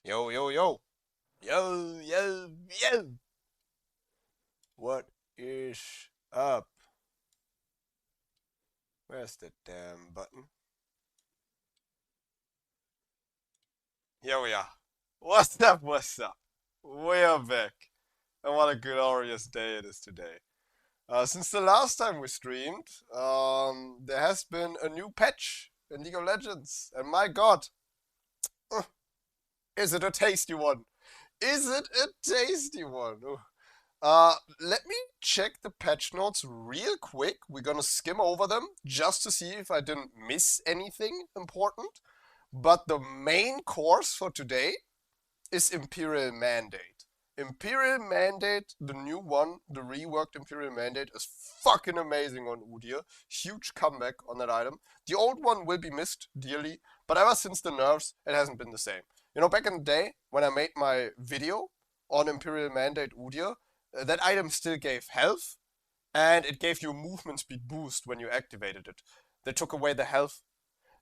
Yo, yo, yo. Yo, yo, yo. What is up? Where's the damn button? Here we are. What's up, what's up? We are back. And what a glorious day it is today. Since the last time we streamed, there has been a new patch in League of Legends. And my god, uh, is it a tasty one? Is it a tasty one? Let me check the patch notes real quick. We're gonna skim over them just to see if I didn't miss anything important. But the main course for today is Imperial Mandate. Imperial Mandate, the new one, the reworked Imperial Mandate, is fucking amazing on Udyr. Huge comeback on that item. The old one will be missed dearly, but ever since the nerfs, it hasn't been the same. You know, back in the day when I made my video on Imperial Mandate Udyr, that item still gave health, and it gave you a movement speed boost when you activated it. They took away the health,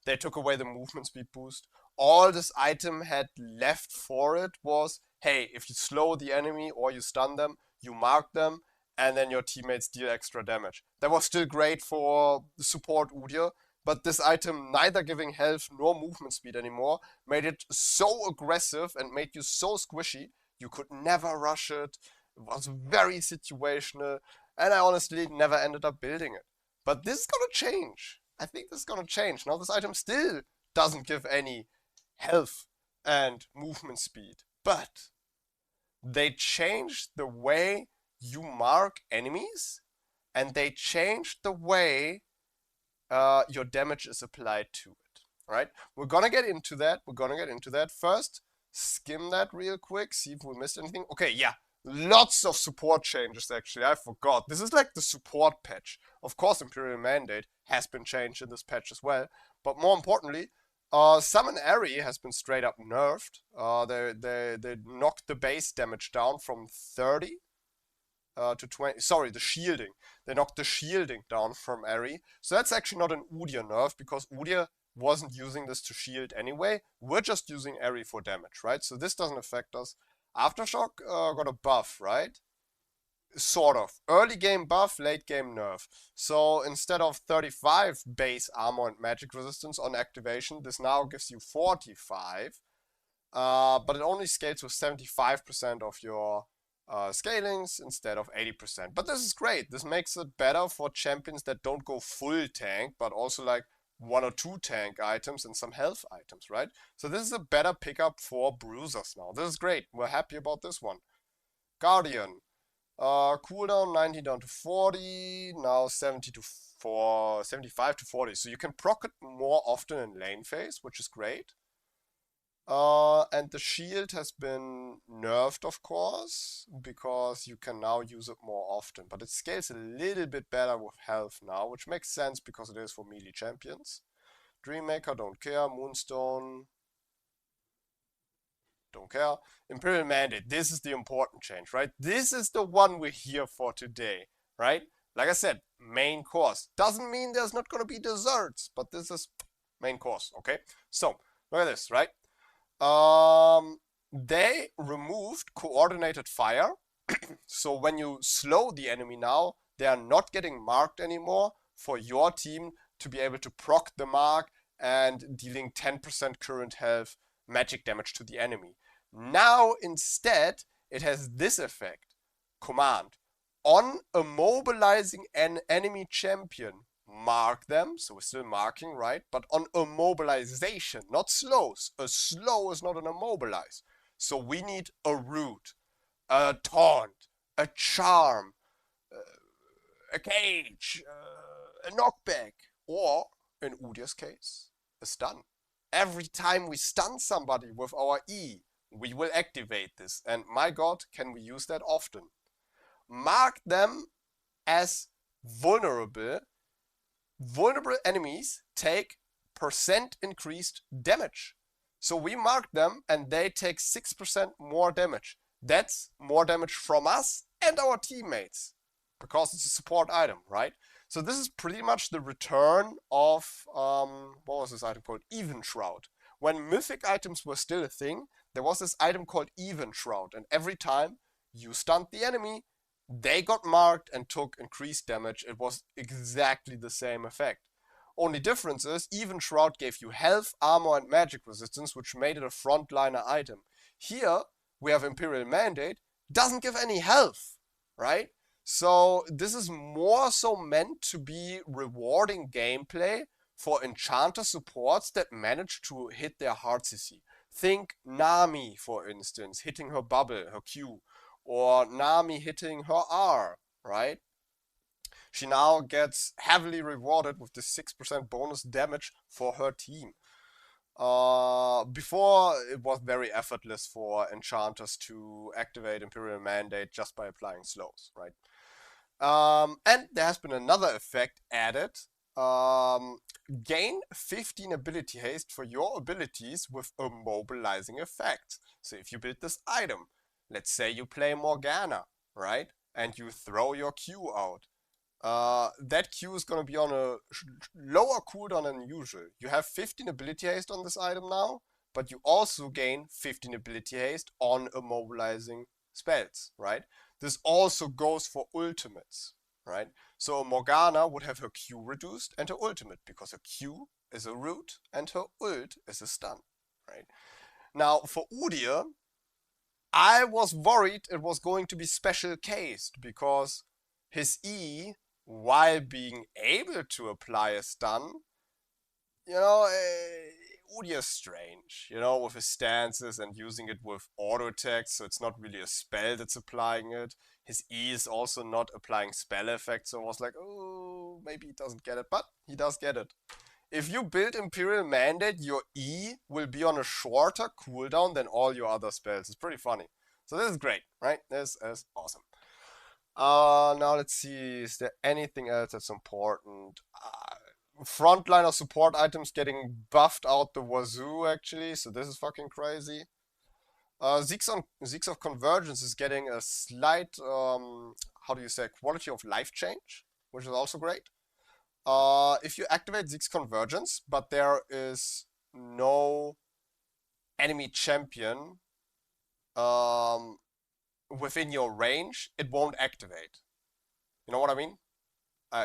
they took away the movement speed boost. All this item had left for it was, hey, if you slow the enemy or you stun them, you mark them, and then your teammates deal extra damage. That was still great for support Udyr, but this item neither giving health nor movement speed anymore made it so aggressive and made you so squishy, you could never rush it. It was very situational, and I honestly never ended up building it. But this is gonna change. I think this is gonna change. Now this item still doesn't give any health and movement speed, but they changed the way you mark enemies, and they changed the way your damage is applied to it. Right? We're gonna get into that. We're gonna get into that. First, skim that real quick, see if we missed anything. Okay, yeah. Lots of support changes actually. I forgot. This is like the support patch. Of course, Imperial Mandate has been changed in this patch as well. But more importantly, Summon Airy has been straight up nerfed. They knocked the base damage down from 30 to 20. Sorry, the shielding. They knocked the shielding down from Airy. So that's actually not an Udyr nerf because Udyr wasn't using this to shield anyway. We're just using Airy for damage, right? So this doesn't affect us. Aftershock got a buff, right? Sort of. Early game buff, late game nerf. So instead of 35 base armor and magic resistance on activation, this now gives you 45. But it only scales with 75% of your scalings instead of 80%. But this is great. This makes it better for champions that don't go full tank, but also like one or two tank items and some health items, right? So this is a better pickup for bruisers now. This is great. We're happy about this one. Guardian. Cooldown 90 down to 40, now 75 to 40. So you can proc it more often in lane phase, which is great. And the shield has been nerfed, of course, because you can now use it more often. But it scales a little bit better with health now, which makes sense because it is for melee champions. Dreammaker, don't care. Moonstone, don't care. Imperial Mandate, this is the important change, right? This is the one we're here for today, right? Like I said, main course. Doesn't mean there's not going to be desserts, but this is main course, okay? So, look at this, right? They removed coordinated fire. So when you slow the enemy now, they are not getting marked anymore for your team to be able to proc the mark and dealing 10% current health magic damage to the enemy. Now instead, it has this effect. Command. On immobilizing an enemy champion, mark them, so we're still marking, right? But on immobilization, not slows. A slow is not an immobilize. So we need a root, a taunt, a charm, a cage, a knockback, or, in Udyr's case, a stun. Every time we stun somebody with our E, we will activate this. And my god, can we use that often? Mark them as vulnerable. Vulnerable enemies take percent increased damage. So we mark them and they take 6% more damage. That's more damage from us and our teammates because it's a support item, right? So this is pretty much the return of, what was this item called? Even Shroud, When mythic items were still a thing, there was this item called Even Shroud, and every time you stunned the enemy, they got marked and took increased damage. It was exactly the same effect. Only difference is, Even Shroud gave you health, armor, and magic resistance, which made it a frontliner item. Here, we have Imperial Mandate, doesn't give any health, right? So this is more so meant to be rewarding gameplay for enchanter supports that manage to hit their hard CC. Think Nami, for instance, hitting her bubble, her Q, or Nami hitting her R, right? She now gets heavily rewarded with the 6% bonus damage for her team. Before, it was very effortless for enchanters to activate Imperial Mandate just by applying slows, right? And there has been another effect added. Gain 15 ability haste for your abilities with a mobilizing effect. So if you build this item, let's say you play Morgana, right? And you throw your Q out. That Q is going to be on a lower cooldown than usual. You have 15 ability haste on this item now, but you also gain 15 ability haste on immobilizing spells, right? This also goes for ultimates, right? So Morgana would have her Q reduced and her ultimate, because her Q is a root and her ult is a stun, right? Now for Udyr, I was worried it was going to be special cased, because his E, while being able to apply a stun, you know, Udyr's strange, you know, with his stances and using it with auto attacks, so it's not really a spell that's applying it. His E is also not applying spell effects, so I was like, oh, maybe he doesn't get it, but he does get it. If you build Imperial Mandate, your E will be on a shorter cooldown than all your other spells. It's pretty funny. So this is great, right? This is awesome. Now let's see, is there anything else that's important? Frontliner support items getting buffed out the wazoo, actually, so this is fucking crazy. Ziggs of Convergence is getting a slight, how do you say, quality of life change, which is also great. If you activate Ziggs Convergence, but there is no enemy champion within your range, it won't activate. You know what I mean?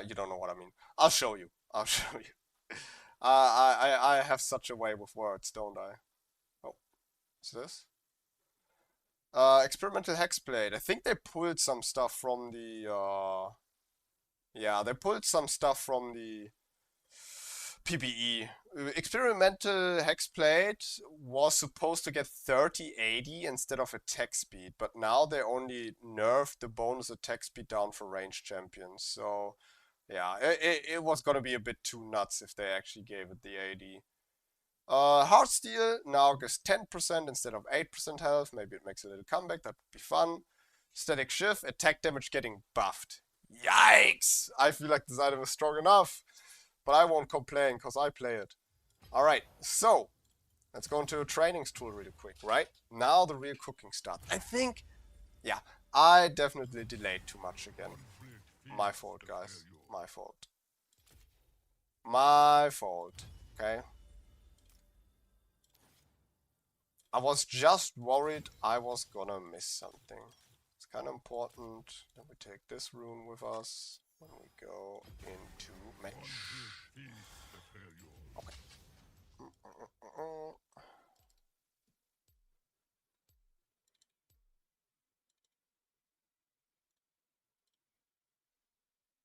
You don't know what I mean. I'll show you. I'll show you. I have such a way with words, don't I? Oh, what's this? Experimental Hexblade. I think they pulled some stuff from the, yeah, they pulled some stuff from the PBE. Experimental Hexblade was supposed to get 30-80 instead of attack speed, but now they only nerfed the bonus attack speed down for ranged champions. So, yeah, it was gonna be a bit too nuts if they actually gave it the 80. Heartsteel now gives 10% instead of 8% health. Maybe it makes a little comeback, that would be fun. Static Shift, attack damage getting buffed. Yikes! I feel like this item is strong enough, but I won't complain because I play it. Alright, so let's go into a trainings tool really quick, right? Now the real cooking starts. I think, yeah, I definitely delayed too much again. My fault, guys. My fault. My fault, okay? I was just worried I was gonna miss something. It's kind of important that we take this rune with us when we go into match. Okay.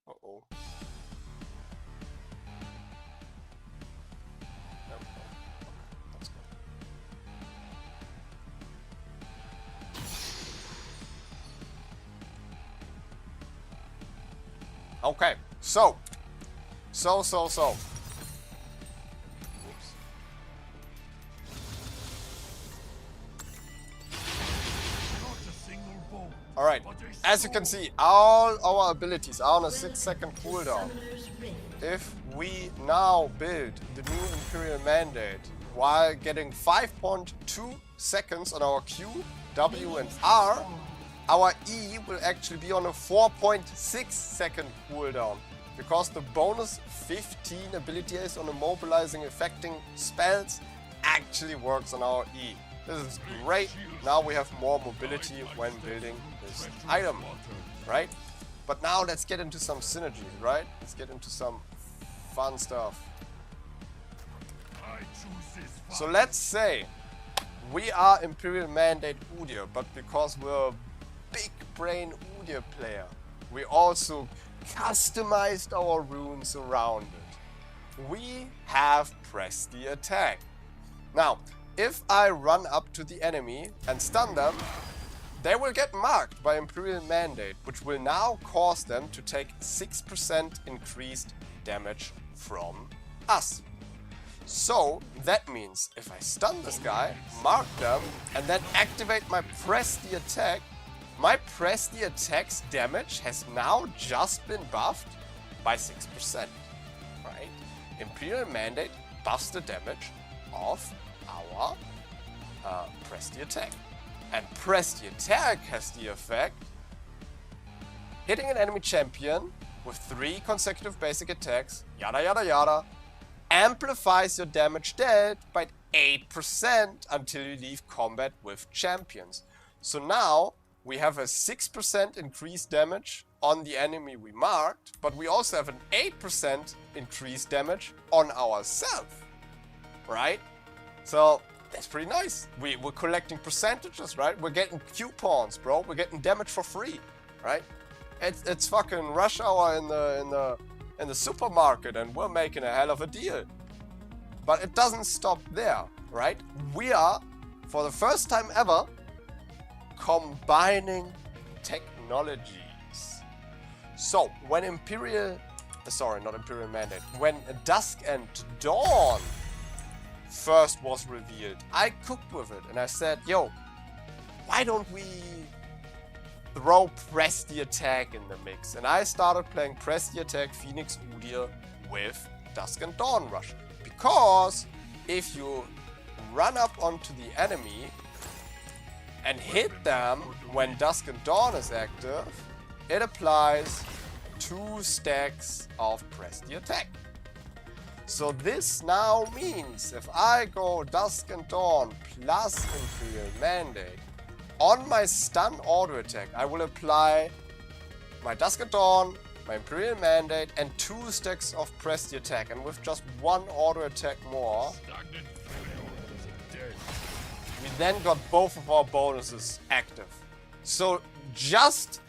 Uh-oh. Nope. That's good. Okay, so. Alright, as you can see, all our abilities are on a 6-second cooldown. If we now build the new Imperial Mandate while getting 5.2 seconds on our Q, W and R, our E will actually be on a 4.6 second cooldown, because the bonus 15 ability is on immobilizing affecting spells actually works on our E. This is great. Now we have more mobility when building this item, right? But now let's get into some synergies, right? Let's get into some fun stuff. So let's say we are Imperial Mandate Udyr, but because we're a big brain Udyr player, we also customized our runes around it. We have pressed the attack. Now, if I run up to the enemy and stun them, they will get marked by Imperial Mandate, which will now cause them to take 6% increased damage from us. So that means if I stun this guy, mark them, and then activate my press the attack, my press the attack's damage has now just been buffed by 6%. Right? Imperial Mandate buffs the damage of our press the attack. And press the attack has the effect hitting an enemy champion with 3 consecutive basic attacks, yada yada yada, amplifies your damage dealt by 8% until you leave combat with champions. So now we have a 6% increased damage on the enemy we marked, but we also have an 8% increased damage on ourselves, right? So that's pretty nice. We're collecting percentages, right? We're getting coupons, bro. We're getting damage for free, right? It's fucking rush hour in the supermarket, and we're making a hell of a deal. But it doesn't stop there, right? We are, for the first time ever, combining technologies. So when when Dusk and Dawn first was revealed, I cooked with it and I said, yo, why don't we throw Press the Attack in the mix? And I started playing Press the Attack Phoenix Udyr with Dusk and Dawn Rush. Because if you run up onto the enemy and hit them when Dusk and Dawn is active, it applies 2 stacks of Press the Attack. So this now means if I go Dusk and Dawn plus Imperial Mandate, on my stun auto attack I will apply my Dusk and Dawn, my Imperial Mandate and 2 stacks of Press the Attack, and with just 1 auto attack more, we then got both of our bonuses active. So just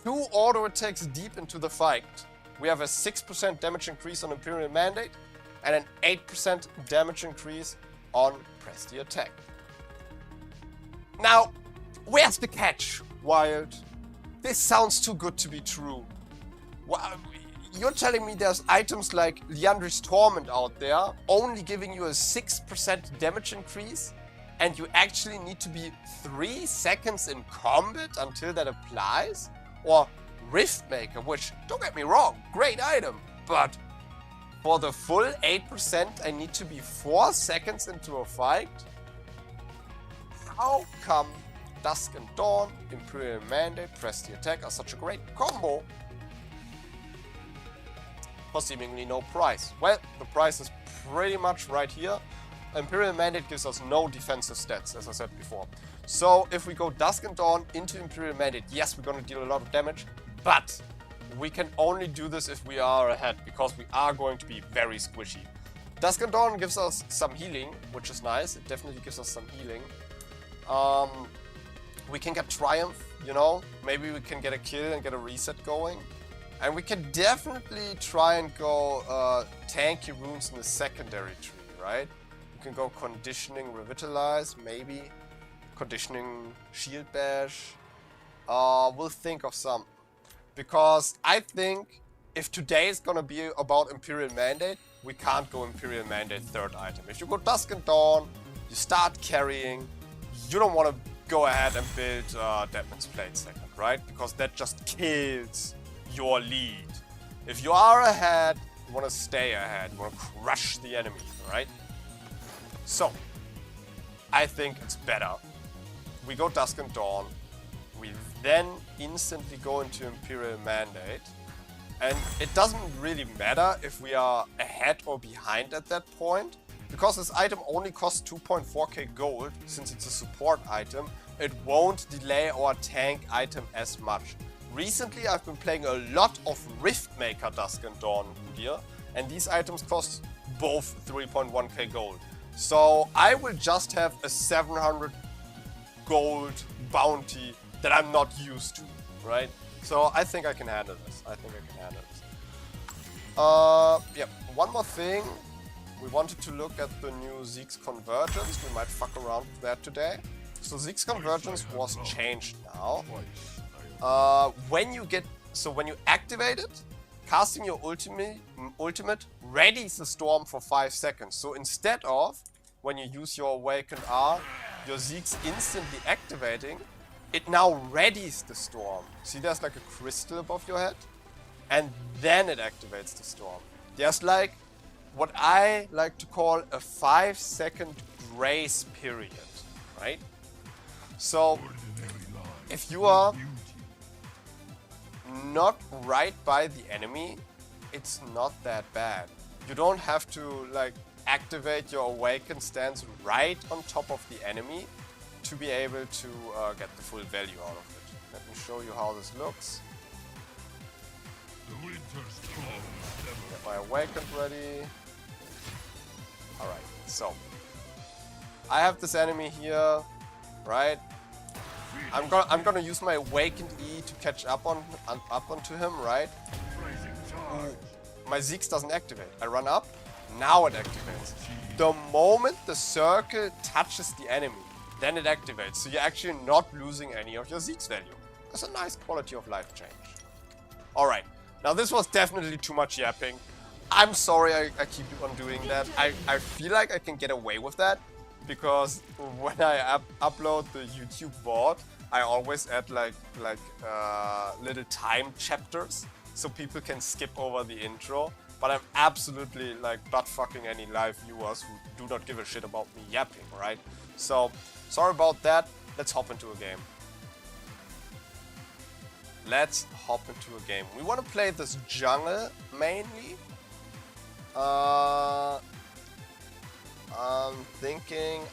2 auto attacks deep into the fight, we have a 6% damage increase on Imperial Mandate and an 8% damage increase on Press the Attack. Now, where's the catch, Wild? This sounds too good to be true. You're telling me there's items like Liandry's Torment out there only giving you a 6% damage increase, and you actually need to be 3 seconds in combat until that applies? Or Riftmaker, which, don't get me wrong, great item, but for the full 8% I need to be 4 seconds into a fight? How come Dusk and Dawn, Imperial Mandate, Press the Attack are such a great combo for seemingly no price? Well, the price is pretty much right here. Imperial Mandate gives us no defensive stats, as I said before. So if we go Dusk and Dawn into Imperial Mandate, yes, we're gonna deal a lot of damage, but we can only do this if we are ahead, because we are going to be very squishy. Dusk and Dawn gives us some healing, which is nice. It definitely gives us some healing. We can get Triumph, you know, maybe we can get a kill and get a reset going. And we can definitely try and go tanky runes in the secondary tree, right? We can go Conditioning Revitalize, maybe. Conditioning Shield Bash. We'll think of some. Because I think if today is gonna be about Imperial Mandate, we can't go Imperial Mandate 3rd item. If you go Dusk and Dawn, you start carrying, you don't want to go ahead and build Deadman's Plate 2nd, right? Because that just kills your lead. If you are ahead, you want to stay ahead, you want to crush the enemy, right? So, I think it's better. We go Dusk and Dawn, we then instantly go into Imperial Mandate, and it doesn't really matter if we are ahead or behind at that point, because this item only costs 2.4k gold, since it's a support item, it won't delay our tank item as much. Recently I've been playing a lot of Riftmaker Dusk and Dawn Udyr, and these items cost both 3.1k gold. So I will just have a 700 gold bounty that I'm not used to, right? So I think I can handle this. Yep, one more thing. We wanted to look at the new Zeke's Convergence. We might fuck around with that today. So Zeke's Convergence was changed now. When you activate it, casting your ultimate readies the storm for 5 seconds. So instead of, when you use your Awakened R, your Zeke's instantly activating, it now readies the storm. See, there's like a crystal above your head, and then it activates the storm. There's like what I like to call a 5-second grace period, right? So if you are not right by the enemy, it's not that bad. You don't have to like activate your Awakened stance right on top of the enemy to be able to get the full value out of it. Let me show you how this looks. Get my Awakened ready. Alright, so I have this enemy here, right? I'm gonna use my Awakened E to catch up onto him, right? My Zeke's doesn't activate. I run up, now it activates. The moment the circle touches the enemy, then it activates. So you're actually not losing any of your Zeke's value. That's a nice quality of life change. Alright, now this was definitely too much yapping. I'm sorry I keep on doing that. I feel like I can get away with that, because when I upload the YouTube VOD, I always add like little time chapters so people can skip over the intro. But I'm absolutely like butt fucking any live viewers who do not give a shit about me yapping, right? So sorry about that. Let's hop into a game. We want to play this jungle mainly. I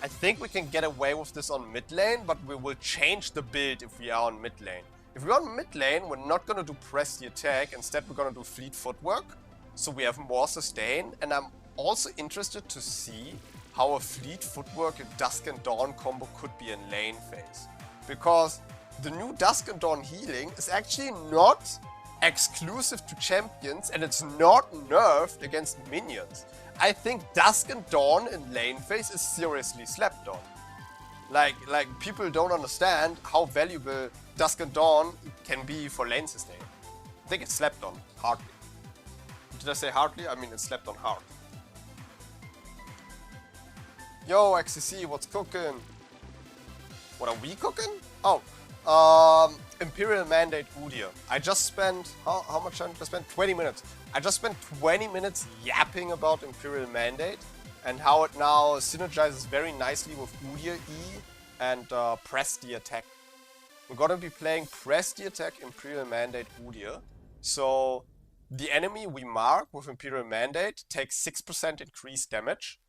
think we can get away with this on mid lane, but we will change the build if we are on mid lane. If we're on mid lane, we're not gonna do press the attack, instead we're gonna do fleet footwork, so we have more sustain, and I'm also interested to see how a fleet footwork and Dusk and Dawn combo could be in lane phase. Because the new Dusk and Dawn healing is actually not exclusive to champions, and it's not nerfed against minions. I think Dusk and Dawn in lane phase is seriously slept on. Like people don't understand how valuable Dusk and Dawn can be for lane sustain. I think it's slept on hardly. Did I say hardly? I mean it's slept on hard. Yo XCC, what's cooking? What are we cooking? Oh, Imperial Mandate Udyr. I just spent, how much time did I spend? 20 minutes. I just spent 20 minutes yapping about Imperial Mandate and how it now synergizes very nicely with Udyr E and Press the Attack. We're gonna be playing Press the Attack Imperial Mandate Udyr. So the enemy we mark with Imperial Mandate takes 6% increased damage,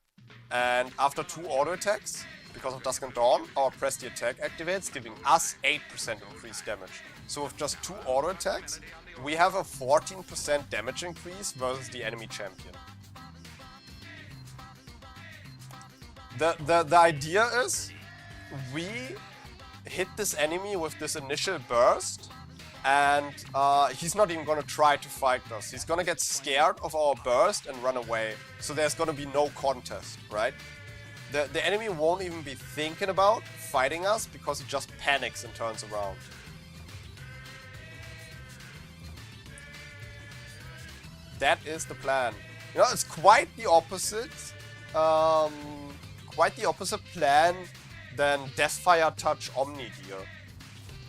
and after 2 auto attacks, because of Dusk and Dawn, our Press the Attack activates, giving us 8% increased damage. So with just 2 auto attacks, we have a 14% damage increase versus the enemy champion. The idea is, we hit this enemy with this initial burst, and he's not even gonna try to fight us. He's gonna get scared of our burst and run away. So there's gonna be no contest, right? The enemy won't even be thinking about fighting us because he just panics and turns around. That is the plan. You know, it's quite the opposite. Quite the opposite plan than Deathfire Touch Omni Gear.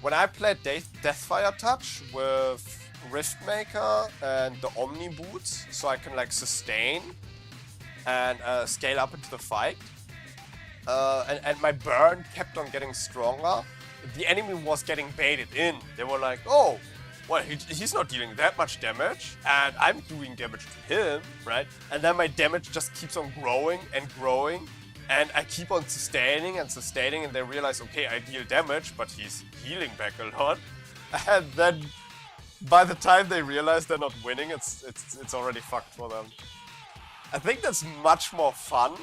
When I played Deathfire Touch with Riftmaker and the Omni Boots, so I can like sustain and scale up into the fight, and my burn kept on getting stronger, the enemy was getting baited in. They were like, oh, well, he's not dealing that much damage, and I'm doing damage to him, right? And then my damage just keeps on growing and growing, and I keep on sustaining and sustaining, and they realize, okay, I deal damage, but he's healing back a lot. And then, by the time they realize they're not winning, it's already fucked for them. I think that's much more fun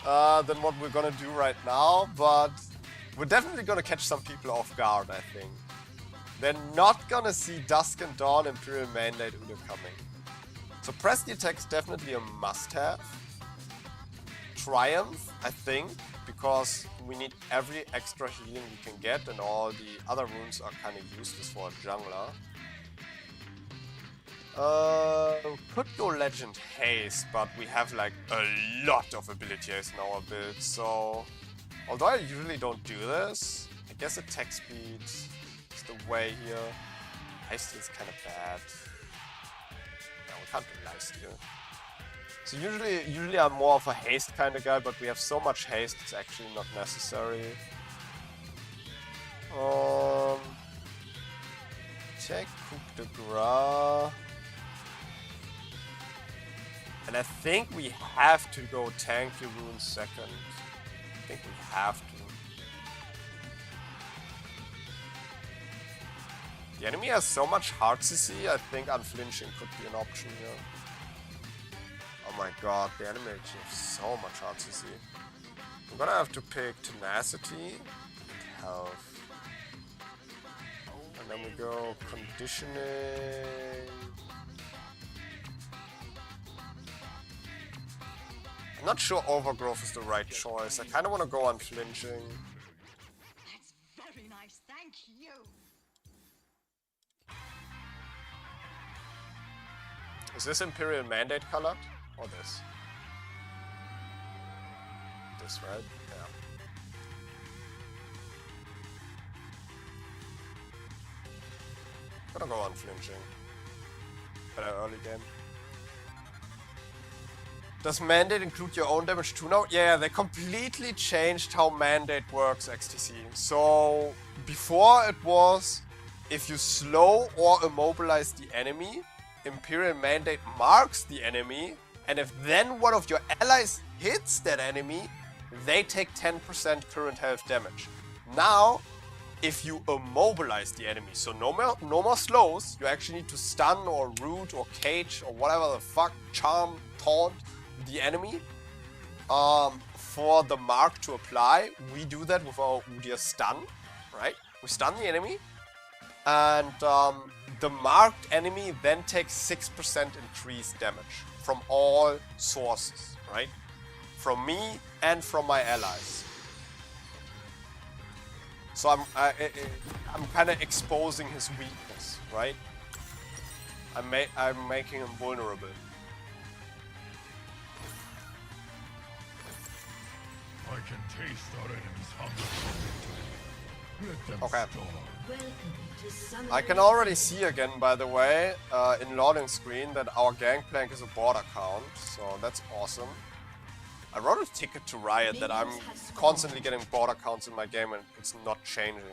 than what we're gonna do right now, but we're definitely gonna catch some people off guard, I think. They're not gonna see Dusk and Dawn, Imperial Mandate, Udyr coming. So press the attack is definitely a must-have. Triumph, I think, because we need every extra healing we can get, and all the other runes are kind of useless for a jungler. Could go Legend Haste, but we have like a lot of ability haste in our build, so although I usually don't do this, I guess attack speed is the way here. Lifesteal is kind of bad. No, we can't do lifesteal. So usually I'm more of a haste kind of guy, but we have so much haste it's actually not necessary. Take Coup de Gras. And I think we have to go tanky rune second. I think we have to. The enemy has so much hard CC, I think unflinching could be an option here. Oh my god, the enemy actually has so much hard CC. I'm gonna have to pick tenacity and health. And then we go conditioning. I'm not sure overgrowth is the right choice. I kind of want to go unflinching. That's very nice, thank you. Is this Imperial Mandate colored? Or this? This, right? Yeah. Gonna go unflinching. Better early game. Does Mandate include your own damage too now? Yeah, they completely changed how Mandate works, XTC. So, before it was, if you slow or immobilize the enemy, Imperial Mandate marks the enemy, and if then one of your allies hits that enemy, they take 10% current health damage. Now, if you immobilize the enemy, so no more slows, you actually need to stun or root or cage or whatever the fuck, charm, taunt the enemy for the mark to apply. We do that with our Udyr stun, right? We stun the enemy, and the marked enemy then takes 6% increased damage from all sources, right? From me and from my allies. So I'm kind of exposing his weakness, right? I'm making him vulnerable. I can taste our enemy's hunger. Let them Okay. starve. I can already see again, by the way, in loading screen that our Gangplank is a border count, so that's awesome. I wrote a ticket to Riot that I'm constantly getting border counts in my game and it's not changing.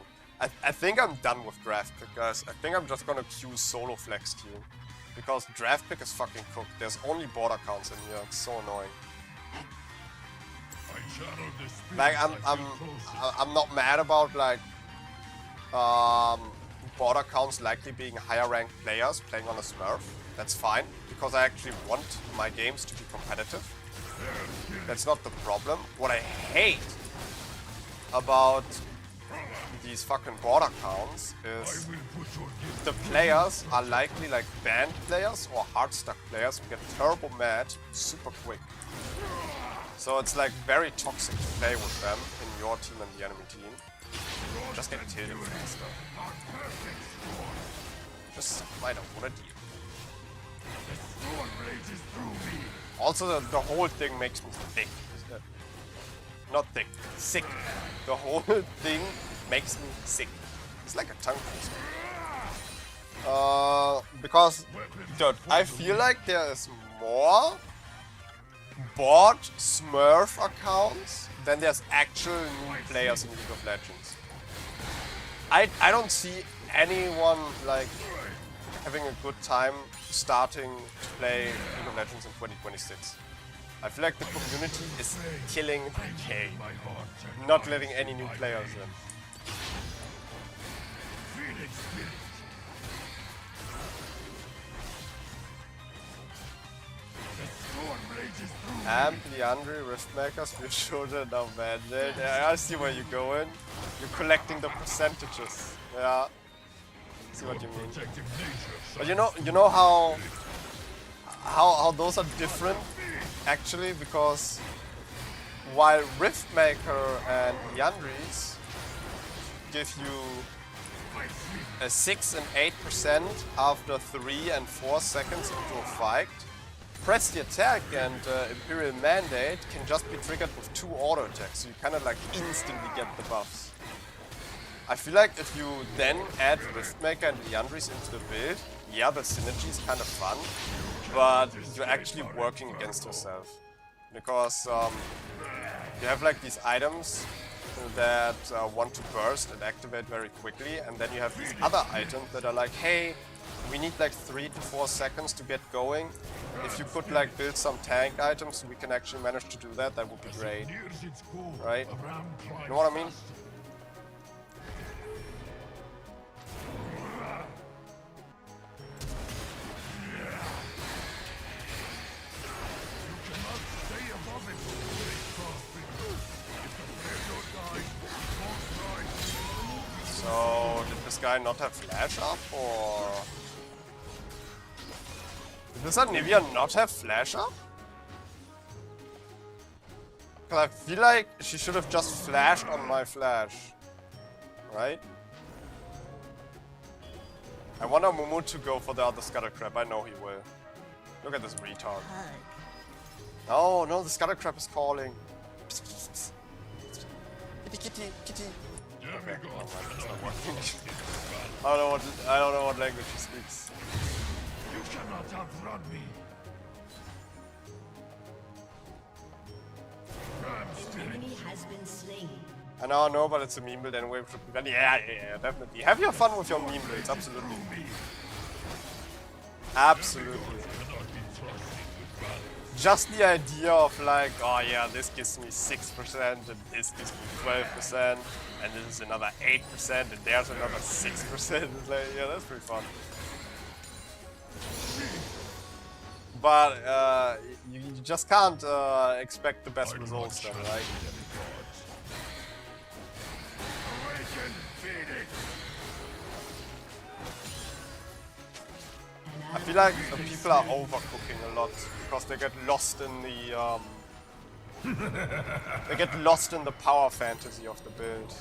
I think I'm done with draft pick, guys. I think I'm just gonna queue solo flex queue. Because draft pick is fucking cooked. There's only border counts in here. It's so annoying. I channel this spirit Like as I get closer. I'm not mad about like border counts likely being higher ranked players playing on a Smurf. That's fine because I actually want my games to be competitive. That's not the problem. What I hate about these fucking border counts I is will put your gift. the players are likely like banned players or hard stuck players who get turbo mad super quick. So it's like very toxic to play with them in your team and the enemy team. Just get tilted faster. Just I don't want to deal. Sword rages through me. Also the whole thing makes me thick. Not thick, sick. The whole thing makes me sick. It's like a tongue twister. Because dude, I feel like there is more bot Smurf accounts than there's actual new players in League of Legends. I don't see anyone like having a good time starting to play League of Legends in 2026. I feel like the community is killing the game, not letting any new players in. And Leandri, Riftmakers, we're shorter now, Mandate. Yeah, I see where you're going. You're collecting the percentages. Yeah. See what you mean. But you know how those are different actually, because while Riftmaker and Leandris give you a 6 and 8% after 3 and 4 seconds into a fight, Press the Attack and Imperial Mandate can just be triggered with 2 auto attacks, so you kind of like instantly get the buffs. I feel like if you then add Riftmaker and Leandris into the build, yeah, the synergy is kind of fun, but you're actually working against yourself. Because you have like these items that want to burst and activate very quickly, and then you have these other items that are like, hey, we need like 3 to 4 seconds to get going. If you could like build some tank items so we can actually manage to do that, that would be great. Right? You know what I mean? So, did this guy not have flash up, or... Did this Nivea not have flash up? Because I feel like she should have just flashed on my flash. Right? I want Mumu to go for the other Scuttle Crab, I know he will. Look at this retard. Oh no, the Scuttle Crab is calling. Psst, psst, psst. Kitty, kitty, kitty. Okay. Oh, that's not working. I don't know what language he speaks. You cannot outrun me. Enemy has been slain. I know, but it's a meme build anyway. Yeah, definitely. Have your fun with your meme builds, absolutely. Absolutely. Just the idea of like, oh yeah, this gives me 6% and this gives me 12% and this is another 8% and there's another 6%. It's like, yeah, that's pretty fun. But you just can't expect the best results then, right? I feel like people are overcooking a lot because they get lost in the power fantasy of the build.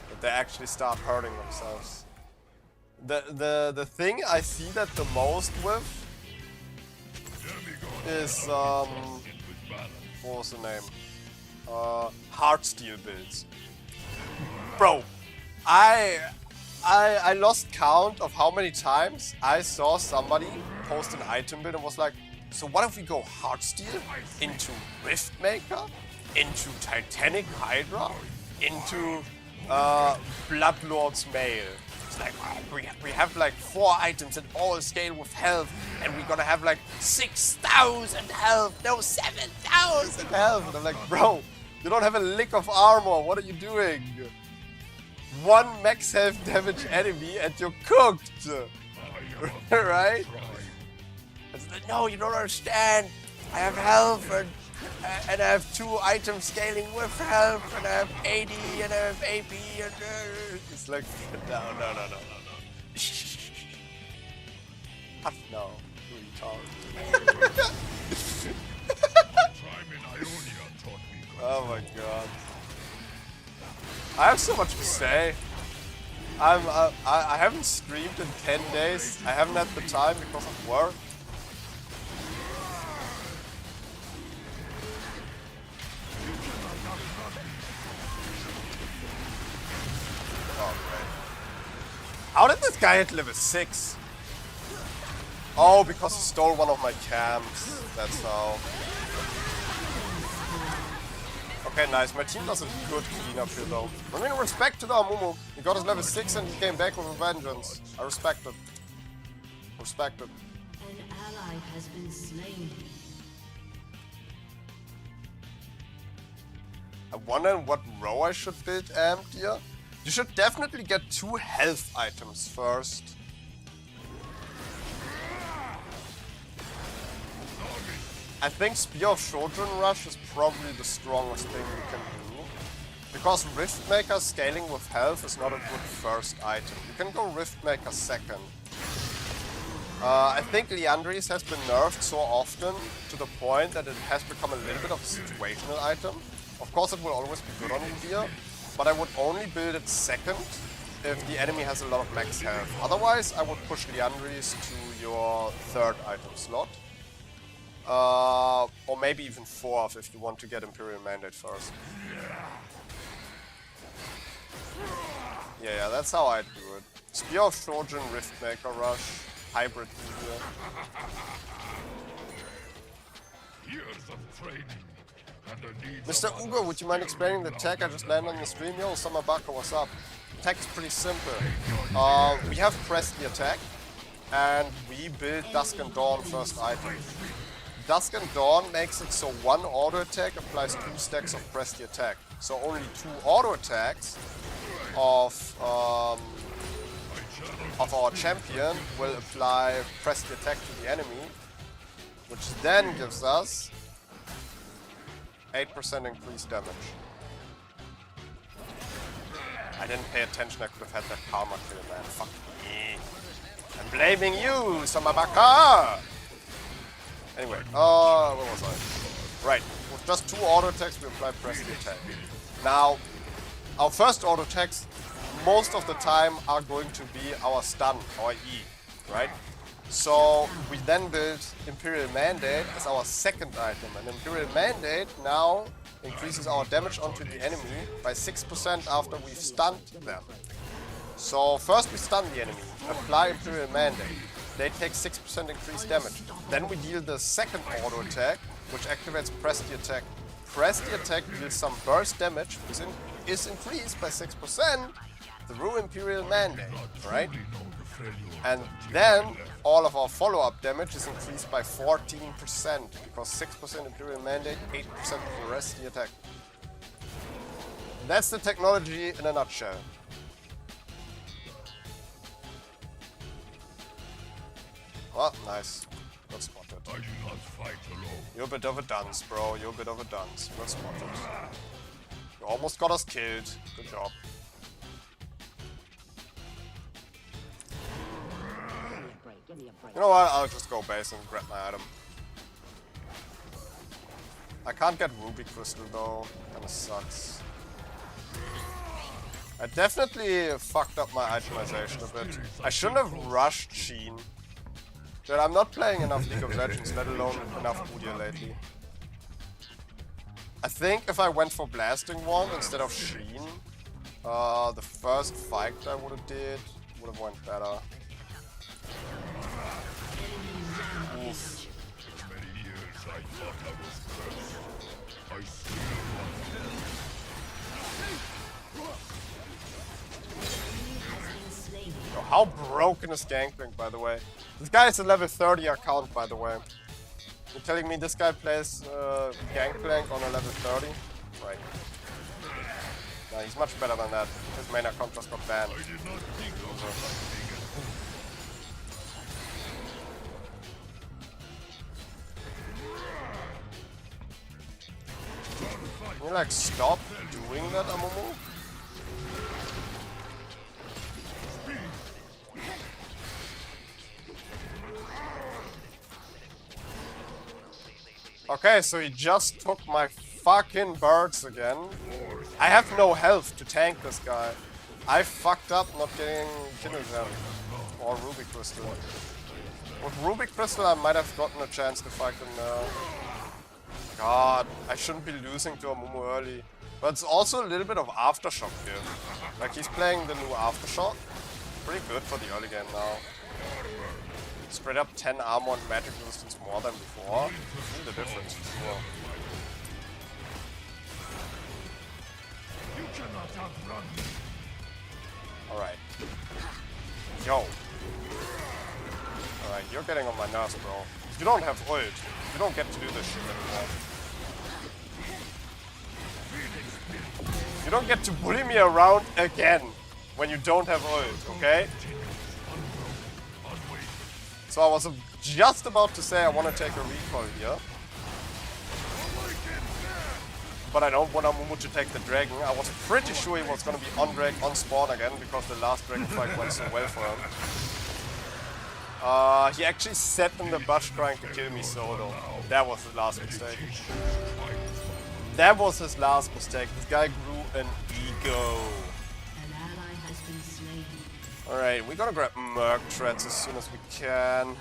That they actually start hurting themselves. The thing I see that the most with is what was the name? Heartsteel builds. Bro, I lost count of how many times I saw somebody post an item build and was like, so what if we go Heartsteel into Riftmaker, into Titanic Hydra, into Bloodlord's Mail? It's like, oh, we have like 4 items that all scale with health, and we're gonna have like 6,000 health, no 7,000 health. And I'm like, bro, you don't have a lick of armor, what are you doing? 1 max health damage enemy and you're cooked! Right? It's like, no, you don't understand. I have health and I have 2 items scaling with health and I have 80 and I have AP and it's like, no. No, retard. Oh my god. I have so much to say. I haven't streamed in 10 days. I haven't had the time because of work. Oh, great. How did this guy hit level 6? Oh, because he stole one of my camps. That's how. Okay, nice. My team does a good cleanup here, though. I mean, respect to the Amumu. He got his level 6 and he came back with a vengeance. I respect it. Respect it. An ally has been slain. I wonder what row I should build amped here. You should definitely get 2 health items first. I think Spear of Children Rush is probably the strongest thing you can do. Because Riftmaker scaling with health is not a good first item. You can go Riftmaker second. I think Liandry's has been nerfed so often to the point that it has become a little bit of a situational item. Of course it will always be good on Udyr, but I would only build it second if the enemy has a lot of max health. Otherwise I would push Liandry's to your third item slot. Or maybe even fourth if you want to get Imperial Mandate first. Yeah, that's how I'd do it. Spear of Trojan, Riftmaker Rush, Hybrid Udyr. Years of training and the need Mr. Ugo, would you mind explaining the tech I just landed on the stream? Yo, Summer Baka, what's up? The tech is pretty simple. We have pressed the attack, and we build Dusk and Dawn first item. Dusk and Dawn makes it so 1 auto attack applies 2 stacks of press the attack. So only 2 auto attacks of our champion will apply press the attack to the enemy, which then gives us 8% increased damage. I didn't pay attention, I could have had that karma kill, man. Fuck me. I'm blaming you, Samabaka! Anyway, where was I? Right, with just 2 auto attacks we apply press the attack. Now, our first auto attacks most of the time are going to be our stun, our E, right? So we then build Imperial Mandate as our second item, and Imperial Mandate now increases our damage onto the enemy by 6% after we've stunned them. So first we stun the enemy, apply Imperial Mandate. They take 6% increased damage. Then we deal the second auto attack, which activates press the attack. Press the attack deals some burst damage, which is increased by 6% through Imperial Mandate, right? And then all of our follow-up damage is increased by 14%, because 6% Imperial Mandate, 8% press the attack. That's the technology in a nutshell. Oh, nice. Got spotted. I do not fight alone. You're a bit of a dunce, bro. You're a bit of a dunce. Got spotted. You almost got us killed. Good job. You know what? I'll just go base and grab my item. I can't get Ruby Crystal though. Kinda sucks. I definitely fucked up my itemization a bit. I shouldn't have rushed Sheen. Dude, I'm not playing enough League of Legends, let alone enough Udyr lately. I think if I went for Blasting Wand instead of Sheen, the first fight I would have did would have went better. Oof. For many years I thought I was cursed. I still Yo, how broken is Gangplank, by the way? This guy is a level 30 account, by the way. You're telling me this guy plays Gangplank on a level 30? Right. Nah, he's much better than that. His main account just got banned. Can you like stop doing that, Amumu? Okay, so he just took my fucking birds again. I have no health to tank this guy. I fucked up not getting Kindle Gem or Ruby Crystal. With Ruby Crystal I might have gotten a chance to fight him now. God, I shouldn't be losing to Amumu early. But it's also a little bit of Aftershock here. Like he's playing the new Aftershock. Pretty good for the early game now. Straight up 10 armor and magic resistance more than before. Feel the difference. Sure. outrun me. Alright. Yo. Alright, you're getting on my nerves, bro. You don't have ult. You don't get to do this shit anymore. You don't get to bully me around again when you don't have ult, okay? So I was just about to say I want to take a recall here. But I don't want Amumu to take the dragon. I was pretty sure he was going to be on drag, on spawn again, because the last dragon fight went so well for him. He actually sat in the bush trying to kill me solo. That was his last mistake. That was his last mistake. This guy grew an ego. An ally has been slain. Alright, we're gonna grab Merc Treads as soon as we can.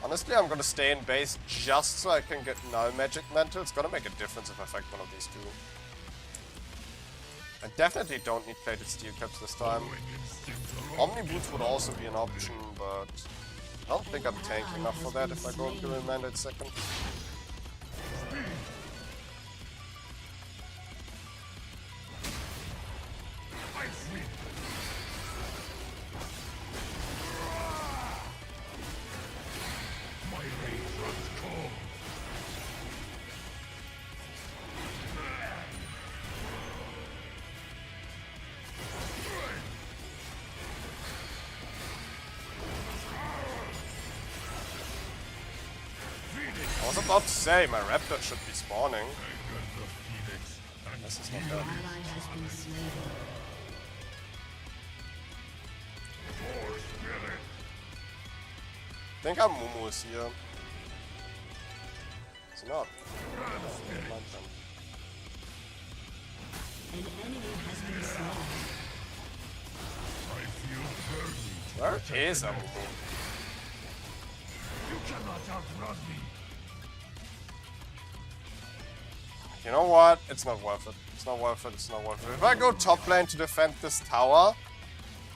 Honestly, I'm gonna stay in base just so I can get Null Magic Mantle. It's gonna make a difference if I fight one of these two. I definitely don't need plated steel caps this time. Omni Boots would also be an option, but I don't think I'm tanky enough for that if I go Imperial Mandate second. I was about to say, my raptor should be spawning. This is not An bad. ally has been slain. I think Amumu is here. Is he not? Never mind then. An enemy has been slain. Where is Amumu? You cannot outrun me. You know what? It's not worth it. It's not worth it. It's not worth it. If I go top lane to defend this tower,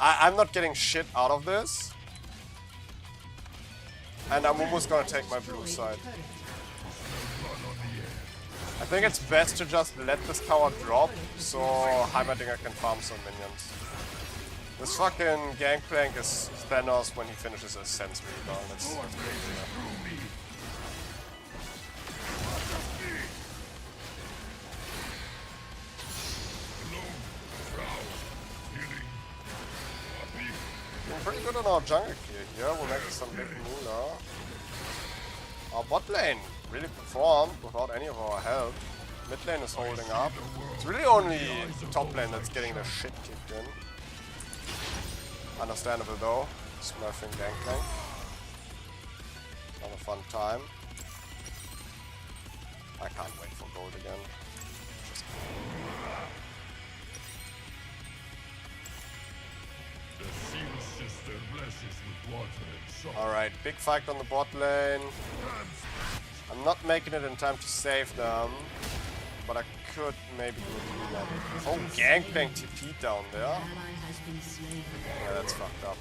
I'm not getting shit out of this. And Amumu's gonna take my blue side. I think it's best to just let this tower drop, so Heimerdinger can farm some minions. This fucking Gangplank is Thanos when he finishes his sense rebound. That's crazy. Doing pretty good on our jungle here. We're making some big moolah. Our bot lane really performed without any of our help. Mid lane is holding up. It's really only top lane that's getting the shit kicked in. Understandable though. Smurfing Gangplank. Have a fun time. I can't wait for gold again. The seal sister blesses with water and salt. Alright, big fight on the bot lane. I'm not making it in time to save them, but I could maybe do that. Oh, Gangplank TP down there. Ally has been slain. Yeah, that's fucked up.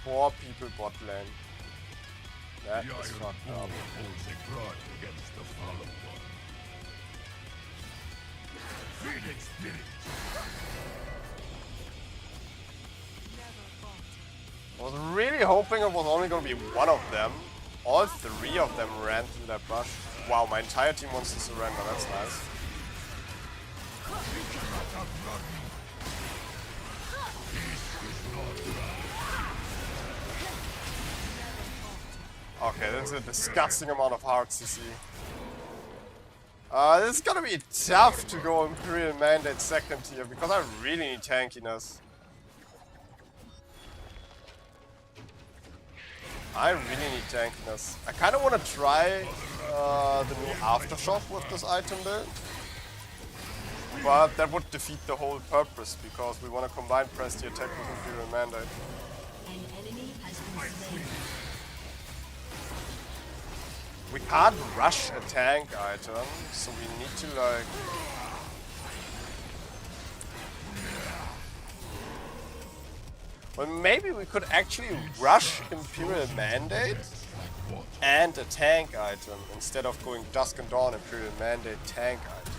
Poor people bot lane. That The is Iron fucked Bull up. holds a grudge against the fallen one. Phoenix Spirit. I was really hoping it was only going to be one of them. All three of them ran through that bush. Wow, my entire team wants to surrender. That's nice. Okay, that's a disgusting amount of hearts to see. This is gonna be tough to go Imperial Mandate second here because I really need tankiness. I really need tankiness. I kind of want to try the new Aftershock with this item build. But that would defeat the whole purpose because we want to combine press the attack with Imperial Mandate. An enemy has been slain. We can't rush a tank item, so we need to like... Well, maybe we could actually rush Imperial Mandate and a tank item instead of going Dusk and Dawn Imperial Mandate tank item.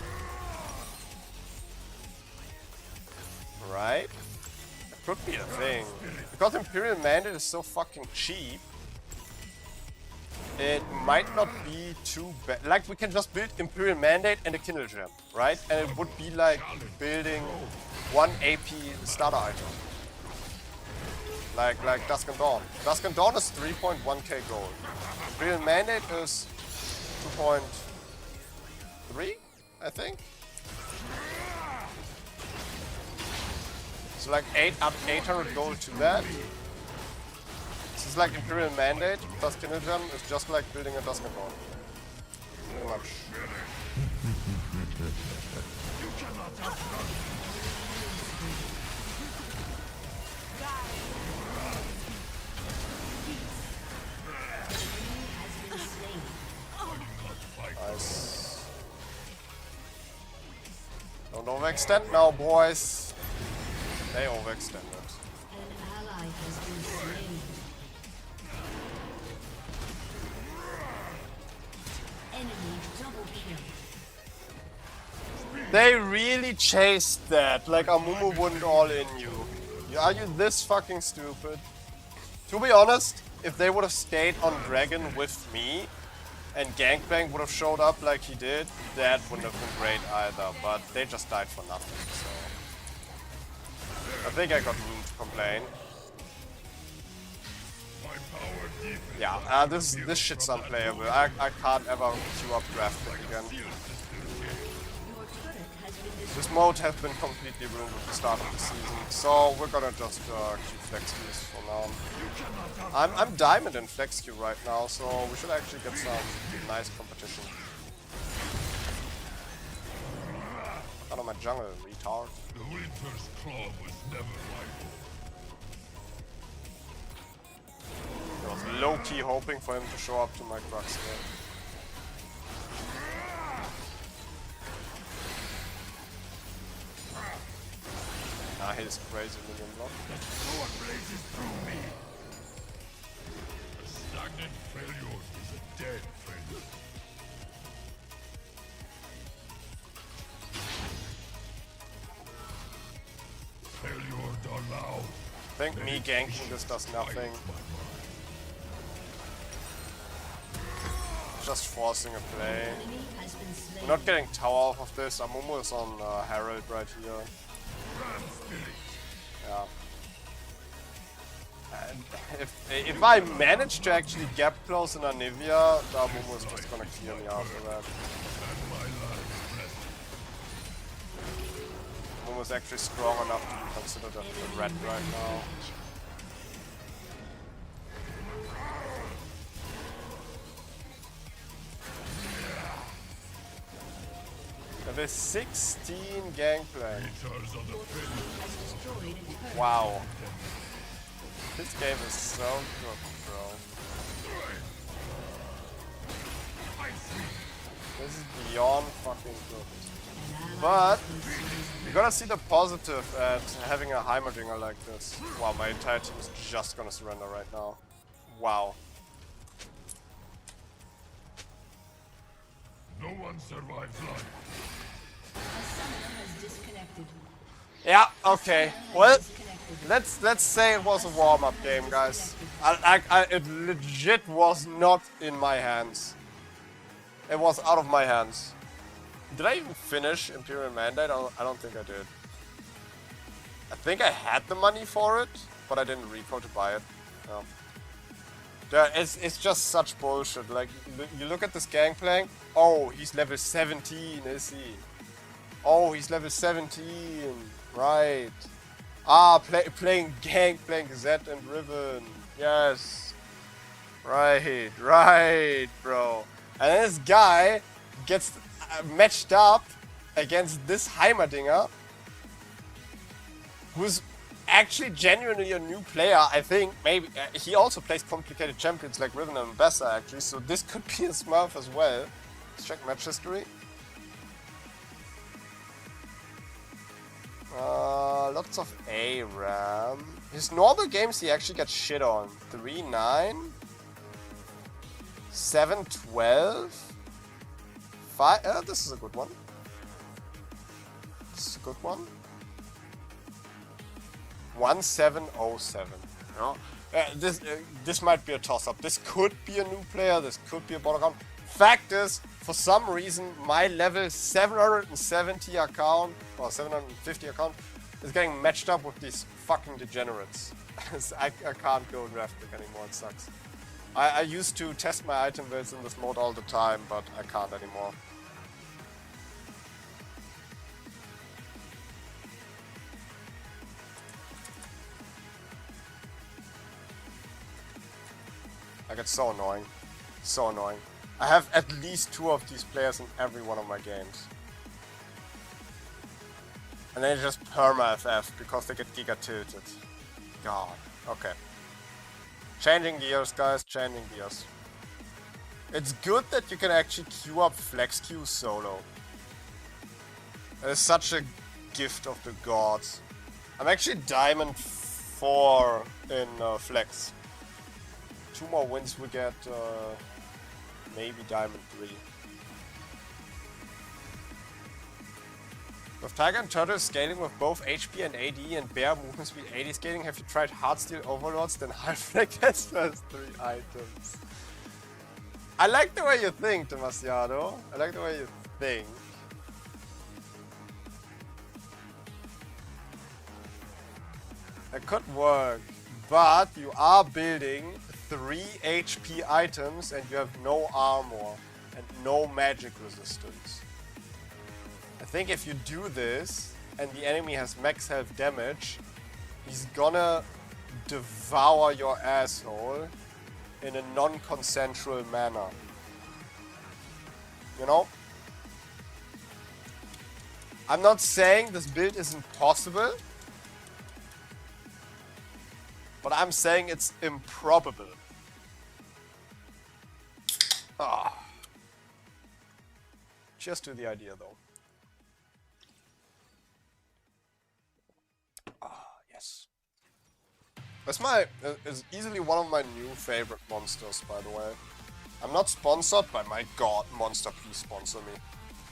right? That could be a thing. Because Imperial Mandate is so fucking cheap, it might not be too bad. Like, we can just build Imperial Mandate and a Kindle Gem, right? And it would be like building 1 AP starter item. Like Dusk and Dawn. Dusk and Dawn is 3.1k gold. Imperial Mandate is 2.3, I think. So like 800 gold to that. This is like Imperial Mandate plus Kindle Gem is just like building a Dusk and Dawn. Pretty much. Nice. Don't overextend now, boys. They overextended. An ally has been slain. Enemy double kill. They really chased that, like Amumu wouldn't all in you. Are you this fucking stupid? To be honest, if they would have stayed on Dragon with me, and Gangplank would have showed up like he did, that wouldn't have been great either, but they just died for nothing, so... I think I got room to complain. Yeah, this shit's unplayable. I can't ever queue up draft pick again. This mode has been completely ruined at the start of the season, so we're gonna just queue flex queues for now. I'm diamond in flex queue right now, so we should actually get some nice competition. Out of my jungle, retard. The Winter's Claw was never rival. I was low-key hoping for him to show up to my Crux here. Ah, his crazy minion block. No one blazes through me. A stagnant failure is a dead failure. Failure done now. I think me ganking this does nothing. Just forcing a play. Enemy has been slain. We're not getting tower off of this. Amumu is on Herald right here. Yeah. And if I manage to actually gap close in Anivia, the Amumu is just gonna clear me after that. Amumu is actually strong enough to be considered a red right now. Level 16 Gangplank. Wow. This game is so good, bro. This is beyond fucking good. But you gotta see the positive at having a Heimerdinger like this. Wow, my entire team is just gonna surrender right now. Wow. No one survives life. A summoner has disconnected. Yeah, okay. Well, let's say it was a warm-up game, guys. It legit was not in my hands. It was out of my hands. Did I even finish Imperial Mandate? I don't think I did. I think I had the money for it, but I didn't repo to buy it. No. Yeah, it's just such bullshit. Like, you look at this Gangplank. Oh, he's level 17, is he? Oh, he's level 17. Right. Ah, playing Gangplank, Zed and Riven. Yes. Right, bro. And then this guy gets matched up against this Heimerdinger, who's actually genuinely a new player. I think maybe he also plays complicated champions like Riven and Bessa actually, so this could be a Smurf as well. Let's check match history. Lots of ARAM. His normal games he actually gets shit on. 3-9, 7-12, 5. This is a good one. This is a good one. 1707. You know? This might be a toss-up. This could be a new player. This could be a bot account. Fact is, for some reason, my level 770 account or 750 account is getting matched up with these fucking degenerates. I can't go graphic anymore. It sucks. I used to test my item builds in this mode all the time, but I can't anymore. Like, it's so annoying. So annoying. I have at least 2 of these players in every one of my games. And they just perma FF because they get giga tilted. God. Okay. Changing gears, guys. Changing gears. It's good that you can actually queue up flex queues solo. It is such a gift of the gods. I'm actually Diamond 4 in flex. 2 more wins we get maybe Diamond 3. With Tiger and Turtle scaling with both HP and AD and Bear movement speed 80 scaling, have you tried Heartsteel Overlords? Then Half-Flag has first 3 items. I like the way you think, Demasiado. I like the way you think. It could work, but you are building 3 HP items and you have no armor and no magic resistance. I think if you do this and the enemy has max health damage, he's gonna devour your asshole in a non-consensual manner. You know? I'm not saying this build isn't possible, but I'm saying it's improbable. Ah. Cheers to the idea, though. Ah, yes. Is easily one of my new favorite monsters, by the way. I'm not sponsored, but my god, Monster, please sponsor me.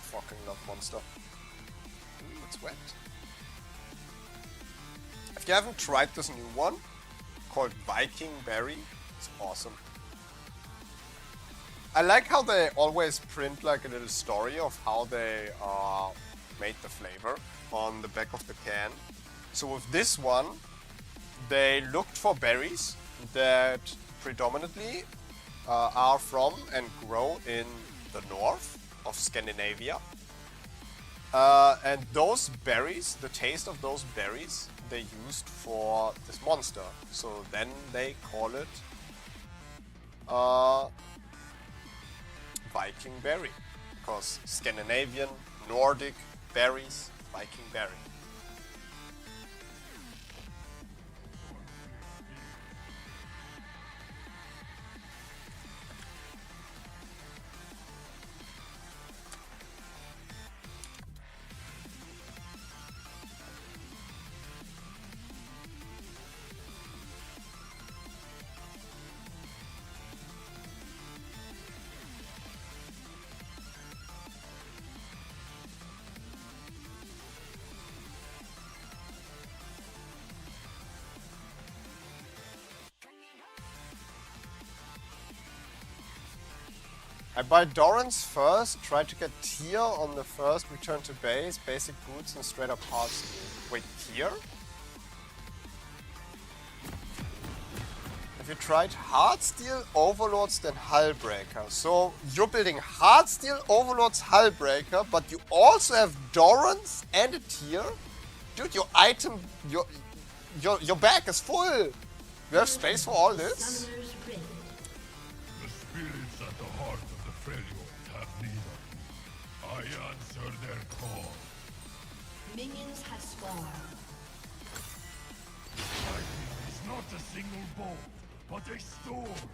Fucking love Monster. Ooh, it's wet. If you haven't tried this new one, called Viking Berry, it's awesome. I like how they always print like a little story of how they made the flavor on the back of the can. So with this one, they looked for berries that predominantly are from and grow in the north of Scandinavia. And those berries, the taste of those berries, they used for this monster. So then they call it Viking Berry. Because Scandinavian, Nordic berries, Viking Berry. I buy Doran's first, try to get tier on the first, return to base, basic boots and straight up Heartsteel. Wait, tier? Have you tried Heartsteel, Overlords, then Hullbreaker? So you're building Heartsteel, Overlords, Hullbreaker, but you also have Doran's and a tier? Dude, your item, your bag is full! You have space for all this? The spirits at the heart of the Freljord have neither. I answer their call. Minions have spawned. Lightning is not a single bolt, but a storm.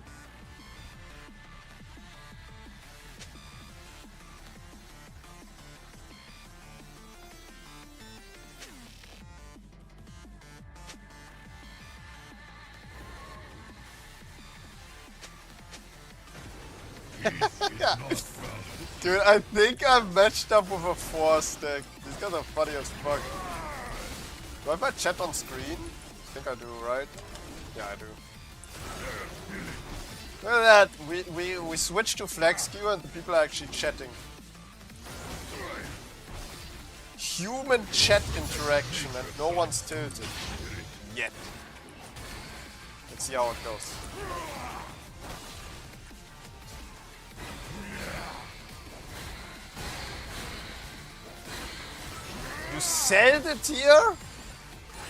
Dude, I think I'm matched up with a 4-stack. These guys are funny as fuck. Do I have my chat on screen? think I do, right? Yeah, I do. Look at that! We switched to flex queue and the people are actually chatting. Human chat interaction and no one's tilted. Yet. Let's see how it goes. You sell the tier?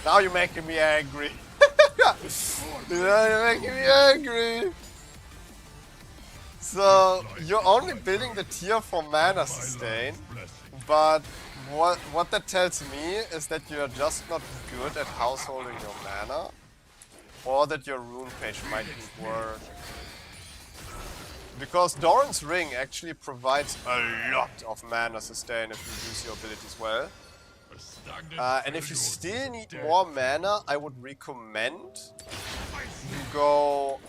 Now you're making me angry. Now you're making me angry. So you're only building the tier for mana sustain, but what that tells me is that you're just not good at householding your mana, or that your rune page might be worse. Because Doran's Ring actually provides a lot of mana sustain if you use your abilities well. And if you still need more mana, I would recommend you go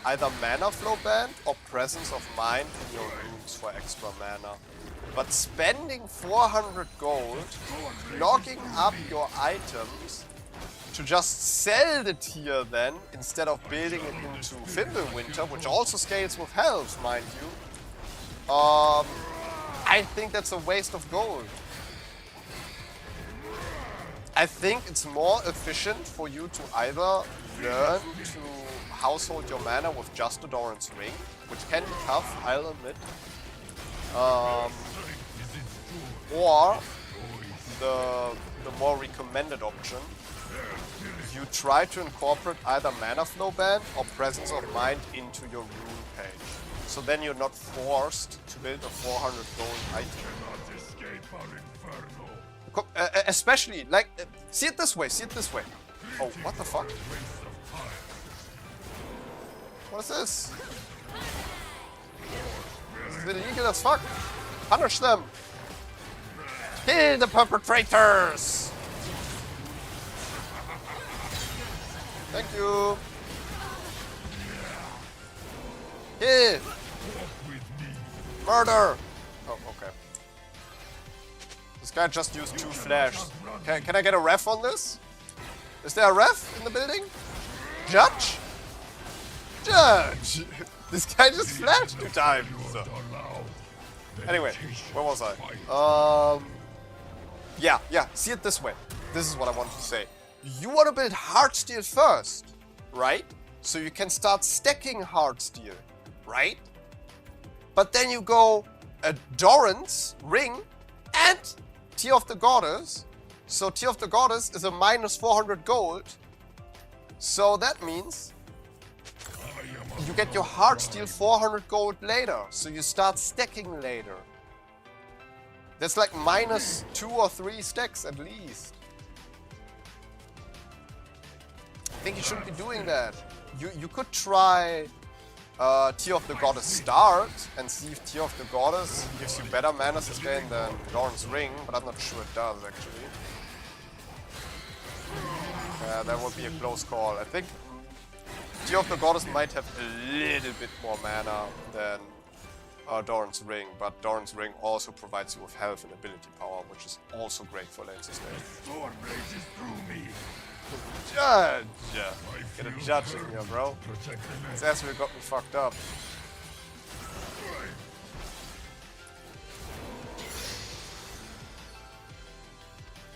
either Mana Flow Band or Presence of Mind in your runes for extra mana. But spending 400 gold, logging up your items to just sell the tier then, instead of building it into Fimbulwinter, which also scales with health, mind you, I think that's a waste of gold. I think it's more efficient for you to either learn to household your mana with just the Doran's Ring, which can be tough, I'll admit, or the more recommended option, you try to incorporate either Mana Flow Band or Presence of Mind into your rune page. So then you're not forced to build a 400 gold item. Especially, like, see it this way, see it this way. Oh, what the fuck? What is this? This is illegal as fuck. Punish them! Kill the perpetrators! Thank you! Kill! Murder! Oh, okay. This guy just used 2 flashes. Can I get a ref on this? Is there a ref in the building? Judge? Judge! This guy just flashed 2 times. Anyway, where was I? Yeah, see it this way. This is what I want to say. You want to build Heartsteel first, right? So you can start stacking Heartsteel, right? But then you go Doran's Ring and Tear of the Goddess. So Tear of the Goddess is a minus 400 gold. So that means you get your Heartsteel 400 gold later. So you start stacking later. That's like minus 2 or 3 stacks at least. I think you shouldn't be doing that. You could try Tear of the Goddess start and see if Tear of the Goddess gives you better mana sustain than Doran's Ring, but I'm not sure it does actually. Yeah, that would be a close call. I think Tear of the Goddess might have a little bit more mana than Doran's Ring, but Doran's Ring also provides you with health and ability power, which is also great for lane sustain. Storm blazes through me. Judge! Get a judge in here, bro. This asshole got me fucked up.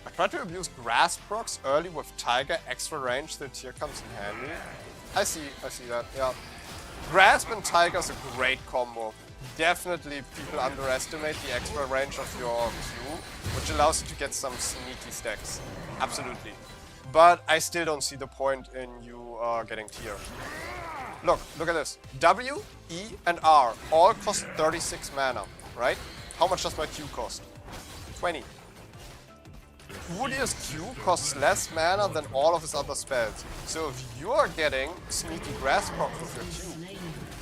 I tried to abuse grass procs early with Tiger, extra range, the tier comes in handy. I see that, yeah. Grasp and Tiger is a great combo. Definitely people underestimate the extra range of your Q, which allows you to get some sneaky stacks. Absolutely. But I still don't see the point in you getting tier. Look at this. W, E, and R all cost 36 mana, right? How much does my Q cost? 20. Udyr's Q costs less mana than all of his other spells. So if you are getting sneaky grass proc with your Q,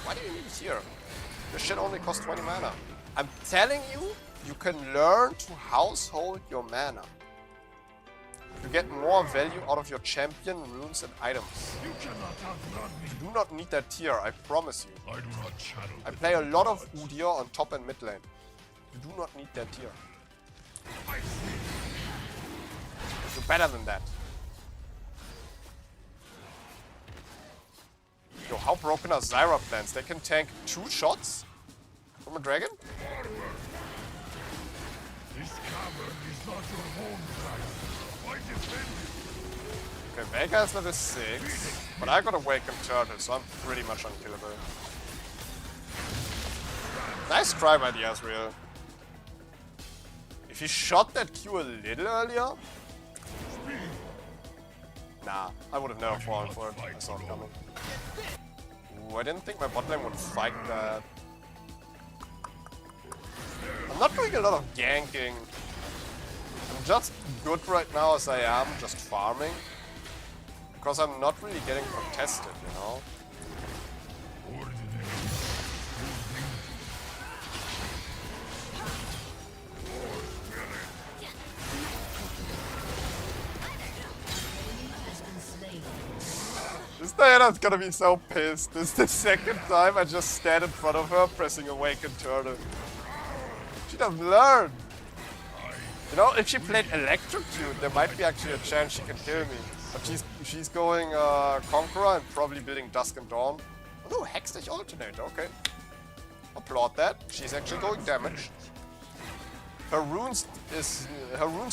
why do you need tier? This shit only costs 20 mana. I'm telling you, you can learn to household your mana. You get more value out of your champion, runes, and items. You cannot outrun me. You do not need that tier, I promise you. I do not channel. I play a lot of Udyr on top and mid lane. You do not need that tier. I see. You're better than that. how broken are Zyra plans? They can tank 2 shots from a dragon? This cavern is not your home, dragon. Why defend it? Okay, Vega is level 6, but I got Awakened Turtle, so I'm pretty much unkillable. Nice try by the Ezreal. If he shot that Q a little earlier... Nah, I would have never fallen for it. I saw it coming. Ooh, I didn't think my bot lane would fight that. I'm not doing a lot of ganking. I'm just good right now as I am, just farming. Because I'm not really getting contested, you know? This Diana's gonna be so pissed. This is the second time I just stand in front of her pressing Awakened Turtle. She doesn't learn. You know, if she played Electrocute, there might be actually a chance she can kill me. But she's going Conqueror and probably building Dusk and Dawn. Oh no, Hextech Alternate, okay. Applaud that. She's actually going damage. Her runes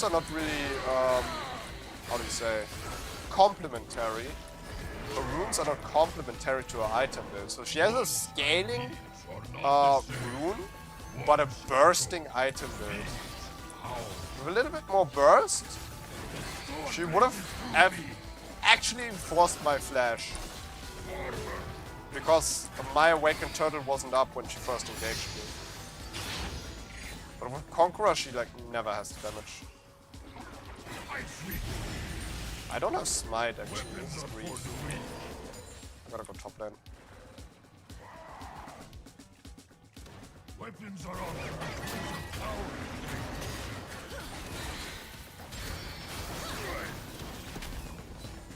are not really how do you say, complementary. Her runes are not complementary to her item build. So she has a scaling rune, but a bursting item build. With a little bit more burst, she would have actually forced my flash. Because my Awakened Turtle wasn't up when she first engaged me. But with Conqueror, she like never has damage. I don't have Smite actually, it's green. I gotta go top lane. Weapons are on.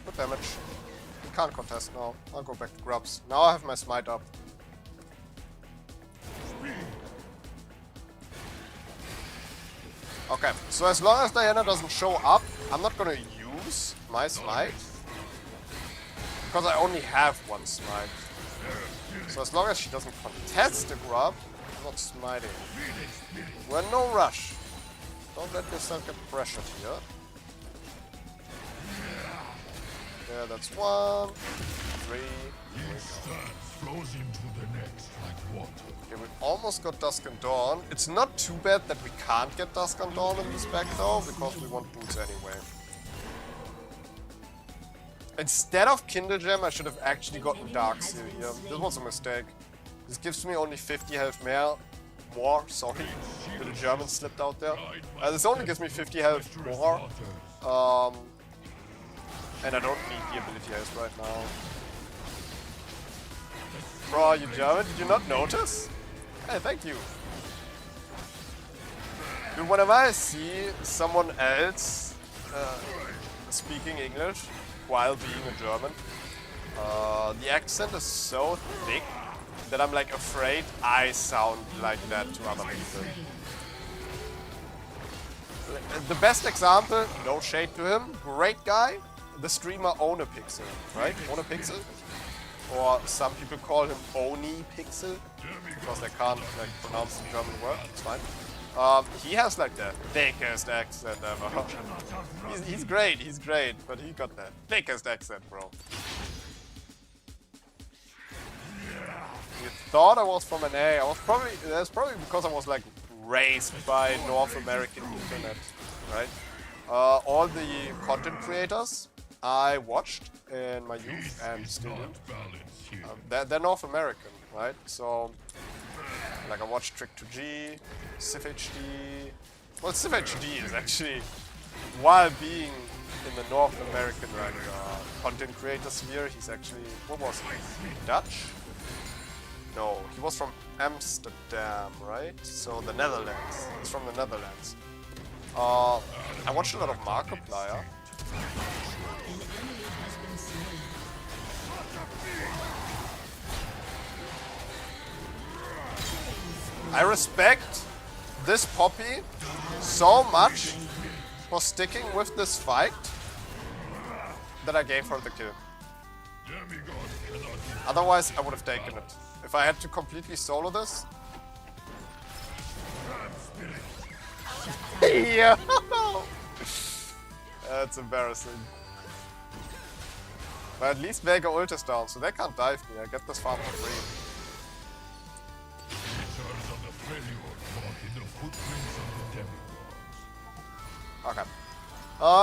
Good damage. We can't contest now. I'll go back to Grubs. Now I have my Smite up. Okay, so as long as Diana doesn't show up, I'm not gonna use my Smite. Because I only have one Smite. So as long as she doesn't contest the Grub, I'm not smiting. We're in no rush. Don't let yourself get pressured here. Yeah, that's 1, 3. Flows into the next like water. Okay, we almost got Dusk and Dawn. It's not too bad that we can't get Dusk and Dawn in this back though, because we want boots anyway. Instead of Kindle Gem, I should have actually gotten Darkseal here. This was a mistake. This gives me only 50 health more, sorry. The German slipped out there. This only gives me 50 health more. And I don't need the ability health right now. Bro, are you German? Did you not notice? Hey, thank you. Dude, whenever I see someone else speaking English while being a German, the accent is so thick that I'm like afraid I sound like that to other people. The best example, no shade to him, great guy, the streamer Onepixel, right? Onepixel? Or some people call him Oni Pixel, because they can't like pronounce the German word, it's fine. He has like the thickest accent ever. he's great, but he got that thickest accent, bro. You thought I was from an A. That's probably because I was like raised by North American internet, right? All the content creators I watched in my youth and still do. They're North American, right? So, like I watched Trick2G, SifHD. Well, SifHD is actually, while being in the North American like content creator sphere, he's actually, what was he? Dutch? No, he was from Amsterdam, right? So the Netherlands. He's from the Netherlands. I watched a lot of Markiplier. I respect this Poppy so much for sticking with this fight that I gave her the kill. Demigods cannot be Otherwise, I would have taken it. If I had to completely solo this. Yeah. That's embarrassing. But at least Vega ult is down, so they can't dive me. I get this farm for free. creatures of the failure walk in the footprints of the demigods. Okay.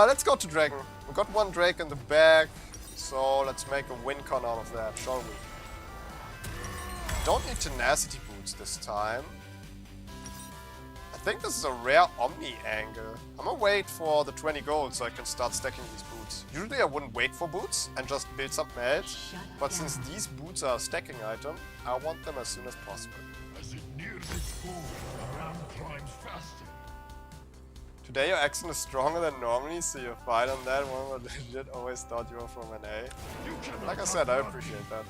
Let's go to Dragon. We got one Drake in the bag, so let's make a win con out of that, shall we? Don't need tenacity boots this time. I think this is a rare Omni angle. I'm gonna wait for the 20 gold so I can start stacking these boots. Usually I wouldn't wait for boots and just build something else, but since these boots are a stacking item, I want them as soon as possible. As it nears its goal, the ram climbs faster. Today your accent is stronger than normally, so you're fine on that one, but legit always thought you were from NA. Like I said, I appreciate that.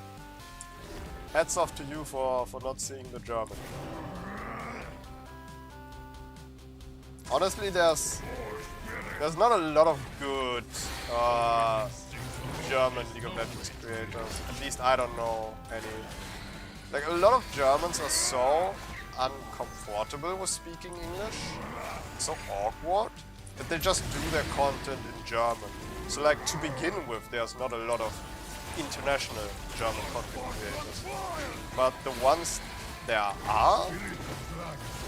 Hats off to you for not seeing the German. Honestly, there's not a lot of good German League of Legends creators. At least I don't know any. Like, a lot of Germans are so uncomfortable with speaking English, so awkward, that they just do their content in German. So like, to begin with, there's not a lot of international German content creators. But the ones there are,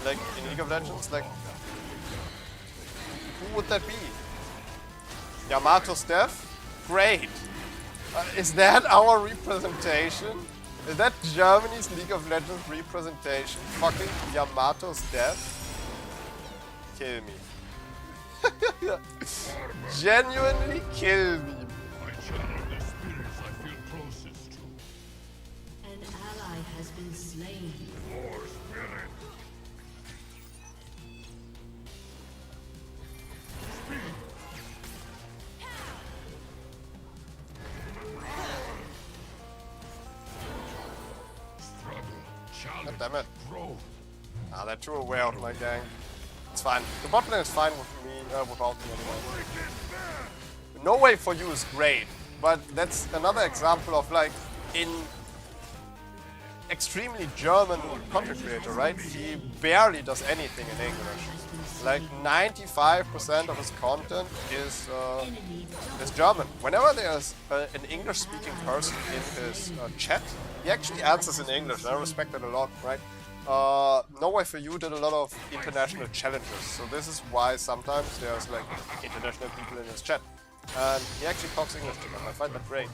like in League of Legends, like, who would that be? Yamato's death? Great! Is that our representation? Is that Germany's League of Legends representation? Fucking Yamato's death? Kill me. Genuinely kill me. I channel the spirits I feel closest to. An ally has been slain. For spirit. Struggle. God Challenge. damn it. Grow. Ah, they're too aware of my gang. It's fine. The bot lane is fine with me, without me anyway. No Way For You is great, but that's another example of like, in extremely German content creator, right? He barely does anything in English. Like 95% of his content is German. Whenever there's an English-speaking person in his chat, he actually answers in English. I respect that a lot, right? No Way For You did a lot of international challenges, so this is why sometimes there's like international people in his chat. And he actually talks English to them. I find that great.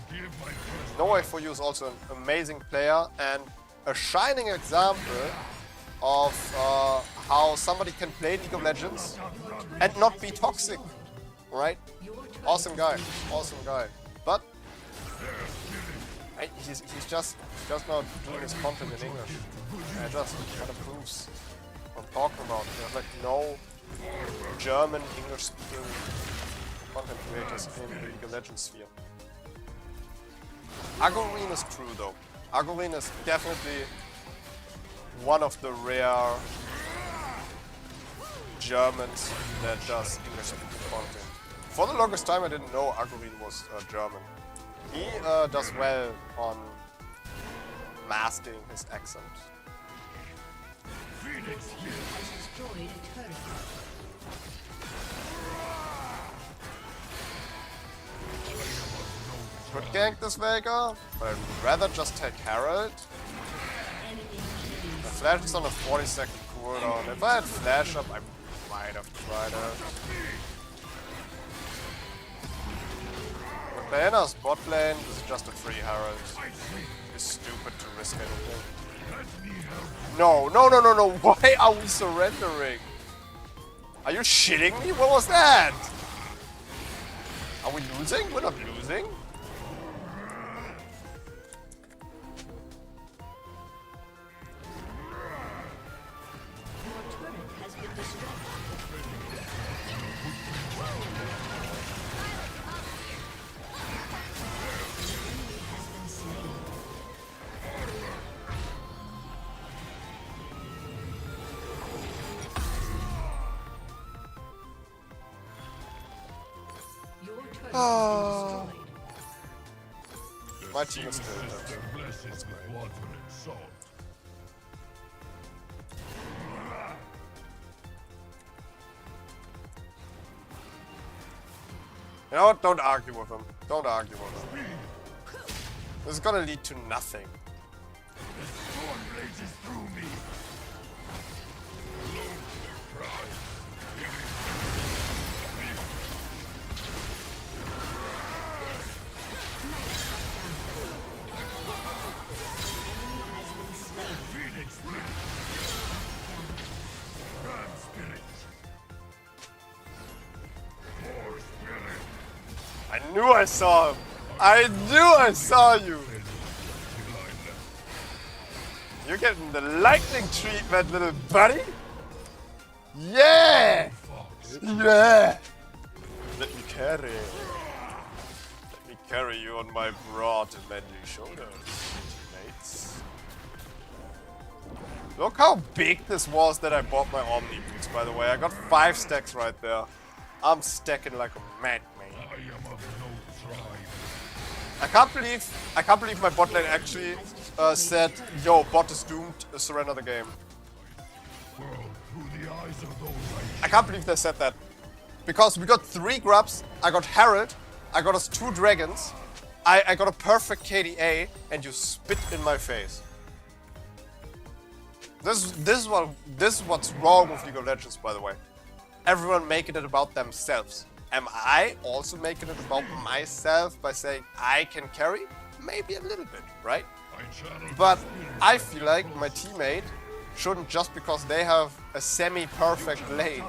No Way For You is also an amazing player and a shining example of how somebody can play League of Legends and not be toxic, right? Awesome guy, awesome guy. But he's just not doing his content in English. And it just kind of proves what I'm talking about. There's like no German English-speaking content creators in the League of Legends sphere. Agorine is true though. Agorine is definitely one of the rare Germans that does English-speaking content. For the longest time I didn't know Agorine was German. He does well on masking his accent. Phoenix has destroyed a turret. Could gank this Vega, but I'd rather just take Herald. The flash is on a 40-second cooldown. If I had flash up, I might have tried it. With Diana's bot lane, this is just a free Herald. It's stupid to risk anything. No, no, no, no, no, why are we surrendering? Are you shitting me? What was that? Are we losing? We're not losing. Your turret has been destroyed. Your turret has been destroyed. The My team is still Test intact. their blessings with water and salt. You know what? Don't argue with him. Don't argue with him. This is gonna lead to nothing. The storm rages through me. Alone with their pride. Phoenix Spirit. Ram Spirit. More Spirit. I knew I saw him. I knew I saw you. You're getting the lightning treatment, little buddy. Yeah. Yeah. Let me carry. Let me carry you on my broad and manly shoulders, mates. Look how big this was that I bought my Omni boots, by the way. I got 5 stacks right there. I'm stacking like a madman. I am of no tribe. I can't believe my bot lane actually said, yo, bot is doomed, surrender the game. World through the eyes of those I can't believe they said that. Because we got 3 grubs, I got Herald, I got us 2 dragons, I got a perfect KDA, and you spit in my face. This is what's wrong with League of Legends, by the way. Everyone making it about themselves. Am I also making it about myself by saying I can carry? Maybe a little bit, right? But I feel like my teammate shouldn't, just because they have a semi-perfect lane,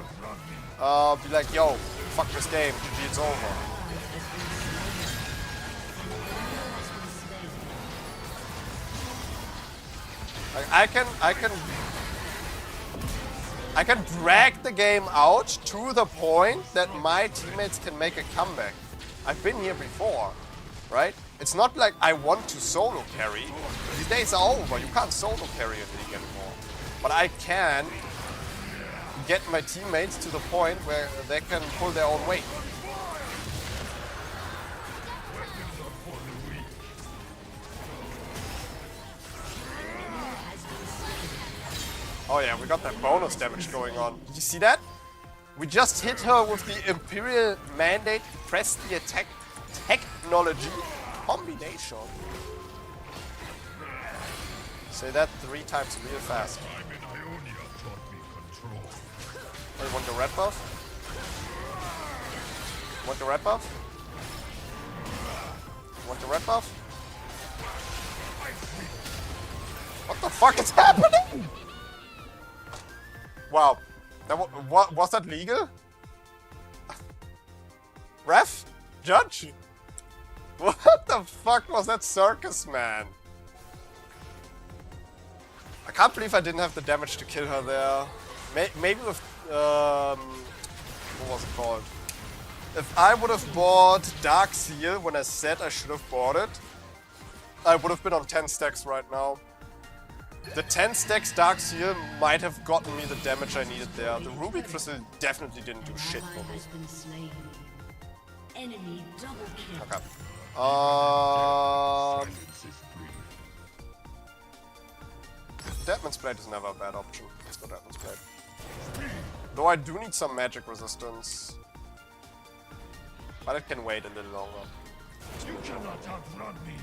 be like, yo, fuck this game, GG, it's over. Like, I can drag the game out to the point that my teammates can make a comeback. I've been here before, right? It's not like I want to solo carry. These days are over. You can't solo carry a league anymore. But I can get my teammates to the point where they can pull their own weight. Oh yeah, we got that bonus damage going on. Did you see that? We just hit her with the Imperial Mandate, press the attack technology combination. Say that 3 times real fast. time in Ionia taught me control. Oh, you want the red buff? Want the red buff? Want the red buff? What the fuck is happening? Wow. What was that legal? Ref? Judge? What the fuck was that circus, man? I can't believe I didn't have the damage to kill her there. Maybe with what was it called? If I would have bought Dark Seal when I said I should have bought it, I would have been on 10 stacks right now. The 10 stacks Dark Seal might have gotten me the damage I needed there. The Ruby Crystal definitely didn't do shit for me. Has been slain. Enemy double kill. Okay. Silence is brief. Deadman's Blade is never a bad option. Let's go Deadman's Blade. Though I do need some magic resistance. But it can wait a little longer. You cannot outrun me.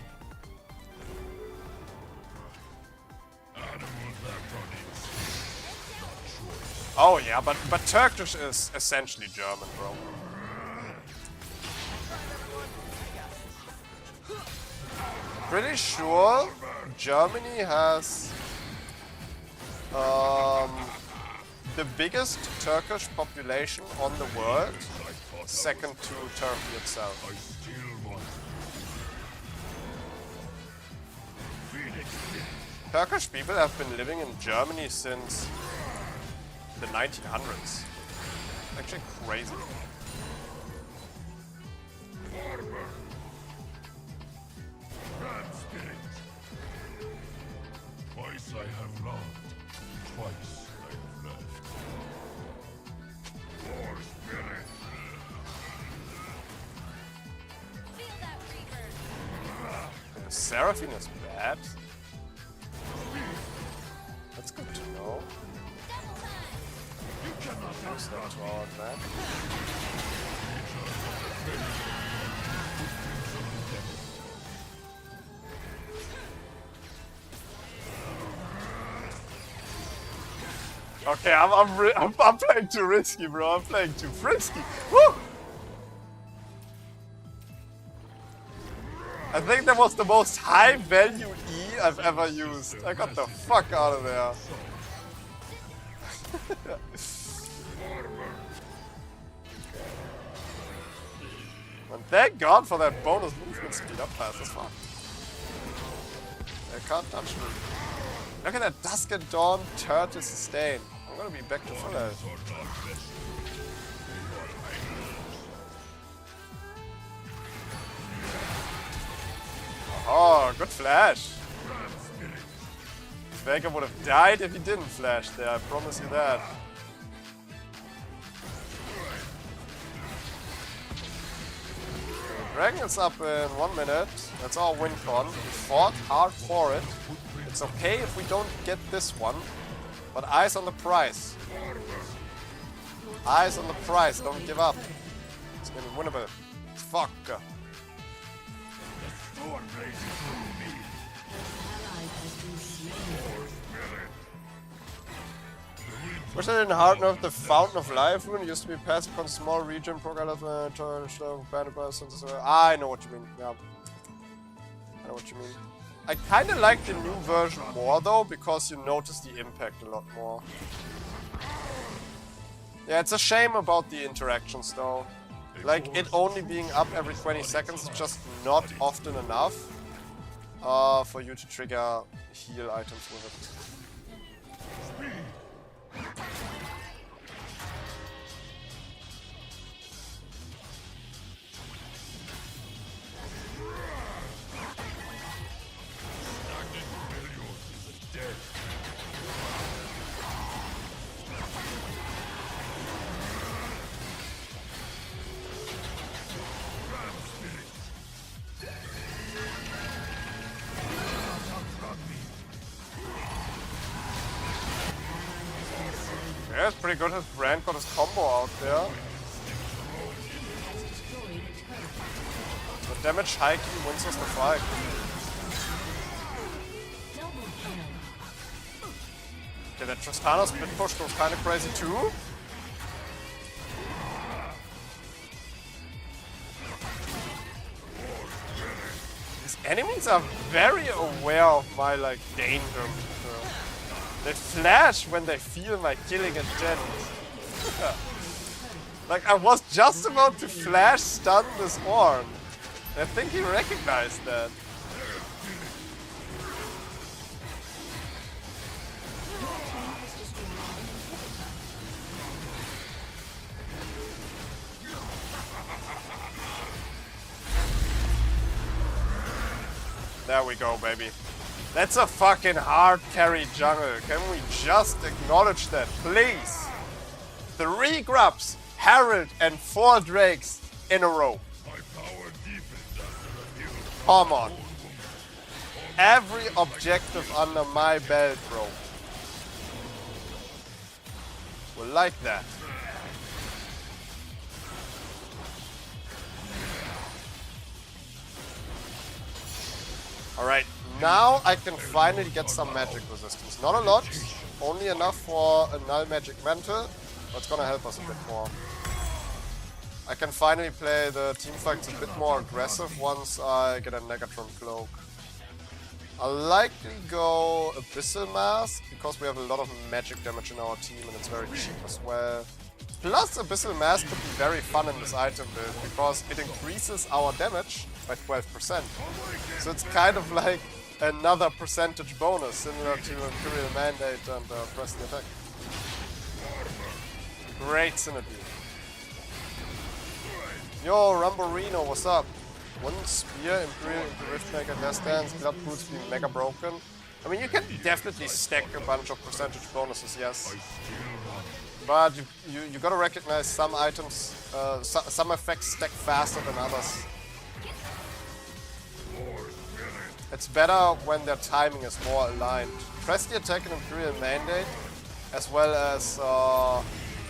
Animals act on instinct, not choice. Oh yeah, but Turkish is essentially German, bro. Pretty sure Germany has the biggest Turkish population on the world, second to Turkey itself. I still want Phoenix Spirit. Turkish people have been living in Germany since the 1900s. Actually crazy. Armor. Ram Spirit. Twice I have loved, twice I have left. War Spirit. Seraphine is bad. That's good to know. Use that to our advantage. Okay, I'm playing too risky, bro. I'm playing too frisky. Woo! I think that was the most high value E I've ever used. I got the fuck out of there. And thank God for that bonus movement speed up fast as fuck. They can't touch me. Look at that Dusk and Dawn turn to sustain. I'm gonna be back to full health. Oh, good flash. Vega would have died if he didn't flash there, I promise you that. Dragon is up in 1 minute. That's our win con. We fought hard for it. It's okay if we don't get this one, but eyes on the prize. Eyes on the prize, don't give up. It's gonna be winnable. Fuck. Wish I didn't hard enough the Fountain of Life rune. It used to be passive on small region, I know what you mean, yeah. I know what you mean. I kinda like the new version more though, because you notice the impact a lot more. Yeah, it's a shame about the interactions though. Like, it only being up every 20 seconds is just not often enough for you to trigger heal items with it. Yeah, it's pretty good. His brand got his combo out there. The damage hiking wins us the fight. Okay, that Tristana's mid push goes kinda crazy too. These enemies are very aware of my like danger. They flash when they feel my killing intent. Like, I was just about to flash stun this Ornn. I think he recognized that. There we go, baby. That's a fucking hard carry jungle. Can we just acknowledge that, please? 3 grubs, Herald, and 4 drakes in a row. Come on. Every objective under my belt, bro. We'll like that. Alright. Now I can finally get some magic resistance. Not a lot, only enough for a null magic mantle, but it's gonna help us a bit more. I can finally play the team fights a bit more aggressive once I get a Negatron cloak. I'll likely go Abyssal Mask, because we have a lot of magic damage in our team and it's very cheap as well. Plus, Abyssal Mask could be very fun in this item build, because it increases our damage by 12%. So it's kind of like another percentage bonus, similar to Imperial Mandate and Press the Attack. Great synergy. Yo, Rumborino, what's up? One spear, Imperial into Riftmaker, Death Dance, Blood Boots being mega broken. I mean, you can definitely stack a bunch of percentage bonuses, yes. But you gotta recognize some items, some effects stack faster than others. It's better when their timing is more aligned. Press the attack in Imperial Mandate, as well as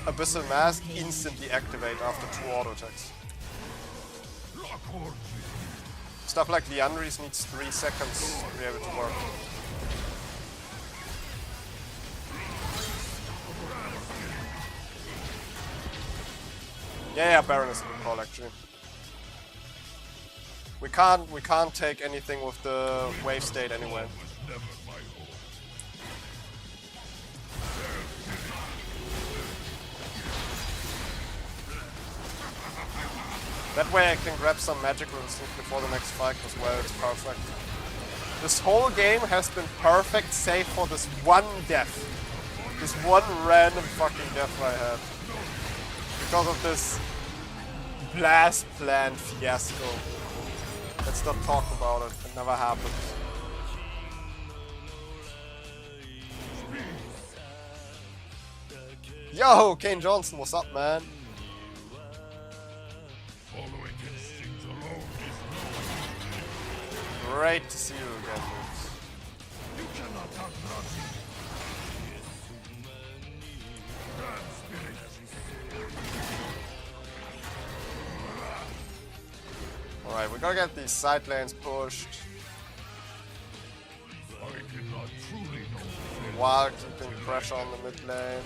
Abyssal Mask instantly activate after 2 auto attacks. Stuff like the Unrees needs 3 seconds to be able to work. Yeah, Baron is a good call actually. We can't take anything with the wave state anyway. That way I can grab some magical instinct before the next fight as well, it's perfect. This whole game has been perfect save for this one death. This one random fucking death I had. Because of this blast plan fiasco. Let's not talk about it, it never happened. Yo, Kane Johnson, what's up, man? Great to see you again, dude. You cannot outrun me. Alright, we gotta get these side lanes pushed. While keeping pressure on the mid lane.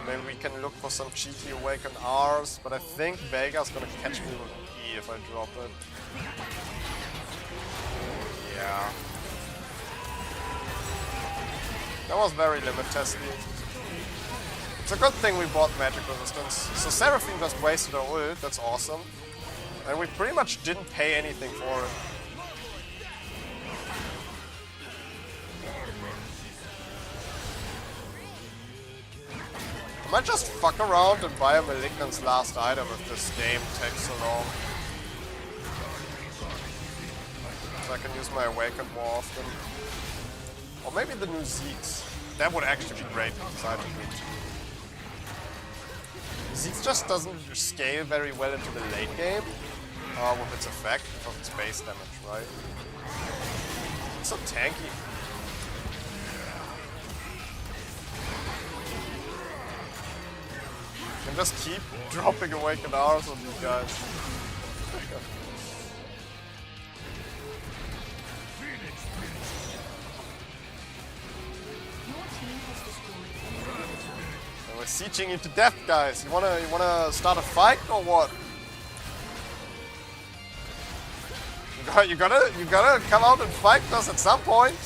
Maybe we can look for some cheeky awaken R's, but I think Vega's gonna catch me with E if I drop it. Yeah. That was very limit testy. It's a good thing we bought magic resistance. So Seraphine just wasted her ult, that's awesome. And we pretty much didn't pay anything for it. I might just fuck around and buy a Malignant's last item if this game takes so long. So I can use my Awaken more often. Or maybe the new Zeeks. That would actually be great inside of me. Zeeks just doesn't scale very well into the late game with its effect because it's base damage, right? It's so tanky. And just keep dropping Awakened R's on these guys. And we're sieging you to death, guys. You wanna start a fight or what? You gotta come out and fight us at some point.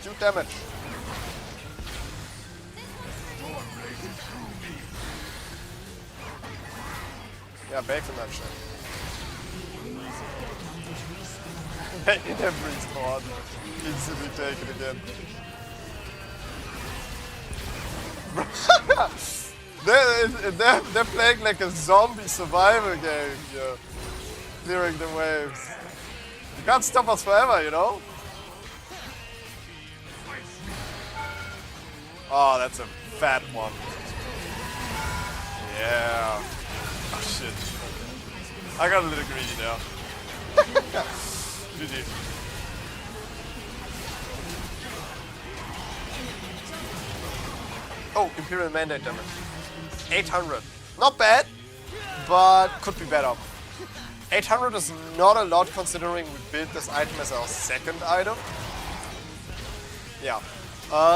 Huge damage. Yeah, bacon that shit. Bacon him respawn. Instantly taken again. they're playing like a zombie survival game here. Clearing the waves. You can't stop us forever, you know? Oh, that's a fat one. Yeah. Oh shit. I got a little greedy now. GG. Oh, Imperial Mandate damage. 800. Not bad, but could be better. 800 is not a lot considering we built this item as our second item. Yeah.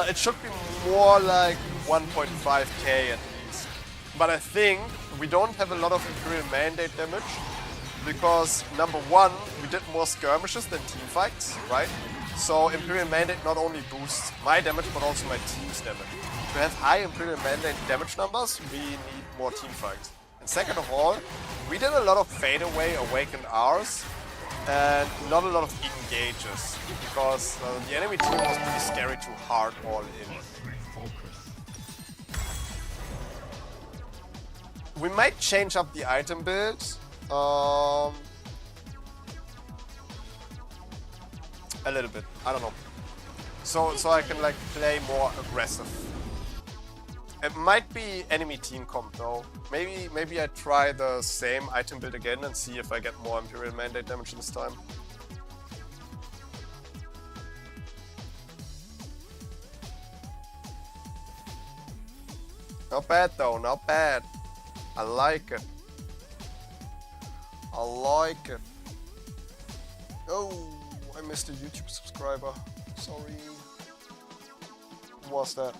It should be more like 1.5k at least. But I think we don't have a lot of Imperial Mandate damage because, number one, we did more skirmishes than team fights, right? So Imperial Mandate not only boosts my damage but also my team's damage. To have high Imperial Mandate damage numbers, we need more team fights. And second of all, we did a lot of fadeaway Awakened R's and not a lot of engages because the enemy team was pretty scary to hard all in. We might change up the item build. A little bit. I don't know. So I can like play more aggressive. It might be enemy team comp though. Maybe I try the same item build again and see if I get more Imperial Mandate damage this time. Not bad though, not bad. I like it. I like it. Oh, I missed a YouTube subscriber. Sorry. Who was that?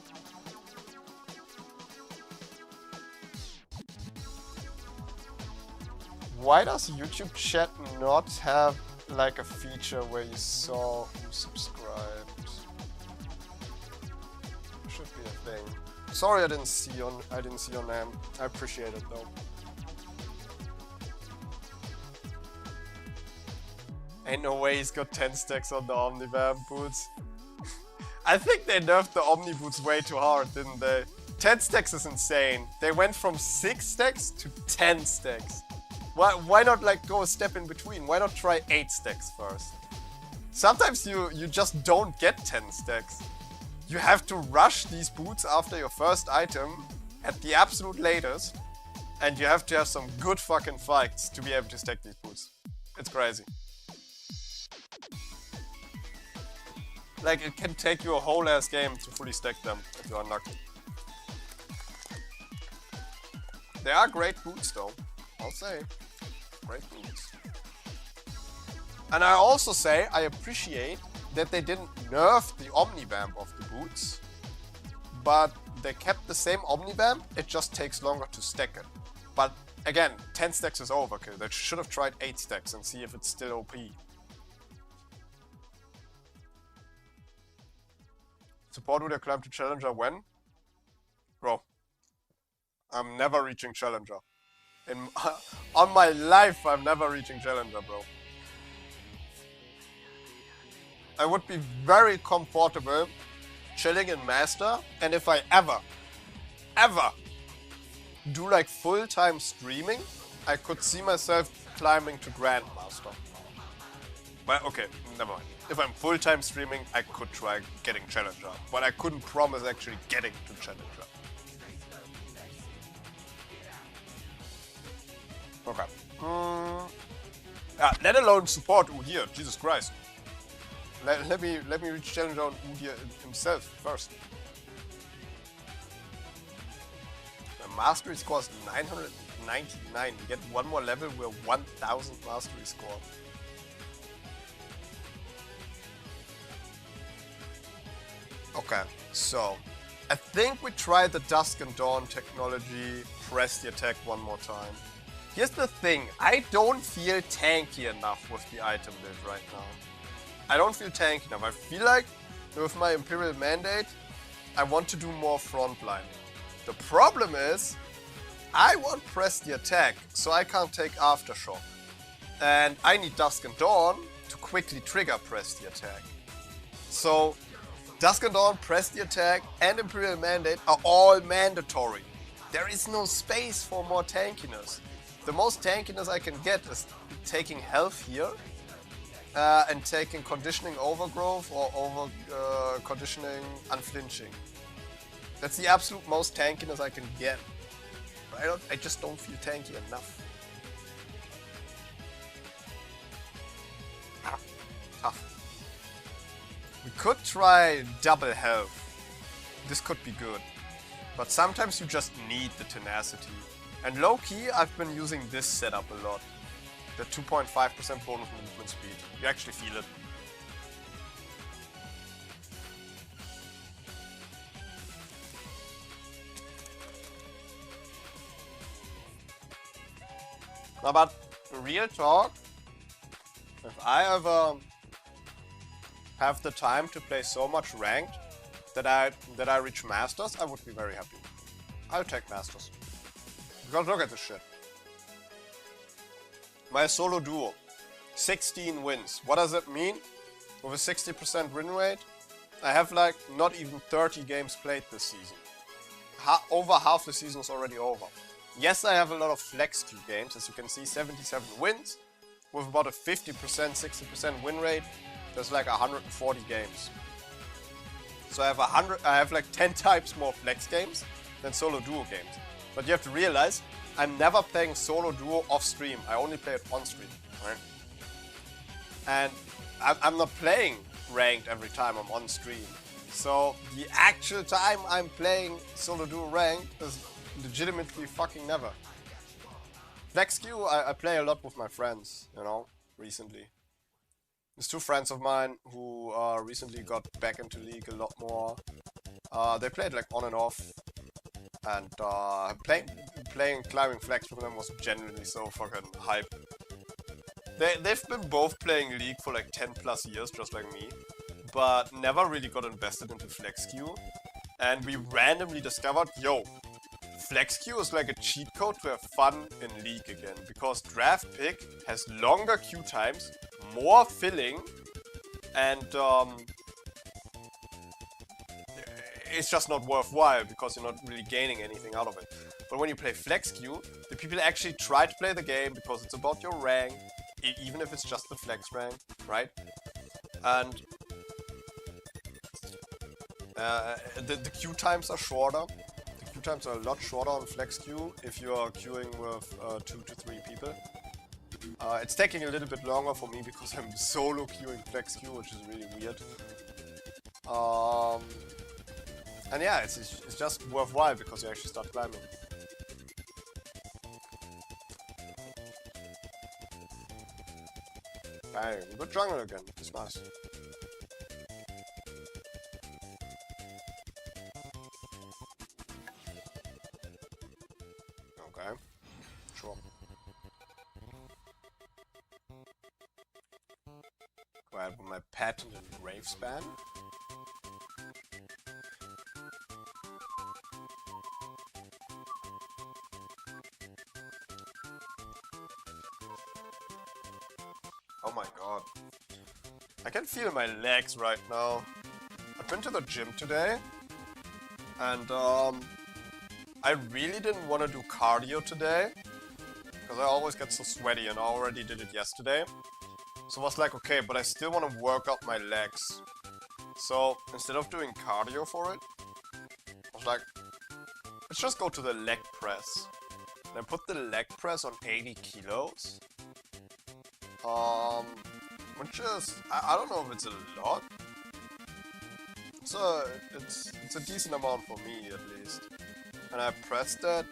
Why does YouTube chat not have like a feature where you saw who subscribed? Should be a thing. Sorry I didn't see your name. I appreciate it though. Ain't no way he's got 10 stacks on the Omnivamp boots. I think they nerfed the Omni boots way too hard, didn't they? 10 stacks is insane. They went from 6 stacks to 10 stacks. Why not like go a step in between? Why not try 8 stacks first? Sometimes you just don't get 10 stacks. You have to rush these boots after your first item at the absolute latest. And you have to have some good fucking fights to be able to stack these boots. It's crazy. Like, it can take you a whole ass game to fully stack them if you're unlucky. They are great boots though, I'll say. Great boots. And I also say I appreciate that they didn't nerf the Omnivamp of the boots, but they kept the same Omnivamp, it just takes longer to stack it. But again, 10 stacks is overkill. They should have tried 8 stacks and see if it's still OP. Support Udyr climb to Challenger when? Bro, I'm never reaching Challenger. On my life, I'm never reaching Challenger, bro. I would be very comfortable chilling in Master, and if I ever do like full-time streaming, I could see myself climbing to Grandmaster. But okay, never mind. If I'm full-time streaming, I could try getting Challenger, but I couldn't promise actually getting to Challenger. Okay. Let alone support Udyr, Jesus Christ. Let me reach Challenger on Udyr himself first. The mastery score is 999. We get one more level, we're 1000 mastery score. Okay, so I think we try the Dusk and Dawn technology, press the attack one more time. Here's the thing, I don't feel tanky enough with the item build right now. I don't feel tanky enough. I feel like with my Imperial Mandate, I want to do more frontline. The problem is, I want press the attack, so I can't take Aftershock. And I need Dusk and Dawn to quickly trigger press the attack. So, Dusk and Dawn, press the attack, and Imperial Mandate are all mandatory. There is no space for more tankiness. The most tankiness I can get is taking health here and taking conditioning overgrowth or conditioning unflinching. That's the absolute most tankiness I can get. I just don't feel tanky enough. Tough. We could try double health. This could be good. But sometimes you just need the tenacity. And low-key, I've been using this setup a lot. The 2.5% bonus movement speed. You actually feel it. Now, but real talk, if I ever have the time to play so much ranked that I reach Masters, I would be very happy. I'll take Masters. Because look at this shit. My solo duo, 16 wins. What does that mean? With a 60% win rate, I have like not even 30 games played this season. Over half the season is already over. Yes, I have a lot of flex queue games, as you can see, 77 wins. With about a 50%, 60% win rate, there's like 140 games. So I have like 10 times more flex games, than solo duo games. But you have to realize, I'm never playing solo duo off stream. I only play it on stream, right? And I'm not playing ranked every time I'm on stream. So the actual time I'm playing solo duo ranked is legitimately fucking never. Flex queue, I play a lot with my friends, you know, recently. There's two friends of mine who recently got back into League a lot more. They played like on and off, and playing climbing flex with them was genuinely so fucking hype. They've been both playing League for like 10 plus years, just like me, but never really got invested into flex queue. And we randomly discovered, yo, flex queue is like a cheat code to have fun in League again, because draft pick has longer queue times, more filling, and it's just not worthwhile because you're not really gaining anything out of it. But when you play flex queue, the people actually try to play the game because it's about your rank, even if it's just the flex rank, right? And the queue times are shorter. The queue times are a lot shorter on flex queue if you are queuing with 2 to 3 people. It's taking a little bit longer for me because I'm solo queuing flex queue, which is really weird. And yeah, it's just worthwhile because you actually start climbing. Bang, good jungle again, it's nice. Okay, sure. Go ahead with my patented grave span. Oh my god. I can feel my legs right now. I've been to the gym today, and I really didn't want to do cardio today, because I always get so sweaty, and I already did it yesterday. So I was like, okay, but I still want to work out my legs. So instead of doing cardio for it, I was like, let's just go to the leg press. And I put the leg press on 80 kilos. Which is, I don't know if it's a lot. So it's a decent amount for me at least. And I pressed that.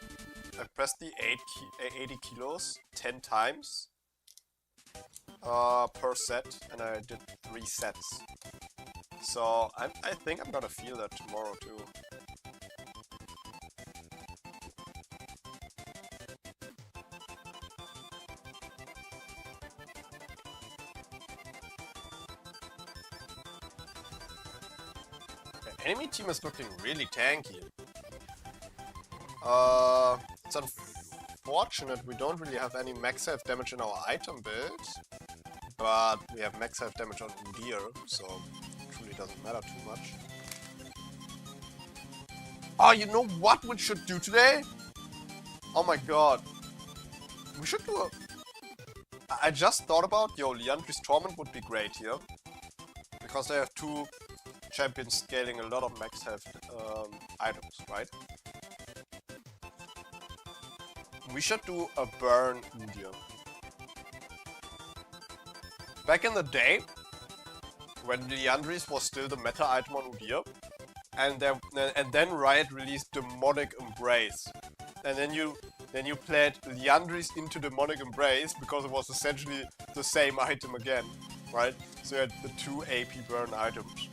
I pressed the 80 kilos 10 times per set, and I did 3 sets. So I think I'm gonna feel that tomorrow too. Enemy team is looking really tanky. It's unfortunate we don't really have any max health damage in our item build, but we have max health damage on Udyr, so it really doesn't matter too much. Oh, you know what we should do today? Oh my god. We should do a... I just thought about, yo, Liandry's Torment would be great here, because they have 2 champions scaling a lot of max health items, right? We should do a burn Udyr. Back in the day, when Liandry's was still the meta item on Udyr, and then Riot released Demonic Embrace, and then you played Liandry's into Demonic Embrace because it was essentially the same item again, right? So you had the 2 AP burn items.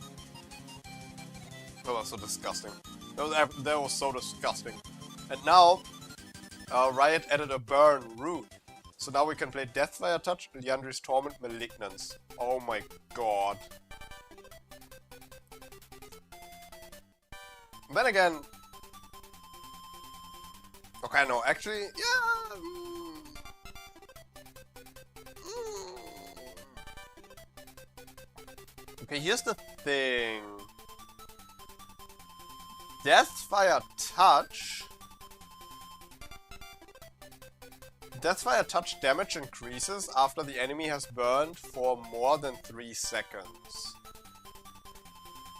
That was so disgusting. That was so disgusting. And now, Riot added a burn route. So now we can play Deathfire Touch, Liandry's Torment, Malignance. Oh my god. Then again... Okay, no, actually, yeah... Okay, here's the thing. Deathfire Touch... Deathfire Touch damage increases after the enemy has burned for more than 3 seconds.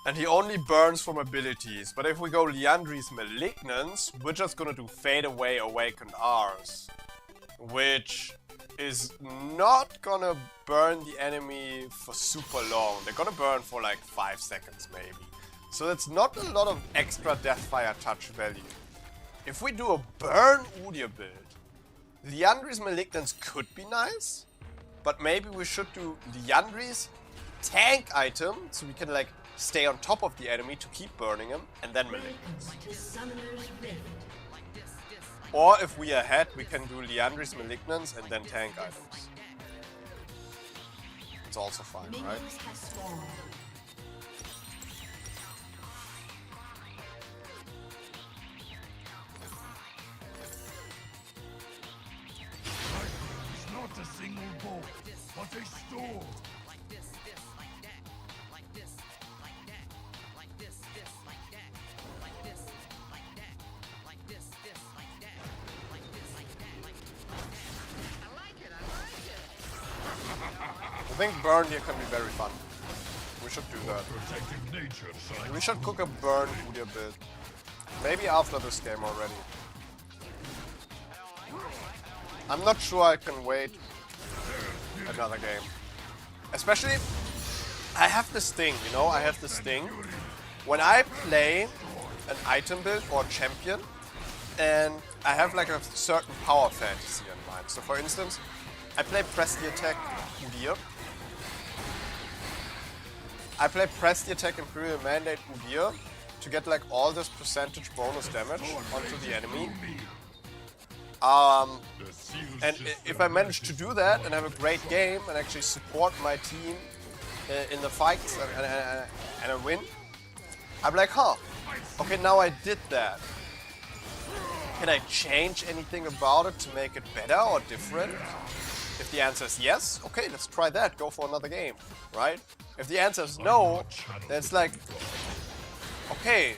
And he only burns from abilities. But if we go Liandry's Malignance, we're just gonna do Fade Away Awakened R's. Which is not gonna burn the enemy for super long. They're gonna burn for like 5 seconds maybe. So that's not a lot of extra Deathfire touch value. If we do a burn Udyr build, Liandry's Malignance could be nice. But maybe we should do Liandry's tank item so we can like stay on top of the enemy to keep burning him and then Malignance. To Summoner's Rift. Or if we are ahead, we can do Liandry's Malignance and then tank items. It's also fine, right? Minions have spawned. It's not a single bolt, but a storm. I think burn here can be very fun. We should do that. Protective nature, son. We should cook a burn Udyr build. Maybe after this game already. I'm not sure I can wait another game. Especially, I have this thing, you know, I have this thing. When I play an item build or champion, and I have like a certain power fantasy in mind. So for instance, I play press the attack Udyr. I play press the attack Imperial Mandate Udyr to get like all this percentage bonus damage onto the enemy. And if I manage to do that and have a great game and actually support my team in the fights and I win, I'm like, huh, okay, now I did that. Can I change anything about it to make it better or different? If the answer is yes, okay, let's try that, go for another game, right? If the answer is no, then it's like, okay,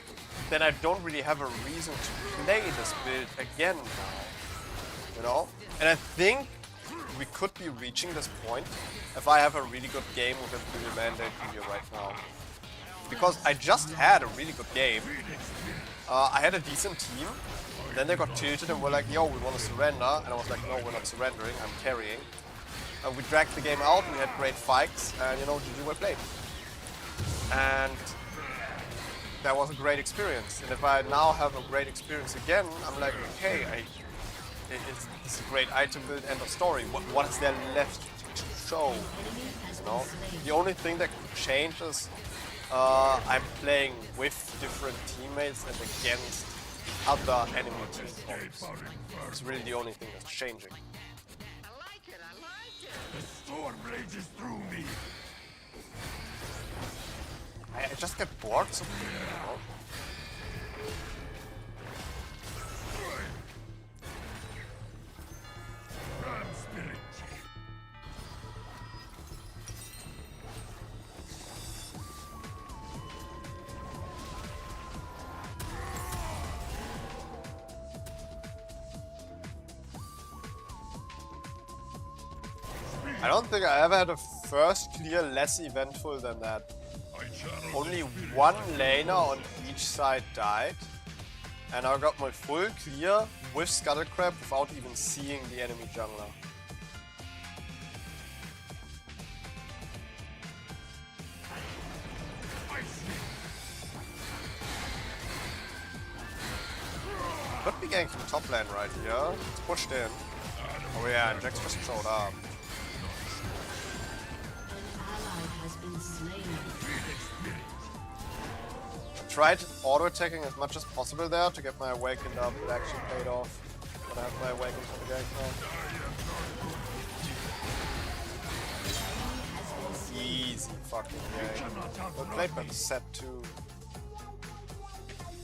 then I don't really have a reason to play this build again now, you know? And I think we could be reaching this point if I have a really good game with Imperial Mandate Udyr right now. Because I just had a really good game. I had a decent team, and then they got tilted and were like, yo, we want to surrender. And I was like, no, we're not surrendering, I'm carrying. And we dragged the game out, we had great fights, and you know, GG well played. And that was a great experience. And if I now have a great experience again, I'm like, okay, it's a great item build, end of story. What is there left to show? You know? The only thing that could change is I'm playing with different teammates and against other enemy teams. It's really the only thing that's changing. The storm rages through me. I just get bored so quickly, you know? Ram spirit. I don't think I ever had a first clear less eventful than that. I channel Only the spirit one of the laner world. on each side died. And I got my full clear with Scuttlecrab without even seeing the enemy jungler. Could be ganking top lane right here. It's pushed in. Oh yeah, and Jax just showed up. An ally has been slain. Tried auto-attacking as much as possible there to get my awakened up. It actually paid off. But I have my awakened for the gank now. Easy fucking game. But played by the set too.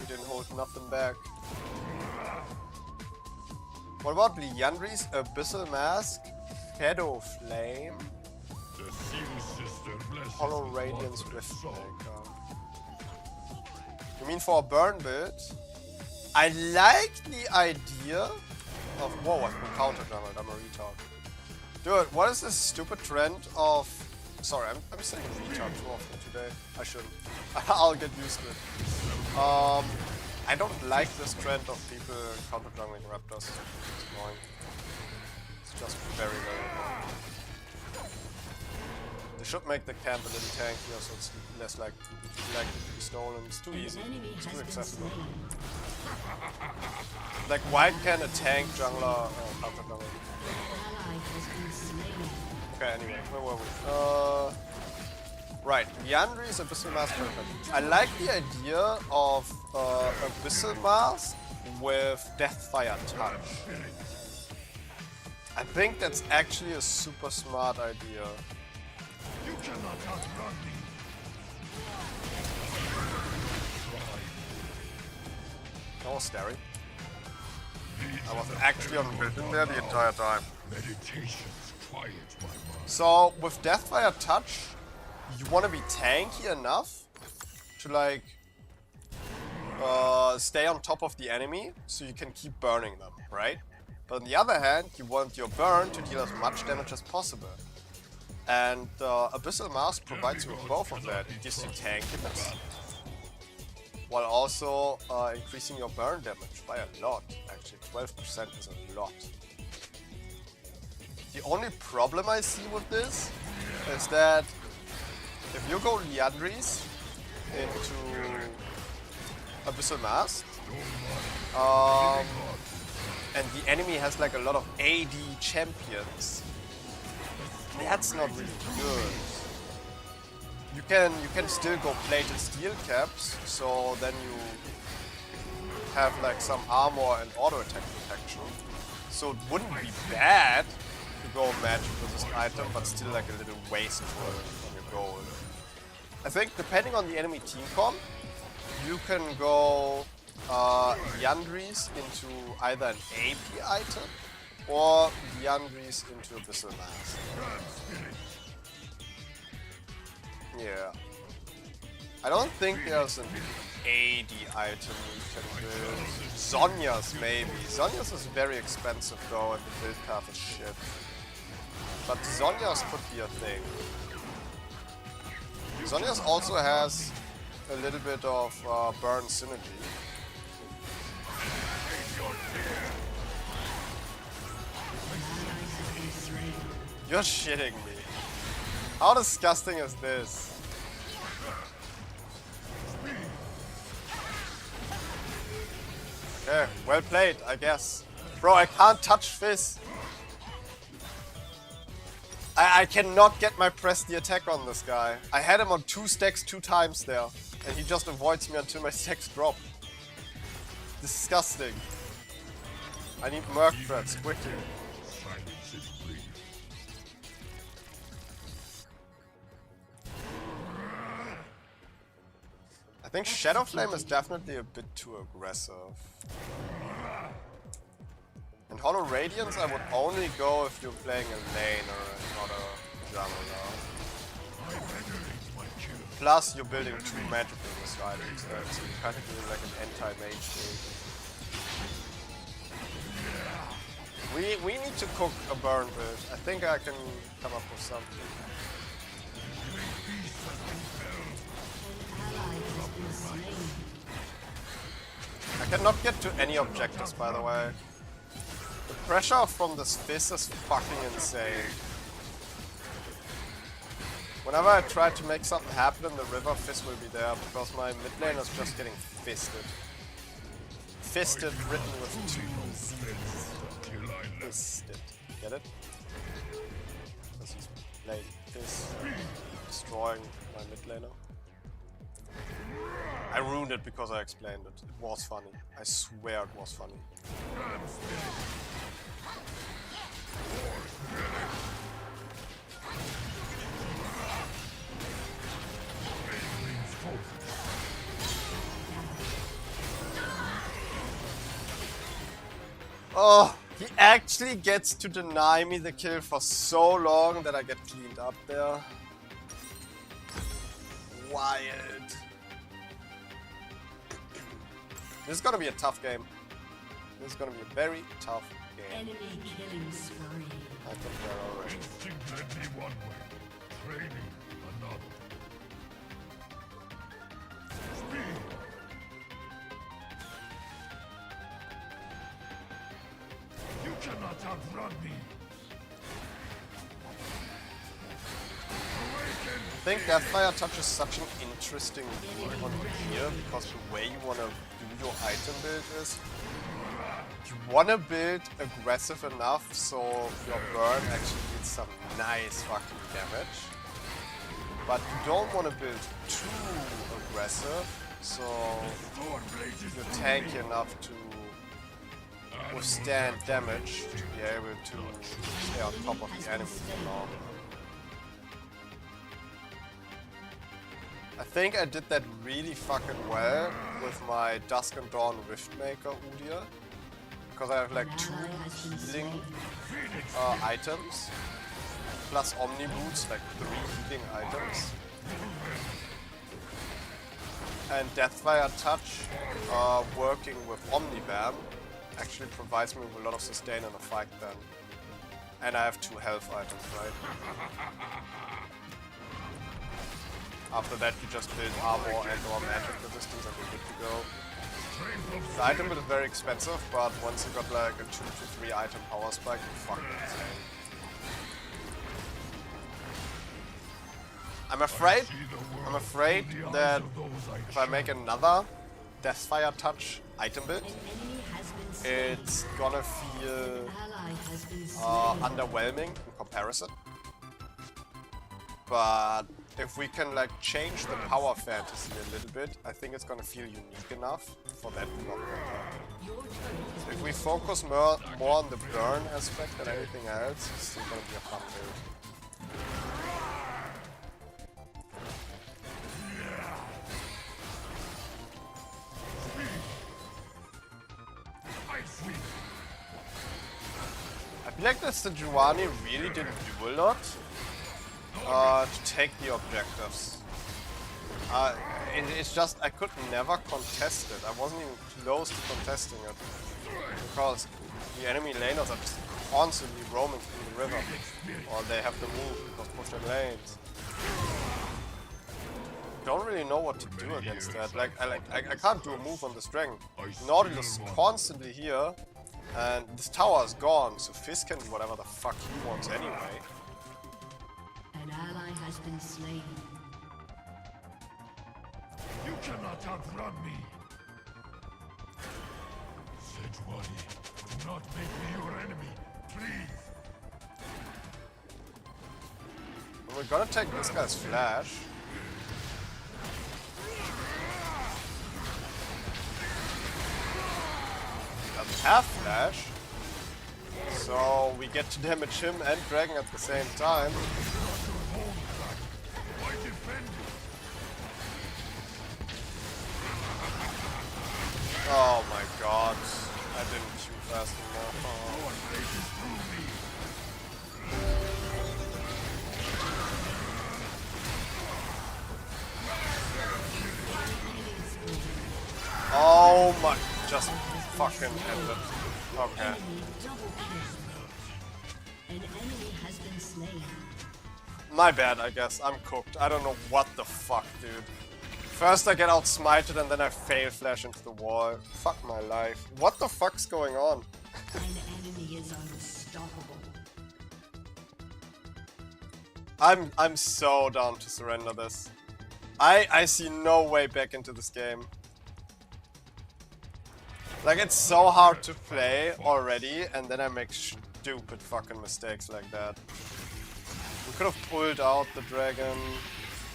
He didn't hold nothing back. What about Liandry's Abyssal Mask? Shadow Flame? The Seal Sister blesses Hollow his Radiance mother and son. Riftbreaker. You mean for a burn build? I like the idea of... Whoa, I've been counter-jungled, I'm a retard. Dude, what is this stupid trend of sorry, I'm saying retard too often today. I shouldn't. I'll get used to it. I don't like this trend of people counter jungling raptors. It's annoying. It's just very, very annoying. They should make the camp a little tankier so it's less like to be stolen. It's too easy. It's too accessible. Like, why can a tank jungler counter jungler? Okay, anyway, where were we? Right, Liandry's Abyssal Mask perfect. I like the idea of Abyssal Mask with Deathfire Touch. I think that's actually a super smart idea. You cannot outrun me. That was scary. I was actually on building there the entire time. Meditations quiet my mind. So, with Deathfire Touch, you want to be tanky enough to, like, stay on top of the enemy so you can keep burning them, right? But on the other hand, you want your burn to deal as much damage as possible. And Abyssal Mask provides you with both of that. It gives you tankiness, while also increasing your burn damage by a lot. Actually, 12% is a lot. The only problem I see with this is that if you go Liandry's into Abyssal Mask, and the enemy has like a lot of AD champions, that's not really good. You can still go plated steel caps, so then you have like some armor and auto attack protection. So it wouldn't be bad to go magic with this item, but still like a little wasteful on your goal. I think depending on the enemy team comp, you can go Liandry's into either an AP item or Liandry's into Abyssal Mask. Yeah. I don't think there's an AD item you can build. Zhonya's maybe. Zhonya's is very expensive though and the build path is shit. But Zhonya's could be a thing. Zhonya's also has a little bit of burn synergy. You're shitting me. How disgusting is this? Okay, well played, I guess. Bro, I can't touch Fizz. I cannot get my press the attack on this guy. I had him on 2 stacks 2 times there. And he just avoids me until my stacks drop. Disgusting. I need Merc threats, quickly. Silence is brief. I think Shadow Flame is definitely a bit too aggressive. And Hollow Radiance I would only go if you're playing a lane or not a jungler. Plus you're building 2 magical items there, so you're kind of doing like an anti-mage thing. We need to cook a burn build. I think I can come up with something. I cannot get to any objectives, by the way. The pressure from this Fizz is fucking insane. Whenever I try to make something happen in the river, Fizz will be there, because my mid lane is just getting fisted. Fisted written with 2 Z's. Fisted. Get it? Because he's playing Fizz, destroying my mid laner. I ruined it because I explained it. It was funny. I swear it was funny. Oh, he actually gets to deny me the kill for so long that I get cleaned up there. Wild. This is gonna be a tough game. This is gonna be a very tough game. Enemy killing spree. I think they're already. Instinct led me one way. training another. Speed! You cannot outrun me! Awaken! I think Deathfire Touch is such an interesting move on here because the way you want to do your item build is you want to build aggressive enough so your burn actually deals some nice fucking damage, but you don't want to build too aggressive so you're tanky enough to withstand damage to be able to stay on top of the enemy for long. I think I did that really fucking well with my Dusk and Dawn Riftmaker Udyr, because I have like 2 healing items, plus Omni Boots, like 3 healing items. And Deathfire Touch, working with Omnibam, actually provides me with a lot of sustain in a fight then. And I have 2 health items, right? After that you just build armor and or magic resistance and you're good to go. The item build is very expensive, but once you got like a 2 to 3 item power spike, it's fucking insane. I'm afraid that if I make another Deathfire Touch item build, it's gonna feel underwhelming in comparison. But if we can like change the power fantasy a little bit, I think it's gonna feel unique enough for that to not work out. If we focus more on the burn aspect than anything else, it's still gonna be a fun build. I feel like the Sejuani really didn't do a lot to take the objectives. It's just I could never contest it. I wasn't even close to contesting it because the enemy laners are just constantly roaming through the river, or they have to move because push their lanes. Don't really know what to do against that. I can't do a move on this dragon. Nautilus is constantly here, and this tower is gone, so Fizz can do whatever the fuck he wants anyway. An ally has been slain. You cannot outrun me! Sejuani, do not make me your enemy, please! We're gonna take this guy's flash. He doesn't have flash, so we get to damage him and dragon at the same time. Oh my god, I didn't shoot fast enough. Oh my, just fucking ended. Okay. Enemy double kill. An enemy has been slain. My bad, I guess. I'm cooked. I don't know what the fuck, dude. First I get outsmited and then I fail flash into the wall. Fuck my life. What the fuck's going on? An enemy is unstoppable. I'm so down to surrender this. I see no way back into this game. Like, it's so hard to play already, and then I make stupid fucking mistakes like that. We could have pulled out the dragon,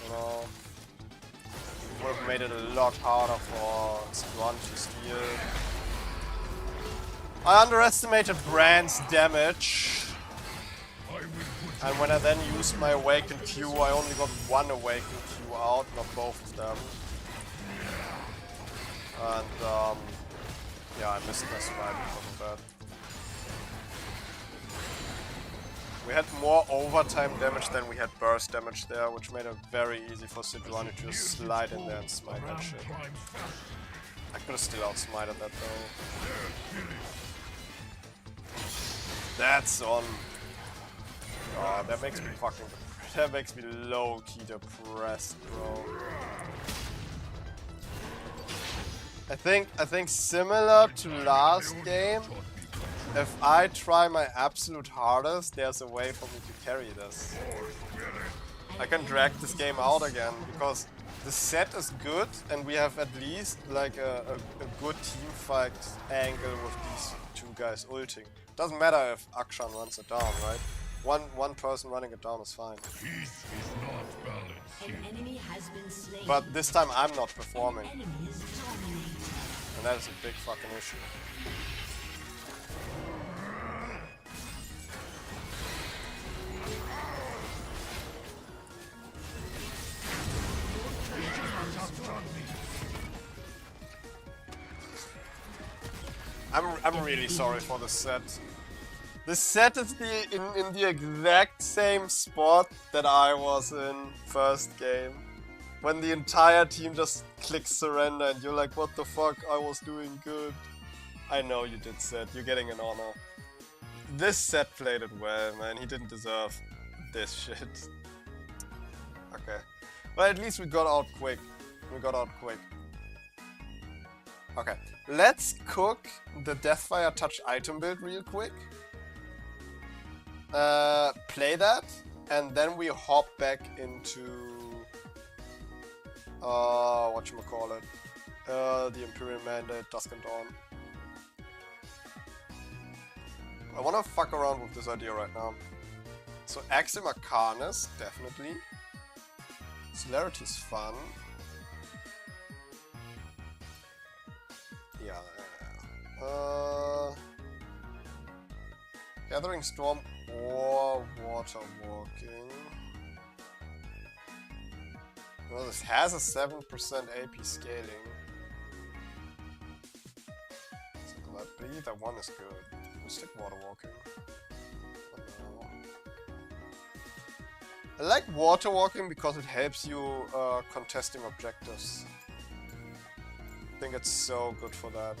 you know. Would have made it a lot harder for Squan to steal. I underestimated Brand's damage. And when I then used my Awakened Q, I only got 1 Awakened Q out, not both of them. And yeah, I missed my smite because of that. We had more overtime damage than we had burst damage there, which made it very easy for Sejuani to just slide in there and smite that shit. I could have still outsmited that though. That's on. Oh, that makes me fucking depressed. That makes me low-key depressed, bro. I think similar to last game, if I try my absolute hardest, there's a way for me to carry this. I can drag this game out again, because the set is good, and we have at least like a good team fight angle with these two guys ulting. Doesn't matter if Akshan runs it down, right? One person running it down is fine. Peace is not balanced here. An enemy has been slain. But this time I'm not performing, Enemy is dominating. and that is a big fucking issue. I'm really sorry for this set. This set is in the exact same spot that I was in first game. When the entire team just clicks surrender and you're like, what the fuck, I was doing good. I know you did, set, you're getting an honor. This set played it well, man, he didn't deserve this shit. Okay. But at least we got out quick. Okay, let's cook the Deathfire Touch item build real quick. Play that, and then we hop back into whatchamacallit, the Imperial Mandate, Dusk and Dawn. I wanna fuck around with this idea right now. So Axim Arcanus, definitely. Celerity's fun. Yeah. Gathering Storm or Water Walking. Well, this has a 7% AP scaling. So I believe that one is good. We'll stick Water Walking. For now. I like Water Walking because it helps you contesting objectives. I think it's so good for that.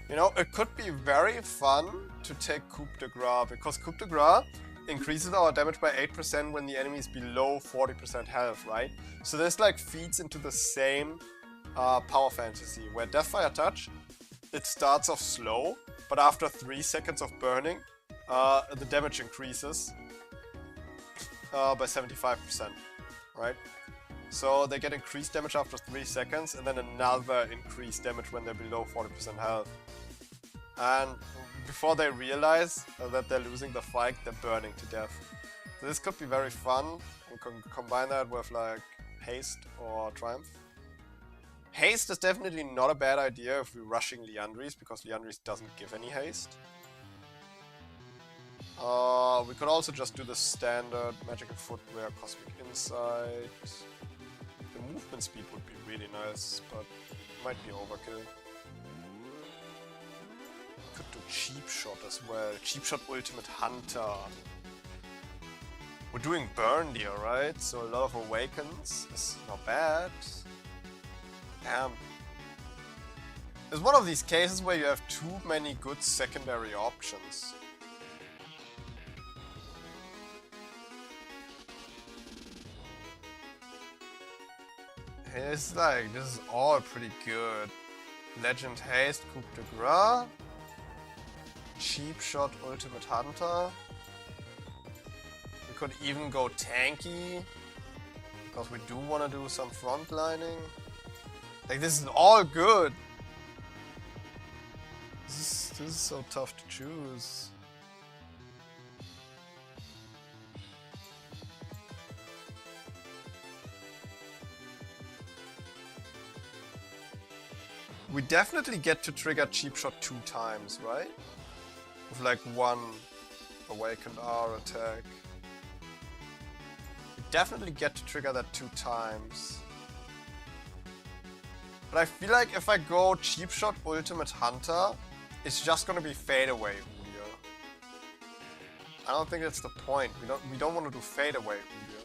You know, it could be very fun to take Coup de Grace, because Coup de Grace increases our damage by 8% when the enemy is below 40% health, right? So this like feeds into the same power fantasy, where Deathfire Touch, it starts off slow, but after 3 seconds of burning, the damage increases by 75%, right? So they get increased damage after 3 seconds, and then another increased damage when they're below 40% health. And before they realize that they're losing the fight, they're burning to death. So this could be very fun. We can combine that with like Haste or Triumph. Haste is definitely not a bad idea if we're rushing Liandry's, because Liandry's doesn't give any haste. We could also just do the standard Magical Footwear, Cosmic Insight. The movement speed would be really nice, but it might be overkill. Could do Cheap Shot as well. Cheap Shot Ultimate Hunter. We're doing Burn here, right? So a lot of Awakens is not bad. Damn. It's one of these cases where you have too many good secondary options. It's like, this is all pretty good. Legend Haste, Coup de Grace. Cheap Shot Ultimate Hunter. We could even go tanky, because we do want to do some frontlining. Like, this is all good. This is so tough to choose. We definitely get to trigger Cheap Shot 2 times, right? With like one Awakened R attack. We definitely get to trigger that 2 times. But I feel like if I go Cheap Shot Ultimate Hunter, it's just gonna be Fade Away Udyr. I don't think that's the point. We don't want to do Fade Away Udyr.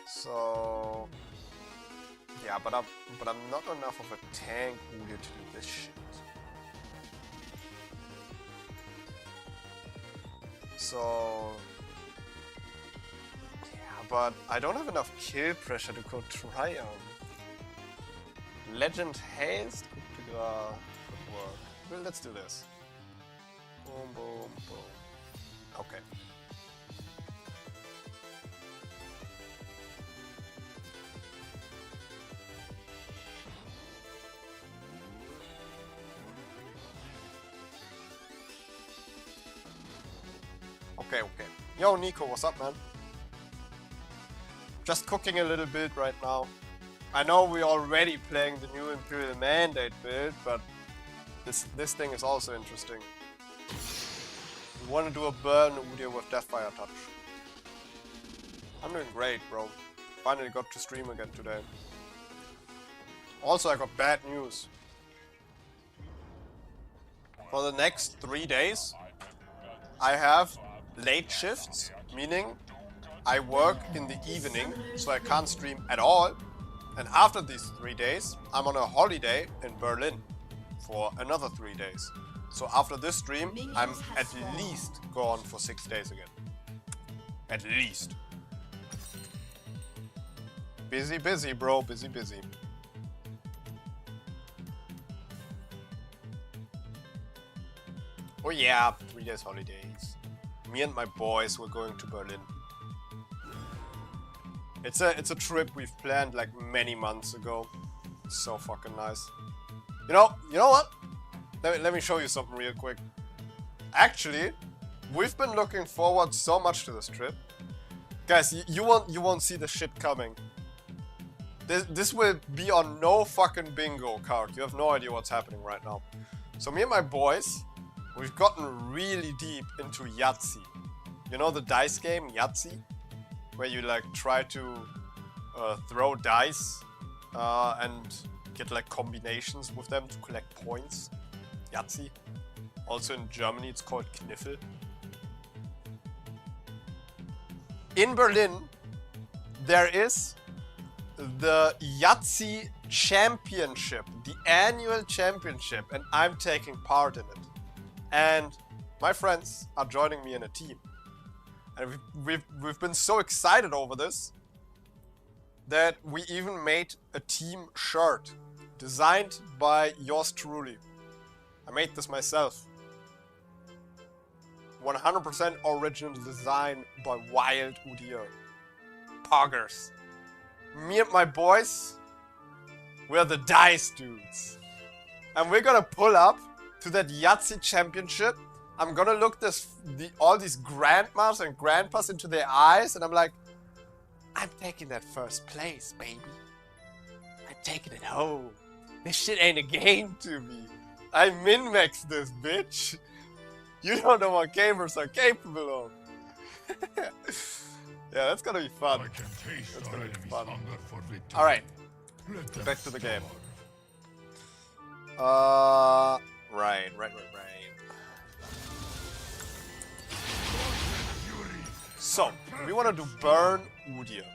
So Yeah, but I'm not enough of a tank Udyr to do this shit. So yeah, but I don't have enough kill pressure to go Triumph. Legend Haste could work. Well, let's do this. Boom, boom, boom. Okay. Okay. Yo, Nico, what's up, man? Just cooking a little bit right now. I know we're already playing the new Imperial Mandate build, but this thing is also interesting. We want to do a burn Udyr with Deathfire Touch. I'm doing great, bro. Finally got to stream again today. Also, I got bad news. For the next 3 days, I have late shifts, meaning I work in the evening, so I can't stream at all. And after these 3 days, I'm on a holiday in Berlin for another 3 days. So after this stream, I'm at least gone for 6 days again. At least. Busy, bro. Busy. Oh yeah, 3 days holidays. Me and my boys were going to Berlin. It's a trip we've planned like many months ago. It's so fucking nice. You know what? Let me show you something real quick. Actually, we've been looking forward so much to this trip. Guys, you won't see the shit coming. This will be on no fucking bingo card. You have no idea what's happening right now. So me and my boys, we've gotten really deep into Yahtzee. You know the dice game, Yahtzee? Where you like try to throw dice and get like combinations with them to collect points. Yahtzee. Also in Germany it's called Kniffel. In Berlin there is the Yahtzee Championship, the annual championship, and I'm taking part in it. And my friends are joining me in a team. And we've been so excited over this that we even made a team shirt designed by yours truly. I made this myself. 100% original design by Wild Udyr. Poggers. Me and my boys, we're the dice dudes. And we're gonna pull up to that Yahtzee championship. I'm gonna look all these grandmas and grandpas into their eyes, and I'm like, I'm taking that first place, baby. I'm taking it home. This shit ain't a game to me. I min-max this, bitch. You don't know what gamers are capable of. Yeah, that's gonna be fun. That's gonna be fun. Alright, back to the game. Right. So, we want to do Burn Udyr.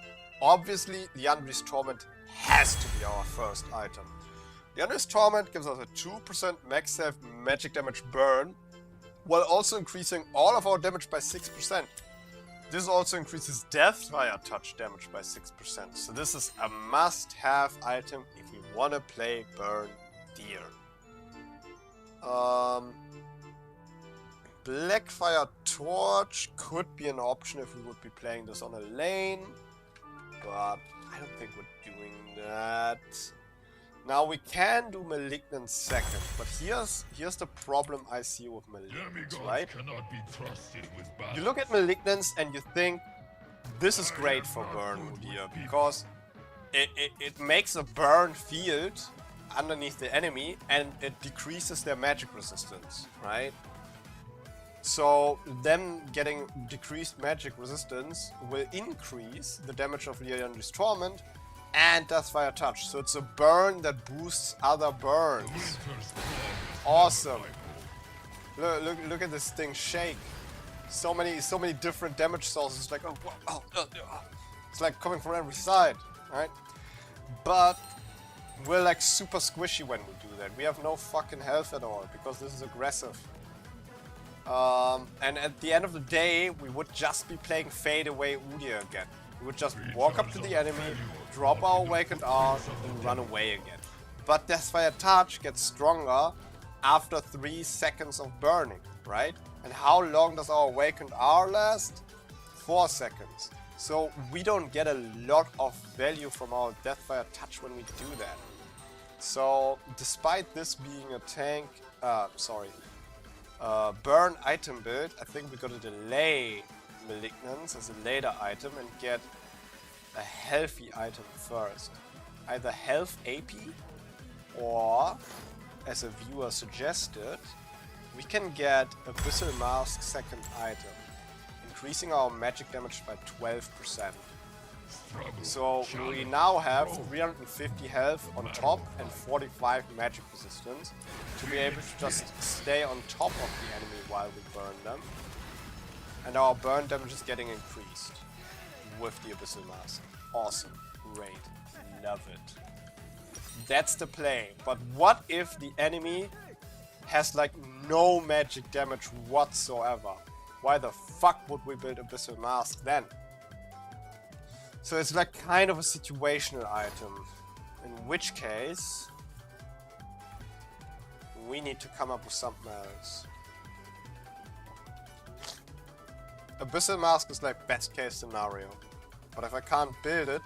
Obviously, the Unleashed Torment has to be our first item. The Unleashed Torment gives us a 2% max health magic damage burn, while also increasing all of our damage by 6%. This also increases Deathfire Touch damage by 6%. So this is a must-have item if we want to play Burn Udyr. Blackfire Torch could be an option if we would be playing this on a lane, but I don't think we're doing that. Now we can do Malignant second, but here's the problem I see with Malignant, right? You look at Malignance and you think this is great for Burn Udyr because it makes a burn field underneath the enemy and it decreases their magic resistance, right? So them getting decreased magic resistance will increase the damage of the Unleashed Torment and Deathfire Touch. So it's a burn that boosts other burns. Awesome. Look at this thing shake. So many different damage sources. It's like it's like coming from every side, right? But we're like super squishy when we do that. We have no fucking health at all because this is aggressive. And at the end of the day, we would just be playing Fade Away Udyr again. We would just walk up to the enemy, drop our Awakened R, and run away again. But Deathfire Touch gets stronger after 3 seconds of burning, right? And how long does our Awakened R last? 4 seconds. So we don't get a lot of value from our Deathfire Touch when we do that. So despite this being a tank, burn item build, I think we're gonna delay Malignance as a later item and get a healthy item first. Either health AP or, as a viewer suggested, we can get Abyssal Mask second item, increasing our magic damage by 12%. So we now have 350 health on top and 45 magic resistance to be able to just stay on top of the enemy while we burn them. And our burn damage is getting increased with the Abyssal Mask. Awesome. Great. Love it. That's the play. But what if the enemy has like no magic damage whatsoever? Why the fuck would we build Abyssal Mask then? So it's like kind of a situational item. In which case, we need to come up with something else. Abyssal Mask is like best case scenario. But if I can't build it,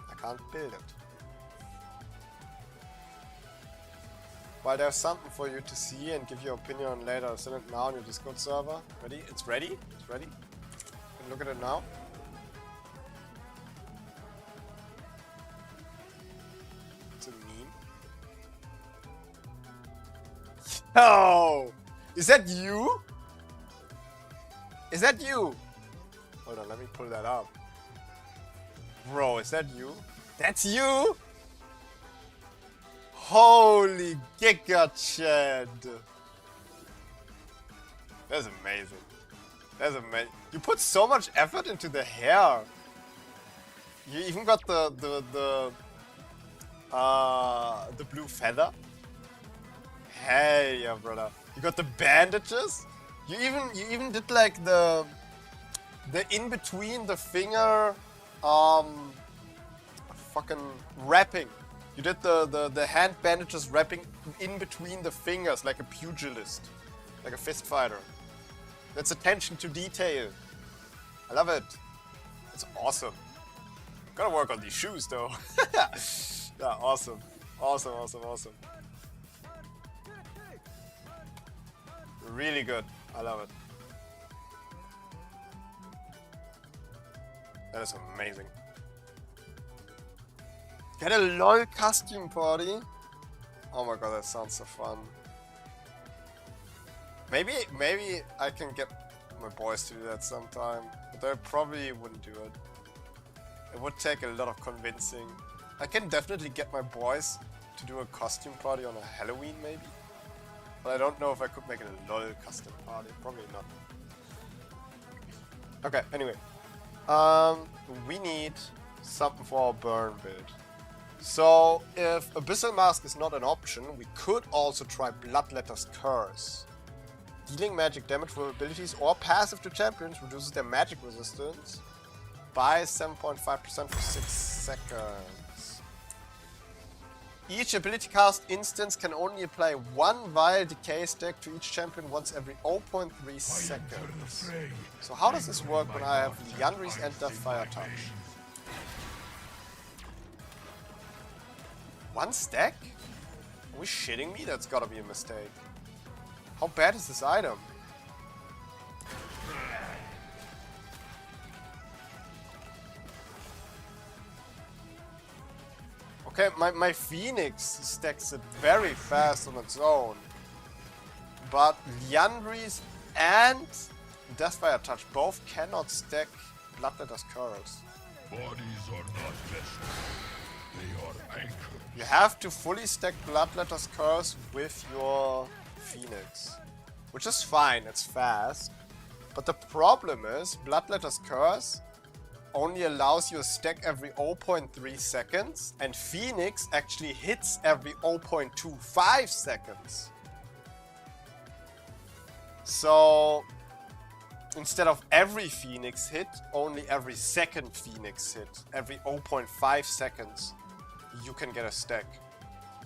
I can't build it. While there's something for you to see and give your opinion on later, send it now on your Discord server. Ready? It's ready? It's ready? You can look at it now. It's a meme. Yo! Is that you? Is that you? Hold on, let me pull that up. Bro, is that you? That's you? Holy giga chat. That's amazing. That's amazing. You put so much effort into the hair. You even got the blue feather. Hey, yeah, brother. You got the bandages. You even did like the in between the finger fucking wrapping. You did the hand bandages wrapping in between the fingers like a pugilist, like a fist fighter. That's attention to detail. I love it. It's awesome. Gotta work on these shoes though. Yeah, awesome. Awesome, awesome, awesome. Really good. I love it. That is amazing. Get a LOL costume party? Oh my god, that sounds so fun. Maybe I can get my boys to do that sometime, but they probably wouldn't do it. It would take a lot of convincing. I can definitely get my boys to do a costume party on a Halloween maybe. But I don't know if I could make it a LOL custom party. Probably not. Okay, anyway. We need something for our burn build. So, if Abyssal Mask is not an option, we could also try Bloodletter's Curse. Dealing magic damage with abilities or passive to champions reduces their magic resistance by 7.5% for 6 seconds. Each ability cast instance can only apply one Vile Decay stack to each champion once every 0.3 seconds. So how does this work when I have Liandry's and Deathfire Touch? One stack? Are we shitting me? That's gotta be a mistake. How bad is this item? Okay, my Phoenix stacks it very fast on its own. But Liandry's and Deathfire Touch both cannot stack Bloodletter's Curse. Bodies are not vessels. They are anchors. You have to fully stack Bloodletter's Curse with your Phoenix. Which is fine, it's fast. But the problem is, Bloodletter's Curse only allows you a stack every 0.3 seconds, and Phoenix actually hits every 0.25 seconds. So instead of every Phoenix hit, only every second Phoenix hit, every 0.5 seconds, you can get a stack.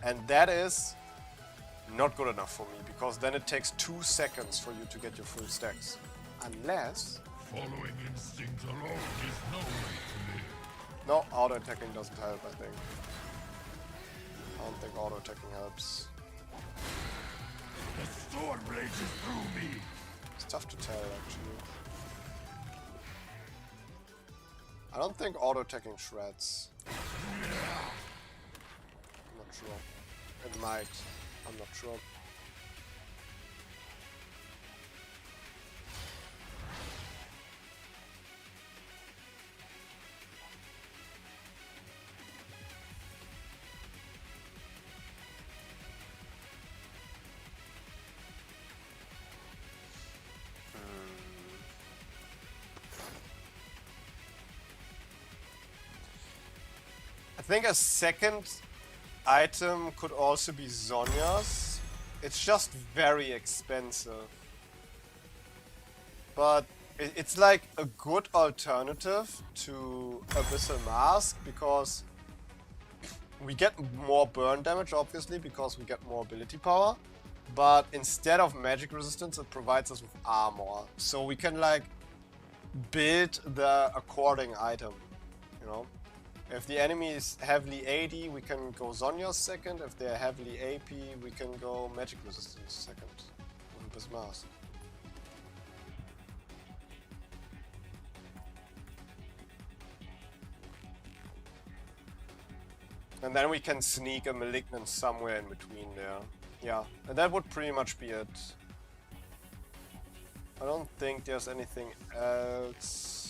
And that is not good enough for me, because then it takes 2 seconds for you to get your full stacks. Unless... Following instinct alone is no way to live. No, auto-attacking doesn't help, I think. I don't think auto-attacking helps. The storm rages through me. It's tough to tell, actually. I don't think auto-attacking shreds. I'm not sure. It might. I'm not sure. I think a second item could also be Zhonya's. It's just very expensive. But it's like a good alternative to Abyssal Mask, because we get more burn damage, obviously, because we get more ability power. But instead of magic resistance, it provides us with armor. So we can like build the according item, you know? If the enemy is heavily AD, we can go Zhonya's second. If they're heavily AP, we can go magic resistance second with Abyss Mask. And then we can sneak a Malignant somewhere in between there. Yeah, and that would pretty much be it. I don't think there's anything else.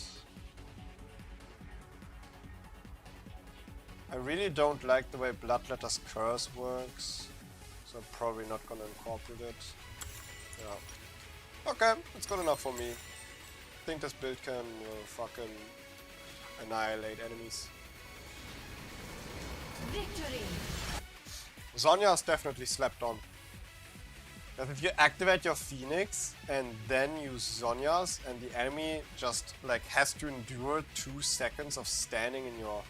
I really don't like the way Bloodletter's Curse works, so I'm probably not gonna incorporate it. Yeah. Okay, it's good enough for me. I think this build can fucking annihilate enemies. Victory! Zhonya's definitely slept on. If you activate your Phoenix and then use Zhonya's, and the enemy just like has to endure 2 seconds of standing in your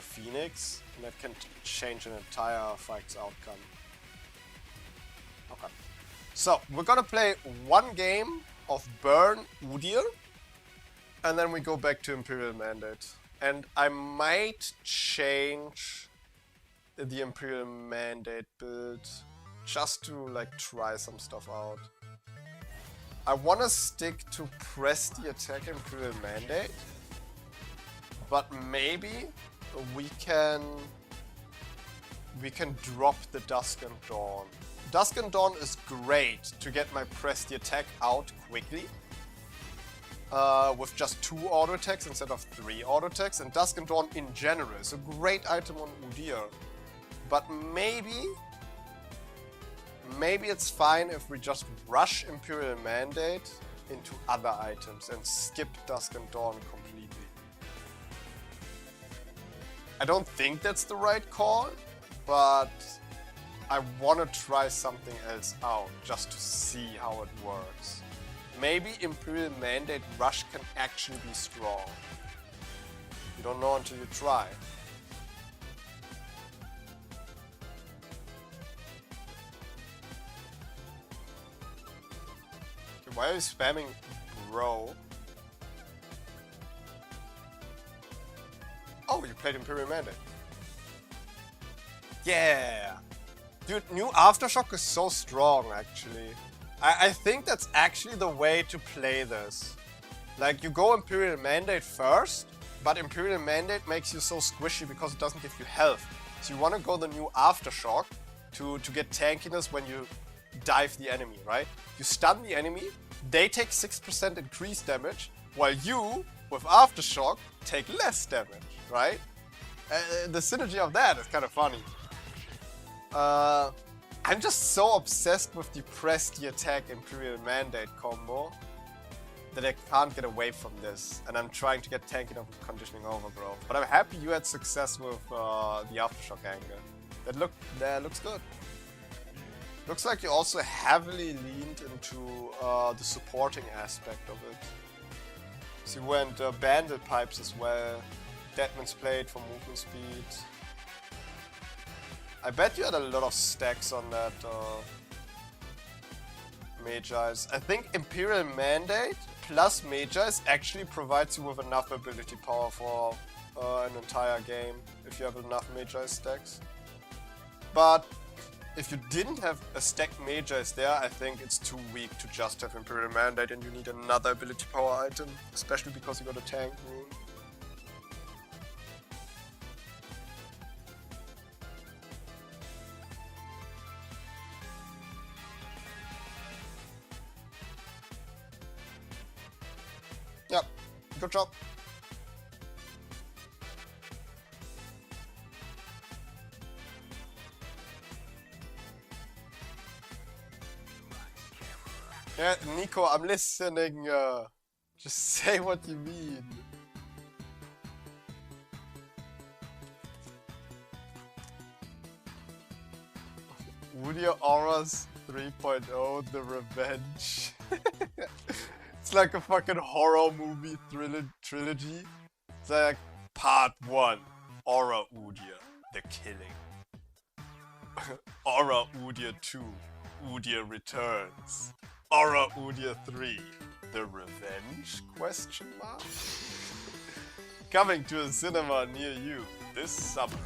Phoenix, and that can change an entire fight's outcome. Okay. So, we're gonna play one game of Burn Udyr, and then we go back to Imperial Mandate. And I might change the Imperial Mandate build just to like try some stuff out. I wanna stick to press the attack Imperial Mandate, but maybe we can drop the Dusk and Dawn. Dusk and Dawn is great to get my press the attack out quickly. With just 2 auto attacks instead of 3 auto attacks, and Dusk and Dawn in general is a great item on Udyr. But maybe it's fine if we just rush Imperial Mandate into other items and skip Dusk and Dawn completely. I don't think that's the right call, but I want to try something else out just to see how it works. Maybe Imperial Mandate Rush can actually be strong. You don't know until you try. Okay, why are you spamming bro? Oh, you played Imperial Mandate. Yeah! Dude, new Aftershock is so strong, actually. I think that's actually the way to play this. Like, you go Imperial Mandate first, but Imperial Mandate makes you so squishy because it doesn't give you health. So you want to go the new Aftershock to get tankiness when you dive the enemy, right? You stun the enemy, they take 6% increased damage, while you, with Aftershock, take less damage, right? The synergy of that is kind of funny. I'm just so obsessed with the press the attack Imperial Mandate combo that I can't get away from this, and I'm trying to get tanking and conditioning over, bro. But I'm happy you had success with the aftershock angle. That looks good. Looks like you also heavily leaned into the supporting aspect of it. So you went bandit pipes as well, Deadman's Plate for movement speed. I bet you had a lot of stacks on that Mage Eyes. I think Imperial Mandate plus Mage Eyes actually provides you with enough ability power for an entire game if you have enough Mage Eyes stacks. But if you didn't have a stacked Mage Eyes there, I think it's too weak to just have Imperial Mandate and you need another ability power item, especially because you got a tank rune. Yep, good job. Yeah, Nico, I'm listening. Just say what you mean. Udyr Auras 3.0, The Revenge. It's like a fucking horror movie trilogy. It's like part 1, Aura Udyr, The Killing. Aura Udyr 2, Udyr Returns. Aura Udyr 3, The Revenge? Question mark? Coming to a cinema near you this summer.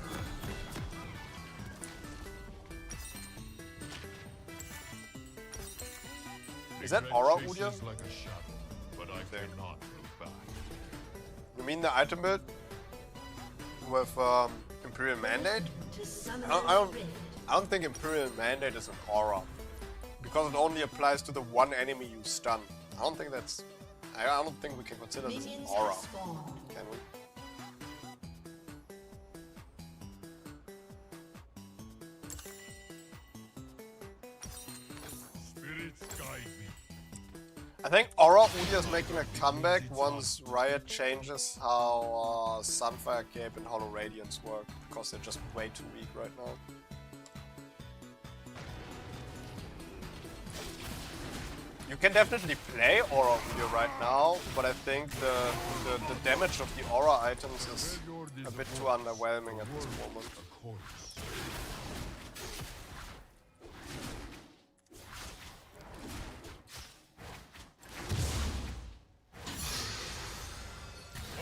Is that Aura Udyr? Like a shadow, but I cannot look back. You mean the item build? With Imperial Mandate? To summon I don't think Imperial Mandate is an aura. Because it only applies to the one enemy you stun. I don't think we can consider this an minions aura. have spawned. Can we? Spirits guide me. I think Aura Udyr is making a comeback once Riot changes how Sunfire Cape and Hollow Radiance work. Because they're just way too weak right now. You can definitely play Aura Udyr right now, but I think the damage of the Aura items is a bit too underwhelming at this moment.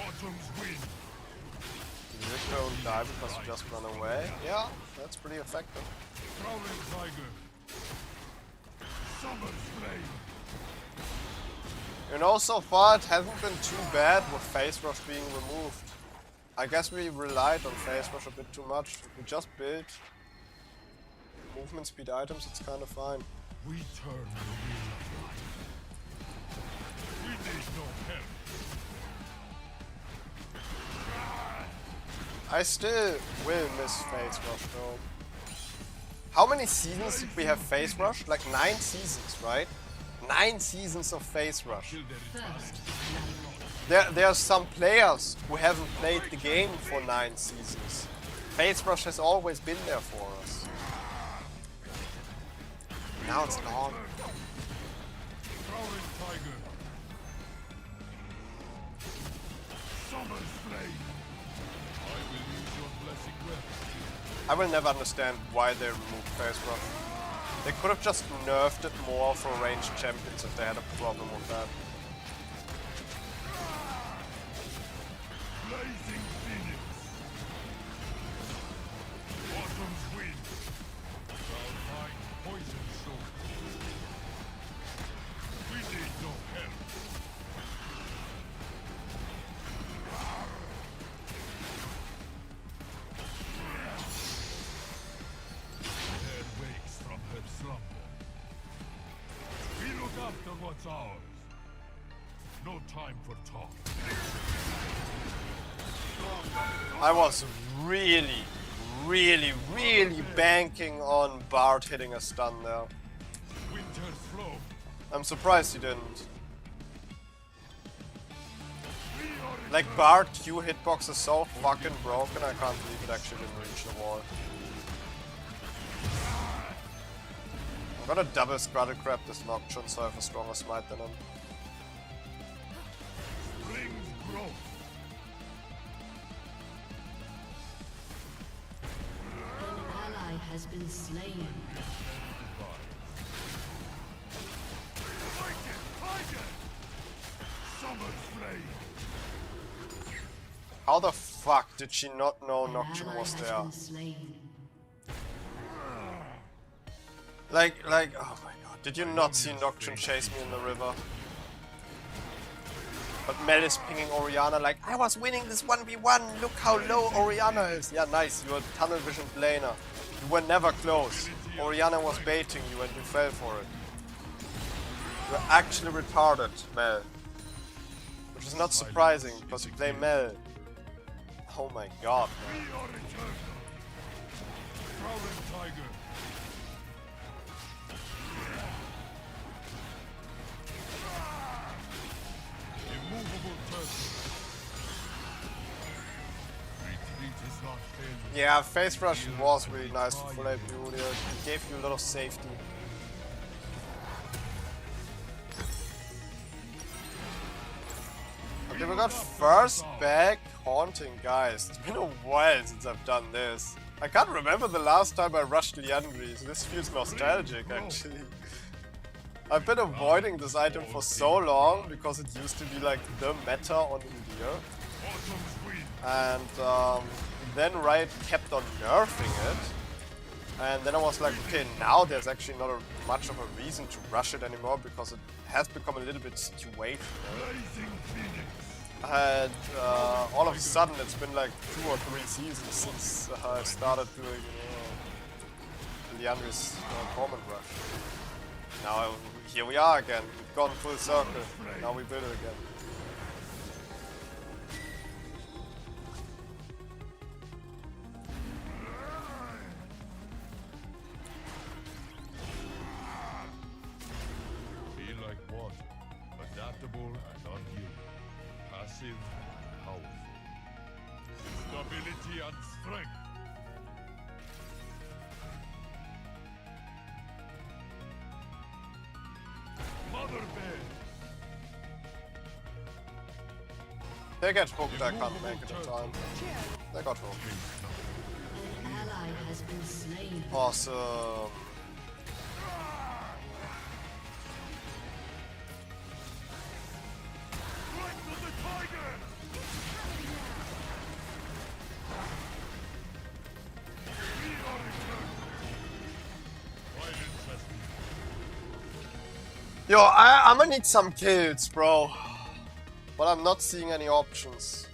Autumn's wind. You don't die because you just run away. Yeah, that's pretty effective. Prowling tiger. Summer's flame. You know, so far it hasn't been too bad with Phase Rush being removed. I guess we relied on Phase Rush a bit too much. We just built movement speed items, it's kind of fine. We turn the wheel of life. We need no help. I still will miss Phase Rush though. How many seasons did we have Phase Rush? Like 9 seasons, right? 9 seasons of Phase Rush. There are some players who haven't played the game for 9 seasons. Phase Rush has always been there for us. Now it's gone. Prowling tiger. Summer's flame. I will use your blessing well. I will never understand why they removed Phase Rush. They could have just nerfed it more for ranged champions if they had a problem with that. Blazing phoenix. Autumn's wind. Crown mine poison soul. We need no help. Head wakes from her slumber. We look after what's ours. No time for talk. I was really banking on Bard hitting a stun there. Winter's flow. I'm surprised he didn't. Like, bar Q hitbox is so fucking broken, I can't believe it actually didn't reach the wall. I'm gonna double Scuttle Crab this Nocturne so I have a stronger smite than him. Brings growth. An ally has been slain. Summer's flame. How the fuck did she not know An Nocturne ally was has there? been slain. Like, oh my god, did you not see Nocturne chase me in the river? But Mel is pinging Orianna like, I was winning this 1v1, look how low Orianna is. Yeah, nice, you're a tunnel vision laner. You were never close. Orianna was baiting you and you fell for it. You're actually retarded, Mel. Which is not surprising, because you play Mel. Oh my god, man. We are eternal. Prowling tiger. Immovable turtle. Retreat is not failure. Yeah, face rush was really nice for full AP Udyr. It gave you a lot of safety. Okay, we got first back haunting, guys. It's been a while since I've done this. I can't remember the last time I rushed Liandry, so this feels nostalgic actually. I've been avoiding this item for so long because it used to be like the meta on Udyr. Autumn's wind. And then Riot kept on nerfing it. And then I was like, okay, now there's actually not much of a reason to rush it anymore because it has become a little bit situational. Blazing phoenix. And all of a sudden it's been like 2 or 3 seasons since I started doing Liandry's Torment Rush. Now here we are again, we've gone full circle, now we build it again. Feel like water, adaptable and unyielding, passive and powerful. Stability and strength. Mother bear. They get hooked, I can't make it in time. They got hooked. An ally has been slain. Awesome. Strength of the tiger. We are eternal. Violence has been. Yo, I'm gonna need some kills, bro. But I'm not seeing any options.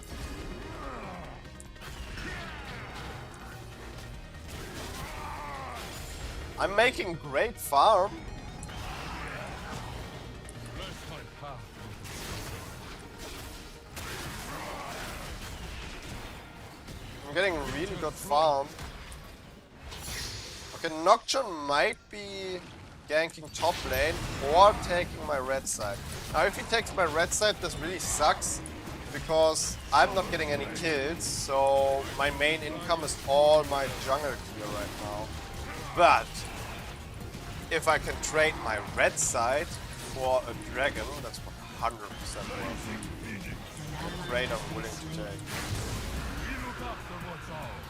I'm making great farm. Bless my path. I'm getting really good farm. Okay, Nocturne might be ganking top lane or taking my red side. Now if he takes my red side, this really sucks because I'm not getting any kills, so my main income is all my jungle gear right now. But if I can trade my red side for a dragon, that's 100% worth a trade I'm willing to take. We look after what's ours.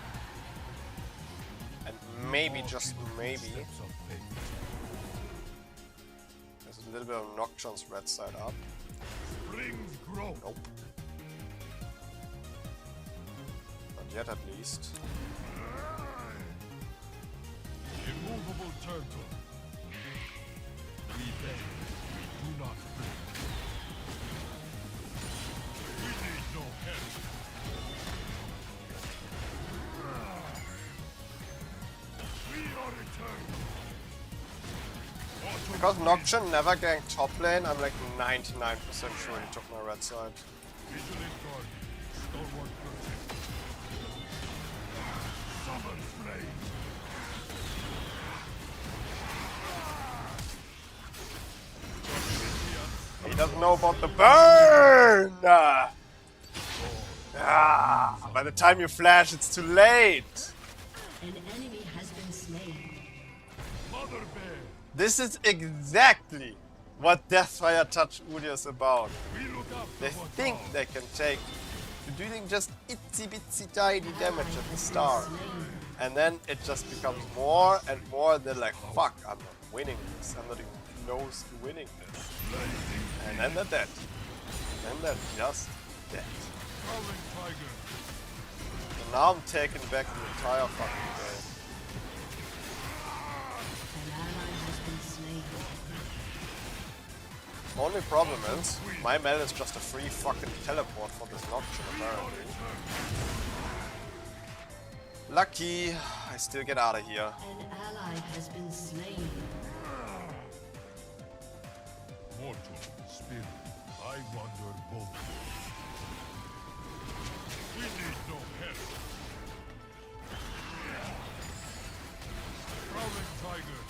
And maybe, just maybe, Steps of faith. there's a little bit of Nocturne's red side up. Brings growth. Nope. Not yet, at least. Immovable turtle. We beg, we do not beg. We need no help. We are eternal. Autumn Because Nocturne never ganked top lane, I'm like 99% sure he took my red side. vigilant guardian. Stalwart protector. Summon's flame. He doesn't know about the burn! Ah, by the time you flash, it's too late. An enemy has been slain. Mother Bear! This is exactly what Deathfire Touch Udyr is about. We look after They what's think ours. they can take you're doing just itsy bitsy tiny damage at the start. And then it just becomes more and more. They're like, fuck, I'm not winning this. I'm not even close to winning this. And then they're dead. And they're just dead. Prowling tiger. And now I'm taking back the entire fucking game. An ally has been slain. Only problem is, my Mel is just a free fucking teleport for this Nocturne apparently. Lucky, I still get out of here. An ally has been slain. Mortal, spirit, I wander both. We need no help. Prowling tiger.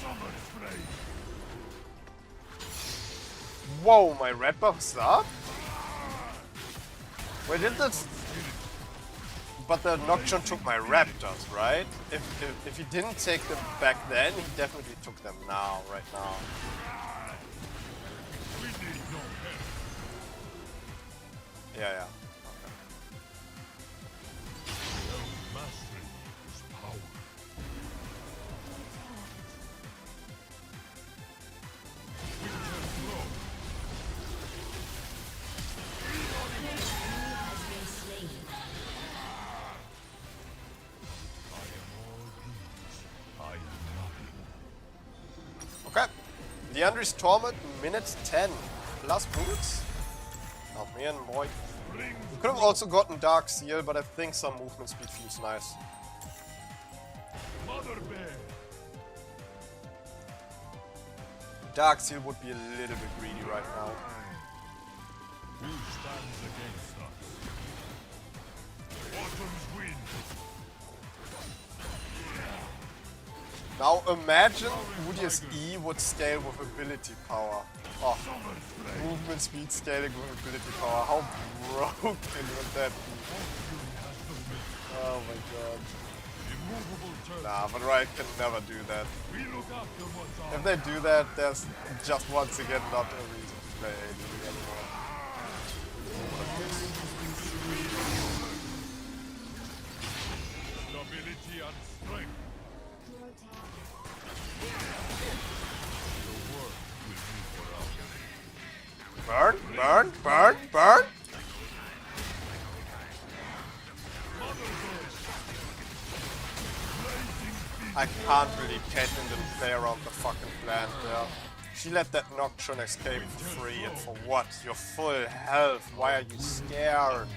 Summon's flame. Whoa, my red buff's up? Wait, did that? But the Nocturne took my Raptors, right? If he didn't take them back then, he definitely took them now, right now. We need no help. Yeah. Mastery is power. Winter flow. Has been slain. I am all these. I am nothing. Okay. Leandry's Torment, minute 10. Plus boots. Oh man, boy. Bring We could have also gotten Dark Seal, but I think some movement speed feels nice. Mother Bear. Dark Seal would be a little bit greedy right now. Who stands against us? Autumn's wind. Now imagine Udyr's E would scale with ability power. Oh, Summon's flame. movement speed scaling with ability power. How broken would that be? Oh my god. Immovable turtle. Nah, but Riot can never do that. We look after what's If ours. they do that, there's just once again not a reason to play AD anymore. Stability and strength. The work will be for us. Burn, burn, burn, burn! I can't really Caitlyn didn't play around the fucking plant there. She let that Nocturne escape for free, and for what? You're full health, why are you scared?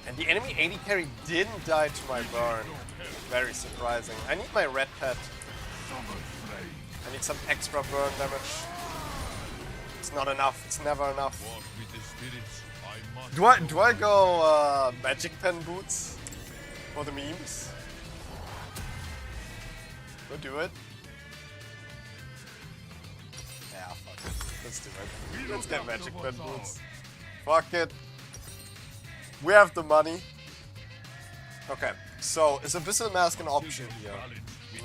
And the enemy AD carry didn't die to my burn. Very surprising. I need my red pet. I need some extra burn damage. It's not enough, it's never enough. Walk with the spirits. I must. Do I go Magic Pen boots for the memes? Go do it. Yeah, fuck it. Let's do it. Let's get Magic Pen boots. Fuck it. We have the money. Okay, so is Abyssal Mask an option here?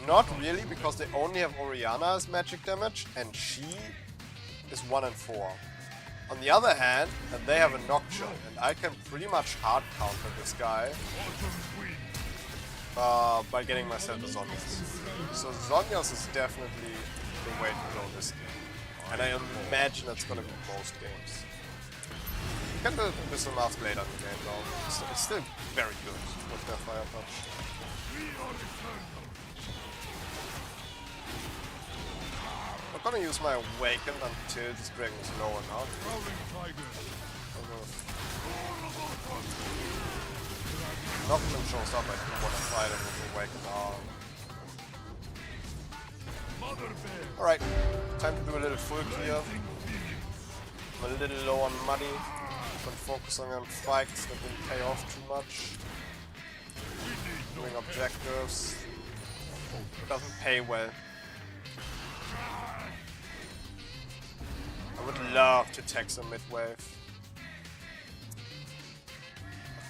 Not really, because they only have Orianna as magic damage, and she is 1 and 4. On the other hand, and they have a Nocturne, and I can pretty much hard counter this guy by getting myself a Zonias. So Zonias is definitely the way to go this game. And I imagine it's gonna be most games. You can do Abyssal Mask later in the game though. It's still very good with their Fire Touch. I'm gonna use my Awaken until this dragon is low enough. Nocturne shows up, I do want to fight him with Awaken arm. Alright, time to do a little full clear. I'm a little low on money. Been focusing on fights that didn't pay off too much. Doing objectives. Doesn't pay well. I would love to tech some mid-wave.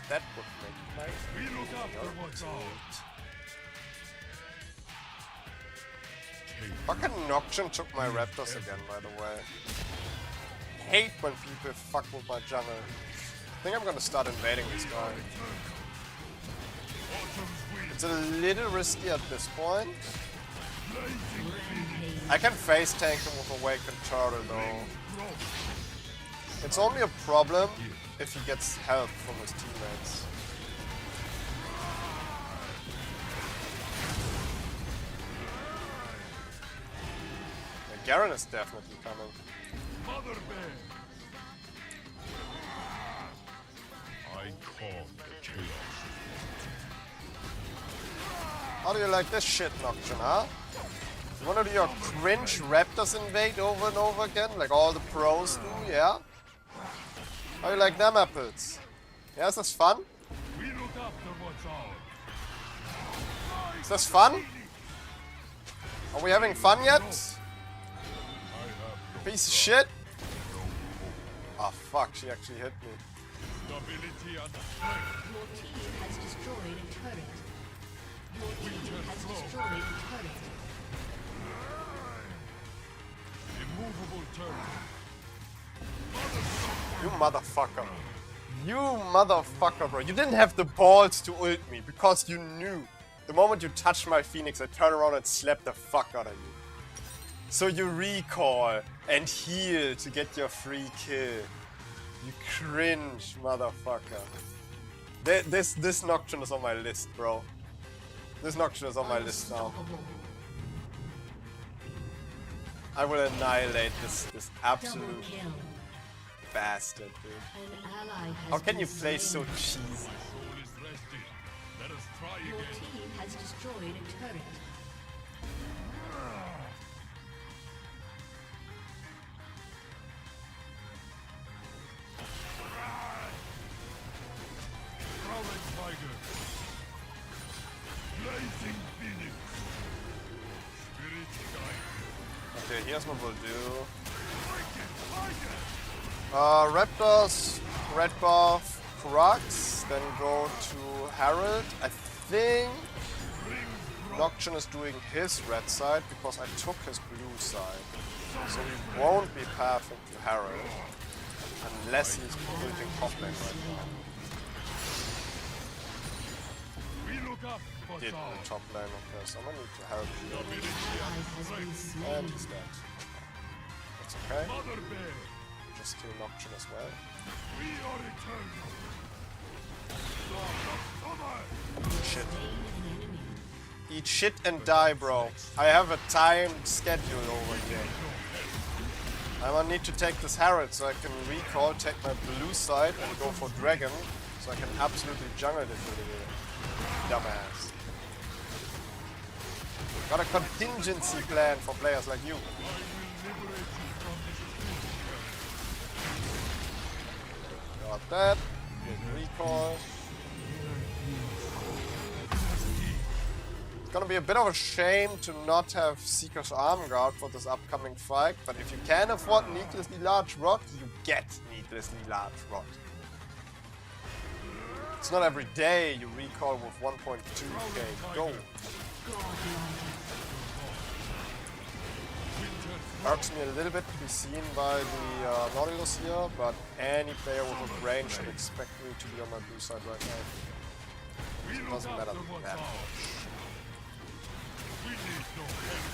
That would make my... We look after what's ours. Fucking Nocturne took my raptors again, by the way. Hate when people fuck with my jungle. I think I'm gonna start invading this guy. It's a little risky at this point. I can face tank him with Awakened Turtle though. It's only a problem if he gets help from his teammates. Yeah, Garen is definitely coming. Mother Bear. I call the chaos. How do you like this shit, Nocturne, huh? You wanna do your cringe Raptors invade over and over again, like all the pros do, yeah? How you like them apples? Yeah, is this fun? We look after what's ours. Is this fun? Are we having fun yet? I have Piece of shit? Oh fuck, she actually hit me. stability and strength. Your team has destroyed a turret. Your team has destroyed a turret. Immovable turret. You motherfucker. You motherfucker, bro. You didn't have the balls to ult me because you knew. The moment you touched my Phoenix, I turn around and slap the fuck out of you. So you recall and heal to get your free kill. You cringe, motherfucker. This Nocturne is on my list, bro. This Nocturne is on my list now. Unstoppable. I will annihilate this Double absolute kill. bastard, dude. An ally has How can you been play so slain. cheesy? Soul is rested. Let us try Your again. team has destroyed a turret. Prowling tiger. Blazing phoenix. Spirit guide. Okay, here's what we'll do. Tiger. Raptors, red buff, Crux, then go to Herald. I think Nocturne is doing his red side because I took his blue side. So he won't be pathing to Herald unless he's building top lane right now. We look up what's Did ours. top lane, okay, someone need to help you. An ally has been And slain. he's dead. That's okay. Mother Bear. Just kill Nocturne as well. We are eternal. Lord of summer. Shit. Slain an enemy. Eat shit and die, bro. I have a timed schedule over here. I will need to take this Herald so I can recall, take my blue side and go for Dragon so I can absolutely jungle this little dumbass. Got a contingency plan for players like you. Got that. Good recall. It's gonna be a bit of a shame to not have Seeker's Arm Guard for this upcoming fight, but if you can afford needlessly large rod, you get needlessly large rod. It's not every day you recall with 1.2k gold. Irks me a little bit to be seen by the Nautilus here, but any player with a brain should expect me to be on my blue side right now. It doesn't matter that much. We need no help.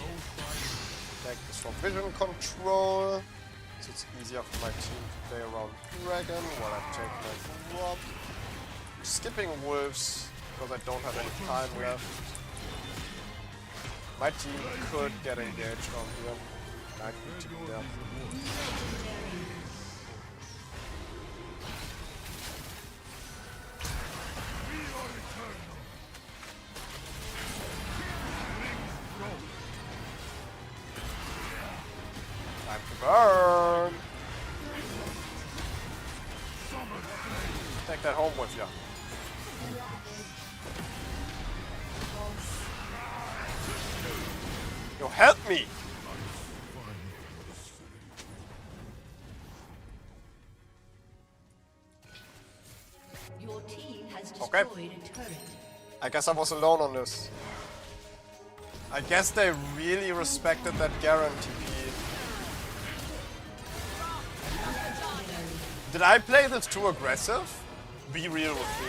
No fire. Take this for vision control, so it's easier for my team to play around Dragon while I take my drop. Skipping wolves because I don't have any time left. My team could get engaged on here. I need to be there. Time to burn! Take that home with you. Yo, help me! has Okay. destroyed a turret. I guess I was alone on this. I guess they really respected that guarantee. Did I play this too aggressive? Be real with me.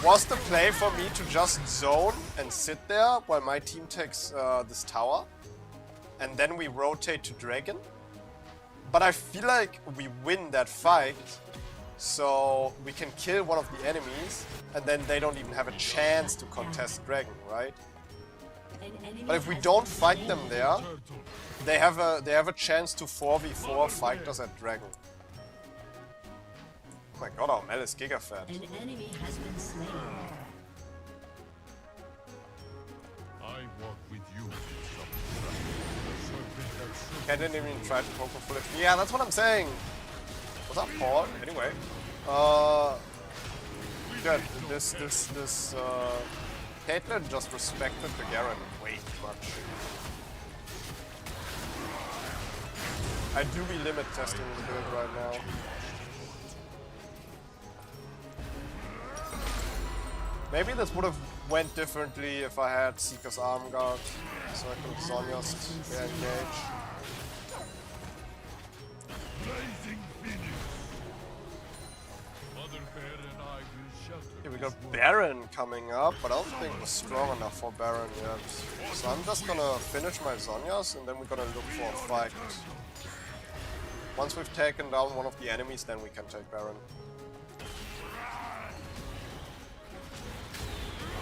Was the play for me to just zone and sit there while my team takes this tower? And then we rotate to Dragon? But I feel like we win that fight, so we can kill one of the enemies, and then they don't even have a chance to contest Dragon, right? An enemy But if we has don't been fight slain. them there, they have a chance to 4v4 fight us at Dragon. Oh my god, our Mel is giga fat. An enemy has been slain. I walk with you. The serpent that I didn't even try to poke a full HP. Yeah, that's what I'm saying. What's up, Paul? Anyway, yeah, this Caitlyn just respected the Garen way too much. I do be limit testing the build right now. Maybe this would have went differently if I had Seeker's Arm Guard, so I could have Sonya's re-engage. blazing phoenix. Mother Bear and I will shelter. Yeah, we got Baron coming up, but I don't think we're strong enough for Baron yet. So I'm just gonna finish my Zonyas and then we're gonna look for a fight. Once we've taken down one of the enemies, then we can take Baron.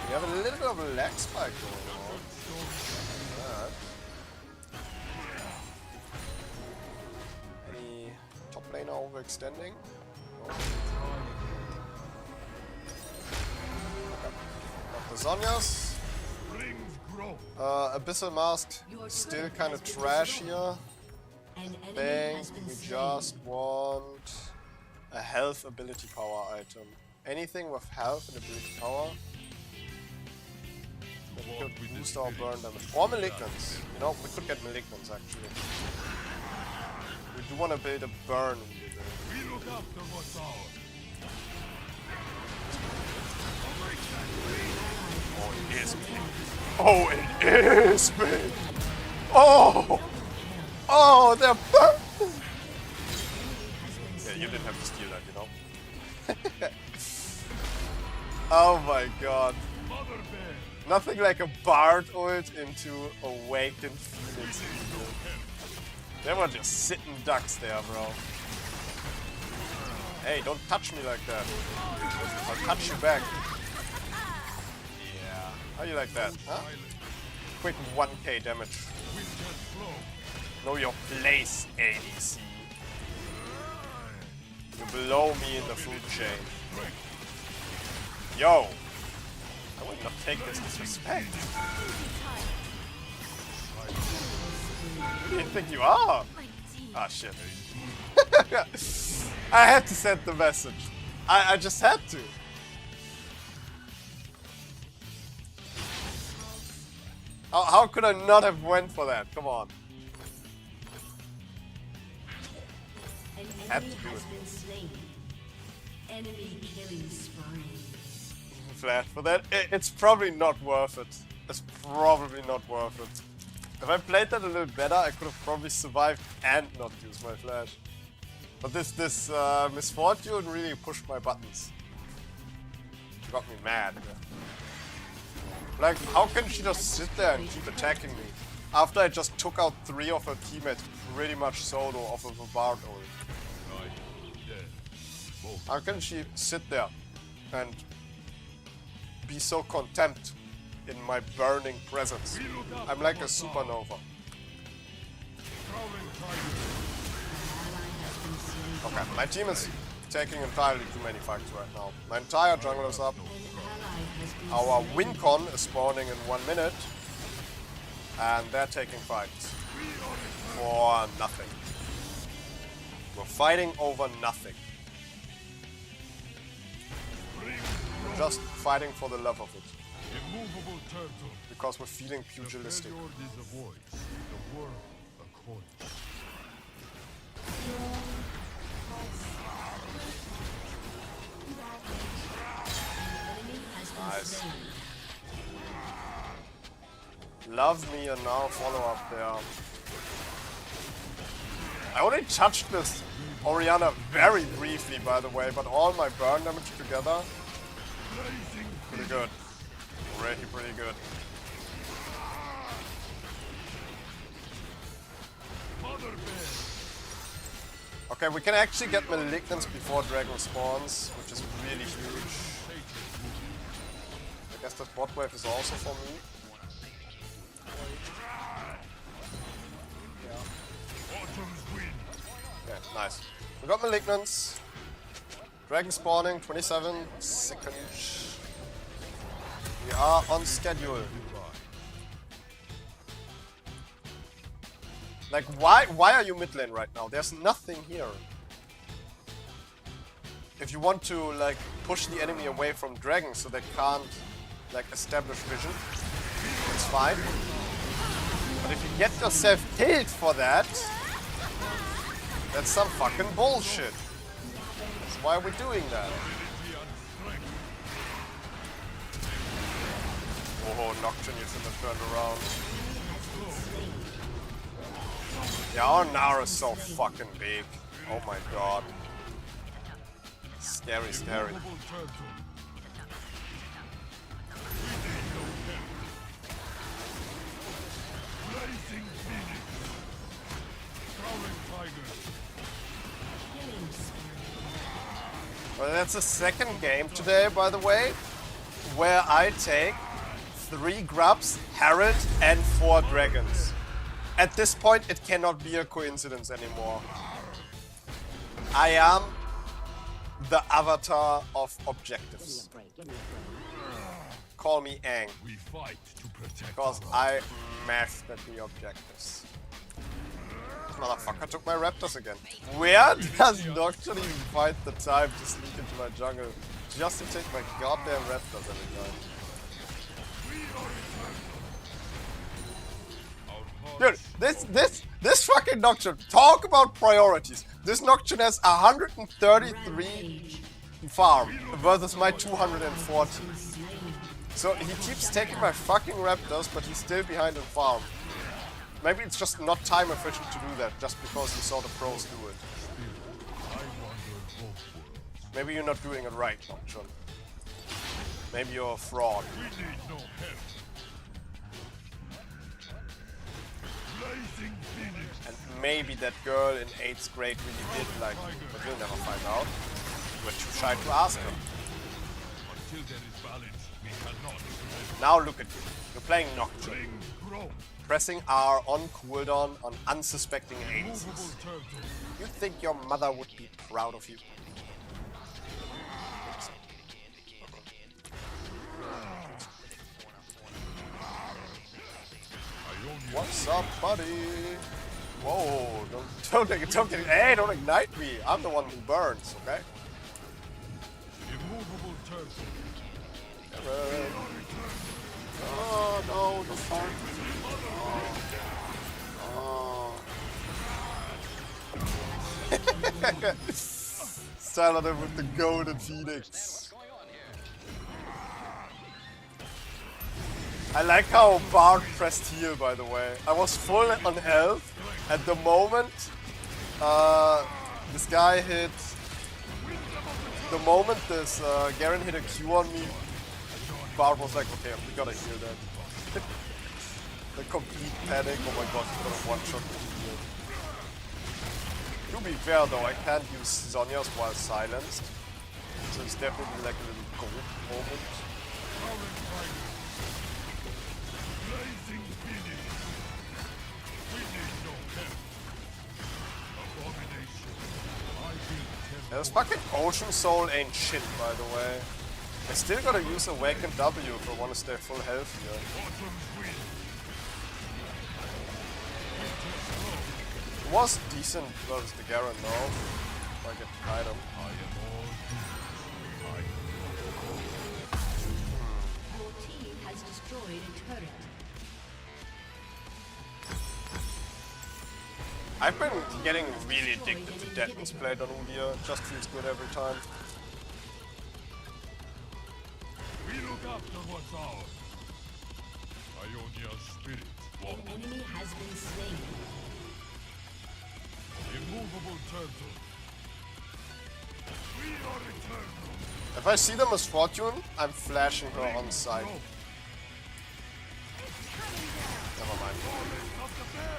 We have a little bit of a lag spike going on. Like that. Any top laner overextending? No. Got the Zonyas. Rings grow. Abyssal Mask still kind of trash here. An enemy Bang, has been we slain. just want a health ability power item. Anything with health and ability power that we could boost our burn damage. Or Malignance. You know, we could get Malignance actually. We do want to build a burn. We look after what's ours. Oh, it is big. Oh, it is big. Oh! Oh, they're burnt! Yeah, you didn't have to steal that, you know? Oh my god. Mother Bear. Nothing like a Bard ult into Awakened Phoenix. They were just sitting ducks there, bro. Hey, don't touch me like that. I'll touch you back. Yeah. How you like that, huh? Quick 1k damage. We can flow. Know your place, ADC. You're below me in the food chain. Yo! I would not take this disrespect. Who do you think you are? Ah, shit. I had to send the message. I just had to. How could I not have went for that? Come on. An Have enemy to do has it. been slain. Enemy killing spree. Flat for that. It's probably not worth it. It's probably not worth it. If I played that a little better, I could have probably survived and not used my flash. But this misfortune really pushed my buttons. She got me mad. Like, how can she just sit there and keep attacking me? After I just took out 3 of her teammates pretty much solo off of a Bard ult. How can she sit there and be so content in my burning presence? I'm like a supernova. Okay, my team is taking entirely too many fights right now. My entire jungle is up. An ally has been Our slain. win con is spawning in 1 minute. And they're taking fights. For nothing. We're fighting over nothing. We're just fighting for the love of it. Immovable turtle. Because we're feeling pugilistic. Failure is a voice. The world a coin. Love me and now follow up there. I only touched this Orianna very briefly, by the way, but all my burn damage together, pretty good. Already pretty good. Okay, we can actually get Malignance before Dragon spawns, which is really huge. I guess that bot wave is also for me. Okay, nice. We got Malignance. Dragon spawning, 27 seconds. We are on schedule. Like, why are you mid lane right now? There's nothing here. If you want to, like, push the enemy away from dragons so they can't, like, establish vision, it's fine. But if you get yourself killed for that, that's some fucking bullshit. So why are we doing that? Oh, Nocturne is in the turnaround. Yeah, our Nara is so fucking big. Oh my god. Scary, scary. Well, that's the second game today, by the way, where I take 3 grubs, Herald, and 4 dragons. At this point, it cannot be a coincidence anymore. I am the avatar of objectives. Call me Aang, We fight to protect because I mastered the objectives. This motherfucker took my raptors again. Where does Nocturne even find the time to sneak into my jungle just to take my goddamn raptors every time? Dude, this fucking Nocturne, talk about priorities. This Nocturne has 133 farm versus my 240. So he keeps taking my fucking raptors, but he's still behind in farm. Maybe it's just not time efficient to do that, just because you saw the pros do it. Maybe you're not doing it right, Nocturne. Maybe you're a fraud. And maybe that girl in 8th grade really did like me, but we'll never find out. We're too shy to ask her. Now look at you. You're playing Nocturne. Pressing R on cooldown on unsuspecting 8s. You think your mother would be proud of you? What's up, buddy? Whoa, don't ignite me. I'm the one who burns, okay? Oh no, the fart. Oh. Saladin with the golden phoenix. I like how Bard pressed heal, by the way. I was full on health at the moment. This guy hit. The moment this Garen hit a Q on me, Bard was like, okay, we gotta heal that. The complete panic. Oh my god, he's gonna one-shot me here. To be fair though, I can't use Zhonya's while silenced. So it's definitely like a little gold moment. Yeah, this fucking Ocean Soul ain't shit, by the way. I still gotta use Awakened W if I wanna stay full health here. It was decent versus the Garen now. If I get the item. Your team has destroyed a turret. I've been getting really addicted to Deadman's Blade on Udyr. It just feels good every time. We look after what's ours. Ionia's spirit An walks. enemy has been slain. Immovable turtle. We are eternal. If I see the misfortune, I'm flashing her on side. Flow. Never mind. Forest of the bear.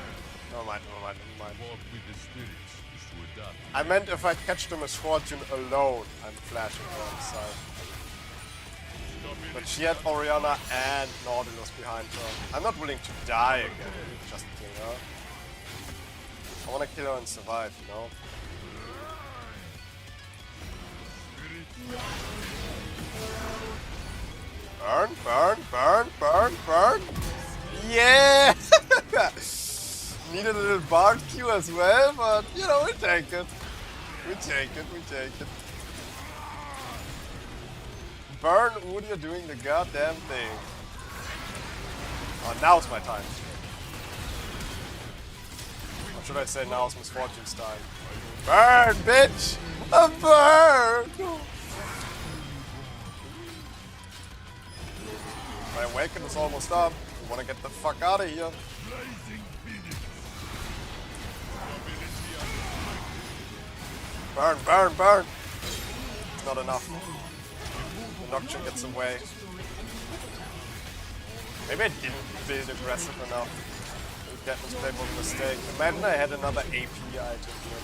Never mind, never mind, never mind. Walk with the spirits is to adapt. I meant if I catch the misfortune alone, I'm flashing her on side. But she had Oriana and Nautilus behind her. I'm not willing to die again, just to kill her. I wanna kill her and survive, you know? Burn, burn, burn, burn, burn! Yeah! Needed a little Bard Q as well, but you know, we take it. We take it, we take it. Burn Udyr doing the goddamn thing. Oh, now's my time. Or should I say now's Misfortune's time? Burn, bitch! A burn! My awaken is almost up. I wanna get the fuck out of here. Blazing phoenix. Burn, burn, burn! It's not enough. The Nocturne gets away. Maybe I didn't build aggressive enough. That was playable a mistake. Imagine I had another AP item here.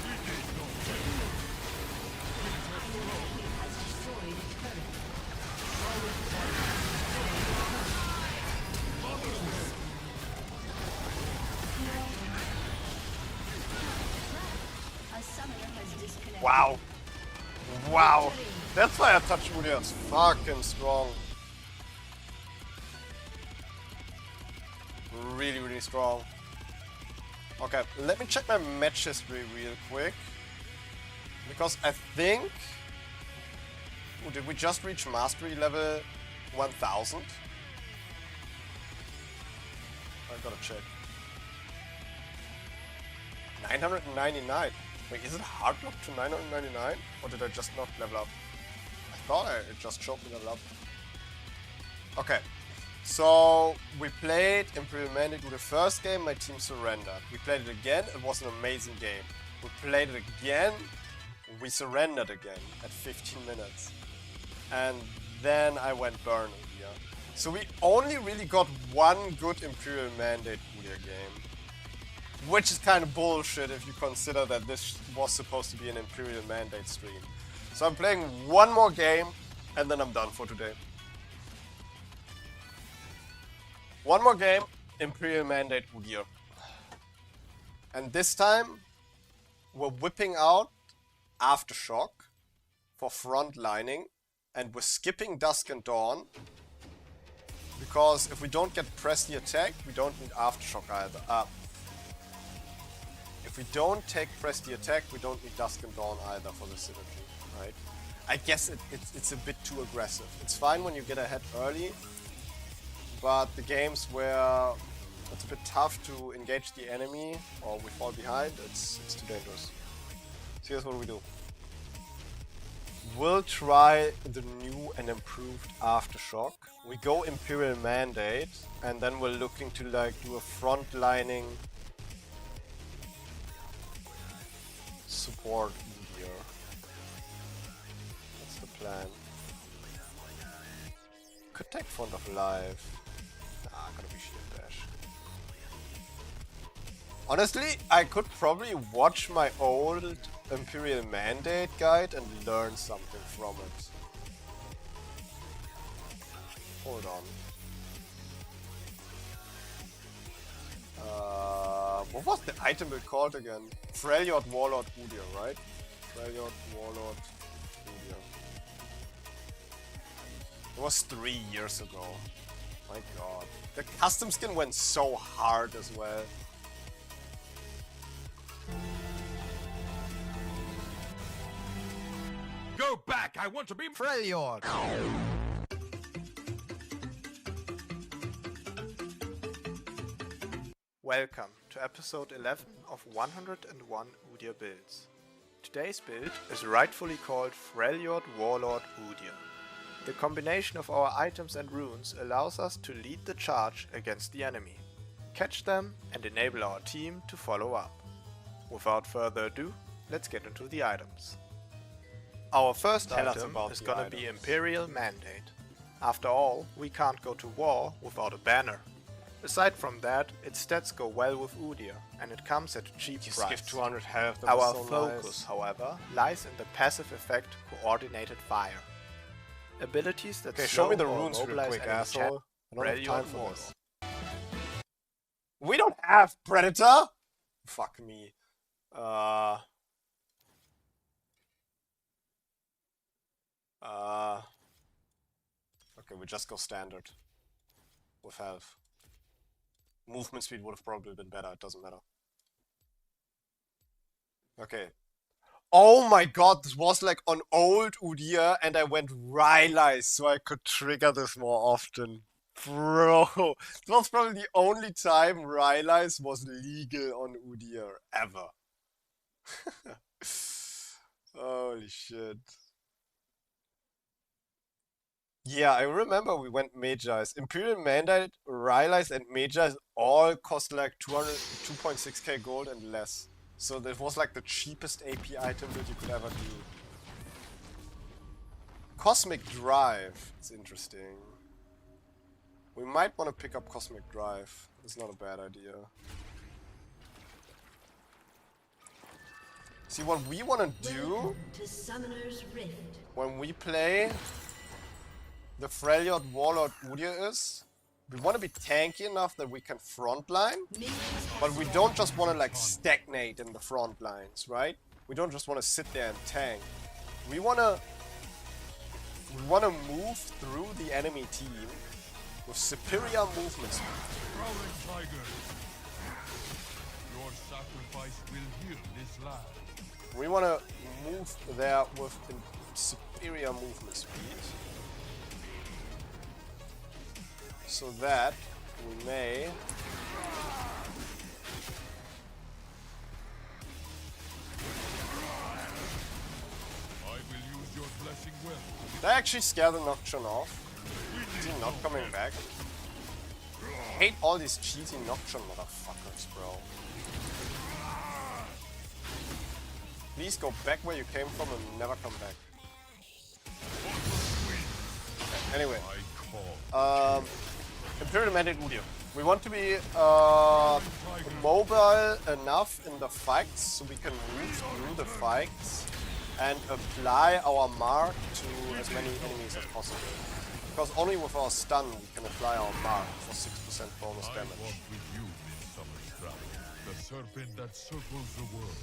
A summoner has disconnected. Wow. Wow. That's why I touch Udyr. It's fucking strong. Really, really strong. Okay, let me check my match history real quick. Because I think... Oh, did we just reach mastery level 1000? I gotta check. 999. Wait, is it hard locked to 999? Or did I just not level up? I thought it just showed me level up. Okay. So, we played Imperial Mandate with the first game, my team surrendered. We played it again, it was an amazing game. We played it again, we surrendered again at 15 minutes. And then I went burn Udyr. So we only really got one good Imperial Mandate Udyr game. Which is kind of bullshit if you consider that this was supposed to be an Imperial Mandate stream. So I'm playing one more game and then I'm done for today. One more game, Imperial Mandate Udyr. And this time, we're whipping out Aftershock for frontlining, and we're skipping Dusk and Dawn, because if we don't get Press the Attack, we don't need Aftershock either. If we don't take Press the Attack, we don't need Dusk and Dawn either for the synergy, right? I guess it's a bit too aggressive. It's fine when you get ahead early, but the games where it's a bit tough to engage the enemy or we fall behind, it's too dangerous. So here's what we do. We'll try the new and improved Aftershock. We go Imperial Mandate, and then we're looking to like do a frontlining support here. That's the plan. Could take Font of Life. Nah, gonna be Shield Dash. Honestly, I could probably watch my old Imperial Mandate guide and learn something from it. Hold on. What was the item build called again? Freljord Warlord Udyr, right? Freljord Warlord Udyr. It was 3 years ago. My god. The custom skin went so hard as well. Go back! I want to be Freljord! Welcome to episode 11 of 101 Udyr builds. Today's build is rightfully called Freljord Warlord Udyr. The combination of our items and runes allows us to lead the charge against the enemy, catch them and enable our team to follow up. Without further ado, let's get into the items. Our first Tell us item about is the gonna be items. Imperial Mandate. After all, we can't go to war without a banner. Aside from that, its stats go well with Udyr, and it comes at a cheap Just price. give 200 health. That Our was so focus, nice. however, lies in the passive effect Coordinated Fire. Abilities that Okay, slow show me the or runes real mobilize quick, enemy asshole. I don't have ready time or for more. this. We don't have Predator? Fuck me. Okay, we just go standard. With health. Movement speed would have probably been better, it doesn't matter. Okay. Oh my god, this was like on old Udyr and I went Rylai's so I could trigger this more often. Bro, this was probably the only time Rylai's was legal on Udyr ever. Holy shit. Yeah, I remember we went Magi's. Imperial Mandate, Rylai's and Magi's all cost like 2.6k gold and less. So that was like the cheapest AP item that you could ever do. Cosmic Drive. It's interesting. We might want to pick up Cosmic Drive. It's not a bad idea. See, what we want to do Welcome to Summoner's Rift. when we play the Freljord Warlord Udyr is, we want to be tanky enough that we can frontline, but we don't just want to like stagnate in the front lines, right? We don't just want to sit there and tank. We want to move through the enemy team with superior movement speed. Prowling tigers. Your sacrifice will heal this land. We want to move there with superior movement speed, so that we may I will use your blessing well. They actually scare the Nocturne off. Is he not coming back? I hate all these cheesy Nocturne motherfuckers, bro. Please go back where you came from and never come back. Okay, anyway, Imperial Mandate Udyr. We want to be mobile enough in the fights so we can move through the fights and apply our mark to as many enemies as possible. Because only with our stun we can apply our mark for 6% bonus I damage. walk with you in summer's trap, the serpent that circles the world.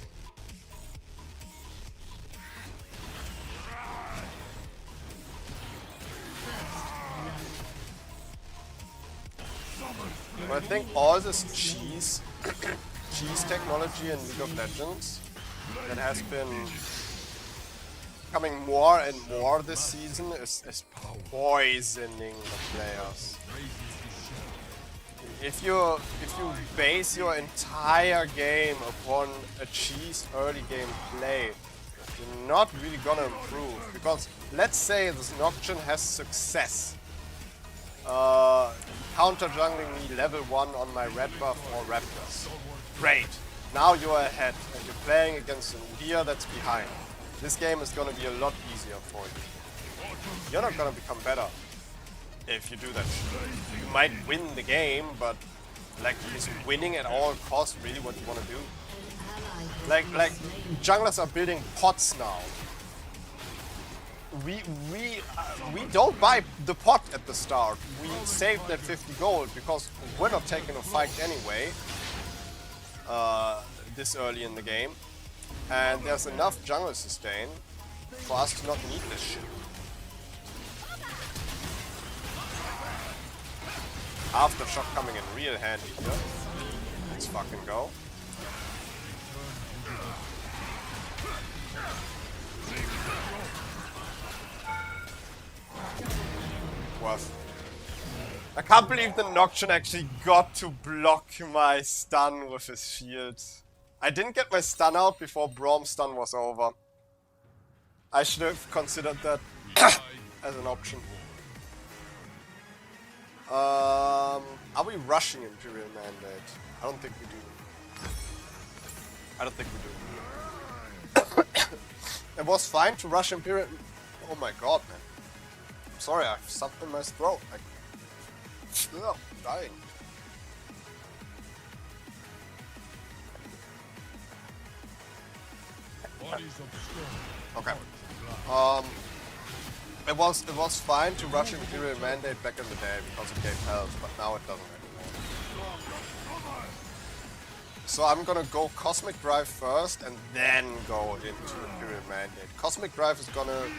But I think all this cheese technology in League of Legends that has been coming more and more this season is poisoning the players. If you base your entire game upon a cheese early game play, you're not really gonna improve. Because let's say this Nocturne has success. Counter jungling me level 1 on my red buff or Raptors. Great! Now you're ahead and you're playing against an Udyr that's behind. This game is gonna be a lot easier for you. You're not gonna become better if you do that. You might win the game, but like, is winning at all costs really what you wanna do? Like junglers are building pots now. We don't buy the pot at the start. We saved that 50 gold because we're not taking a fight anyway this early in the game, and there's enough jungle sustain for us to not need this shit. Aftershock coming in real handy here. Let's fucking go. Was. I can't believe the Nocturne actually got to block my stun with his shield. I didn't get my stun out before Brom's stun was over. I should have considered that as an option. Are we rushing Imperial Mandate? I don't think we do. I don't think we do. It was fine to rush Imperial... Oh my god, man. I'm sorry, I have something in my throat. Like... Ugh, I'm dying. Okay. It was fine to rush Imperial Mandate back in the day because it gave health, but now it doesn't anymore. So I'm gonna go Cosmic Drive first and then go into Imperial Mandate. Cosmic Drive is gonna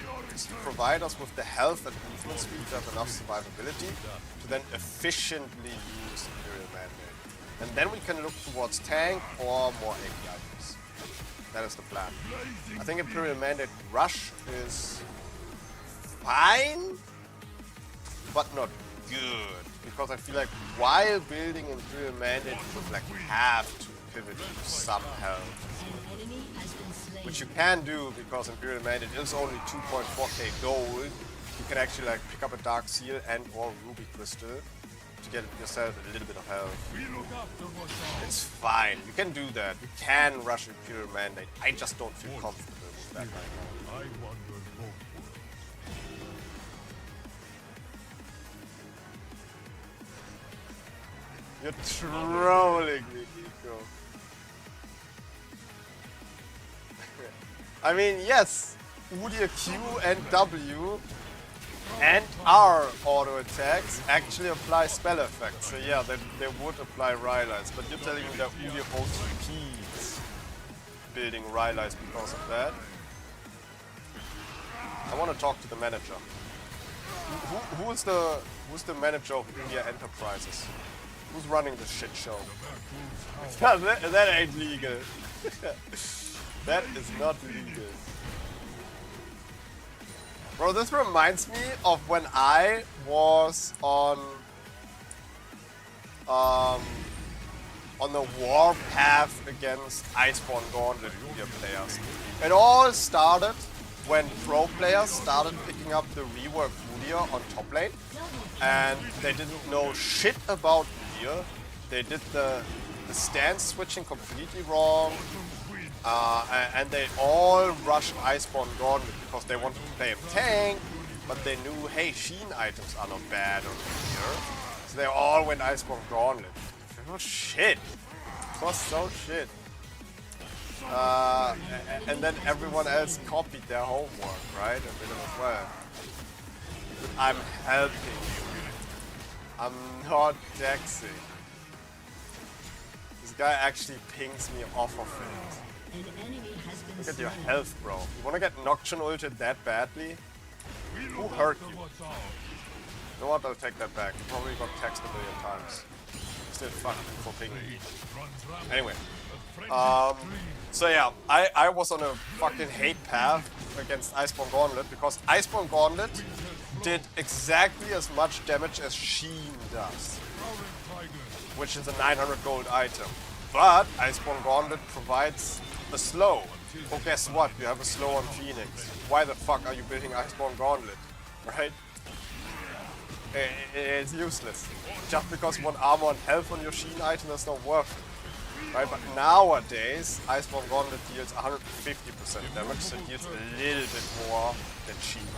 provide us with the health and movement speed to have enough survivability to then efficiently use Imperial Mandate. And then we can look towards tank or more AD items. That is the plan. I think Imperial Mandate Rush is fine, but not good. Because I feel like while building Imperial Mandate, you would like have to pivot to some health. Which you can do because Imperial Mandate is only 2.4k gold. You can actually like pick up a Dark Seal and or Ruby Crystal to get yourself a little bit of health. It's fine. You can do that. You can rush Imperial Mandate. I just don't feel comfortable with that right now. You're trolling me, Nico. I mean, yes, Udyr Q and W and R auto attacks actually apply spell effects. So yeah, they would apply Rylai's, but you're telling me that Udyr OTPs building Rylai's because of that? I want to talk to the manager. Who's the manager of Udyr Enterprises? Who's running this shit show? that ain't legal. That is not legal. Bro, this reminds me of when I was on the war path against Iceborne Gauntlet Udyr players. It all started when pro players started picking up the reworked Udyr on top lane, and they didn't know shit about Udyr. They did the stance switching completely wrong, and they all rushed Iceborne Gauntlet because they wanted to play a tank, but they knew, hey, Sheen items are not bad on Udyr, so they all went Iceborne Gauntlet. It was shit. It was so shit. And then everyone else copied their homework, right? And did it as well. But I'm helping you. I'm not dexing. This guy actually pings me off of it. Look at your health, bro. You wanna get Nocturne ulted that badly? Who hurt you? You know what? I'll take that back. You probably got text a million times. Still fucking for pinging. Anyway. So yeah, I was on a fucking hate path against Iceborne Gauntlet because Iceborne Gauntlet did exactly as much damage as Sheen does, which is a 900 gold item. But Iceborne Gauntlet provides a slow. Oh, guess what? You have a slow on Phoenix. Why the fuck are you building Iceborne Gauntlet? Right? It's useless. Just because one armor and health on your Sheen item is not worth it. Right? But nowadays, Iceborne Gauntlet deals 150% damage, so it deals a little bit more than Sheen.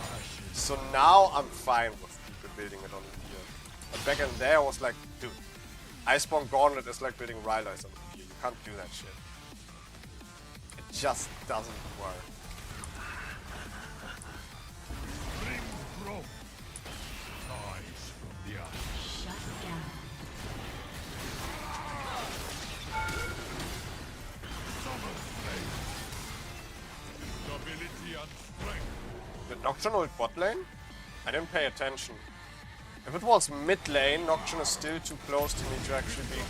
So now I'm fine with people building it on Udyr. But back in there I was like, dude, Iceborne Gauntlet is like building Rylai's on Udyr. You can't do that shit. It just doesn't work. Did Nocturne ult bot lane? I didn't pay attention. If it was mid lane, Nocturne is still too close to me to actually be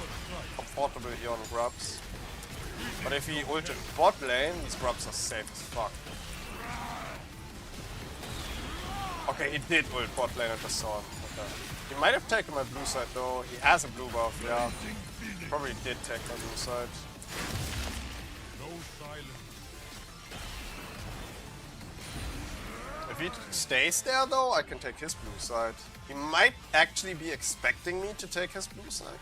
comfortable here on grubs. But if he ulted bot lane, these grubs are safe as fuck. Okay, he did ult bot lane at the sword. Okay. He might have taken my blue side though. He has a blue buff, yeah. He probably did take my blue side. If If he stays there though, I can take his blue side. He might actually be expecting me to take his blue side.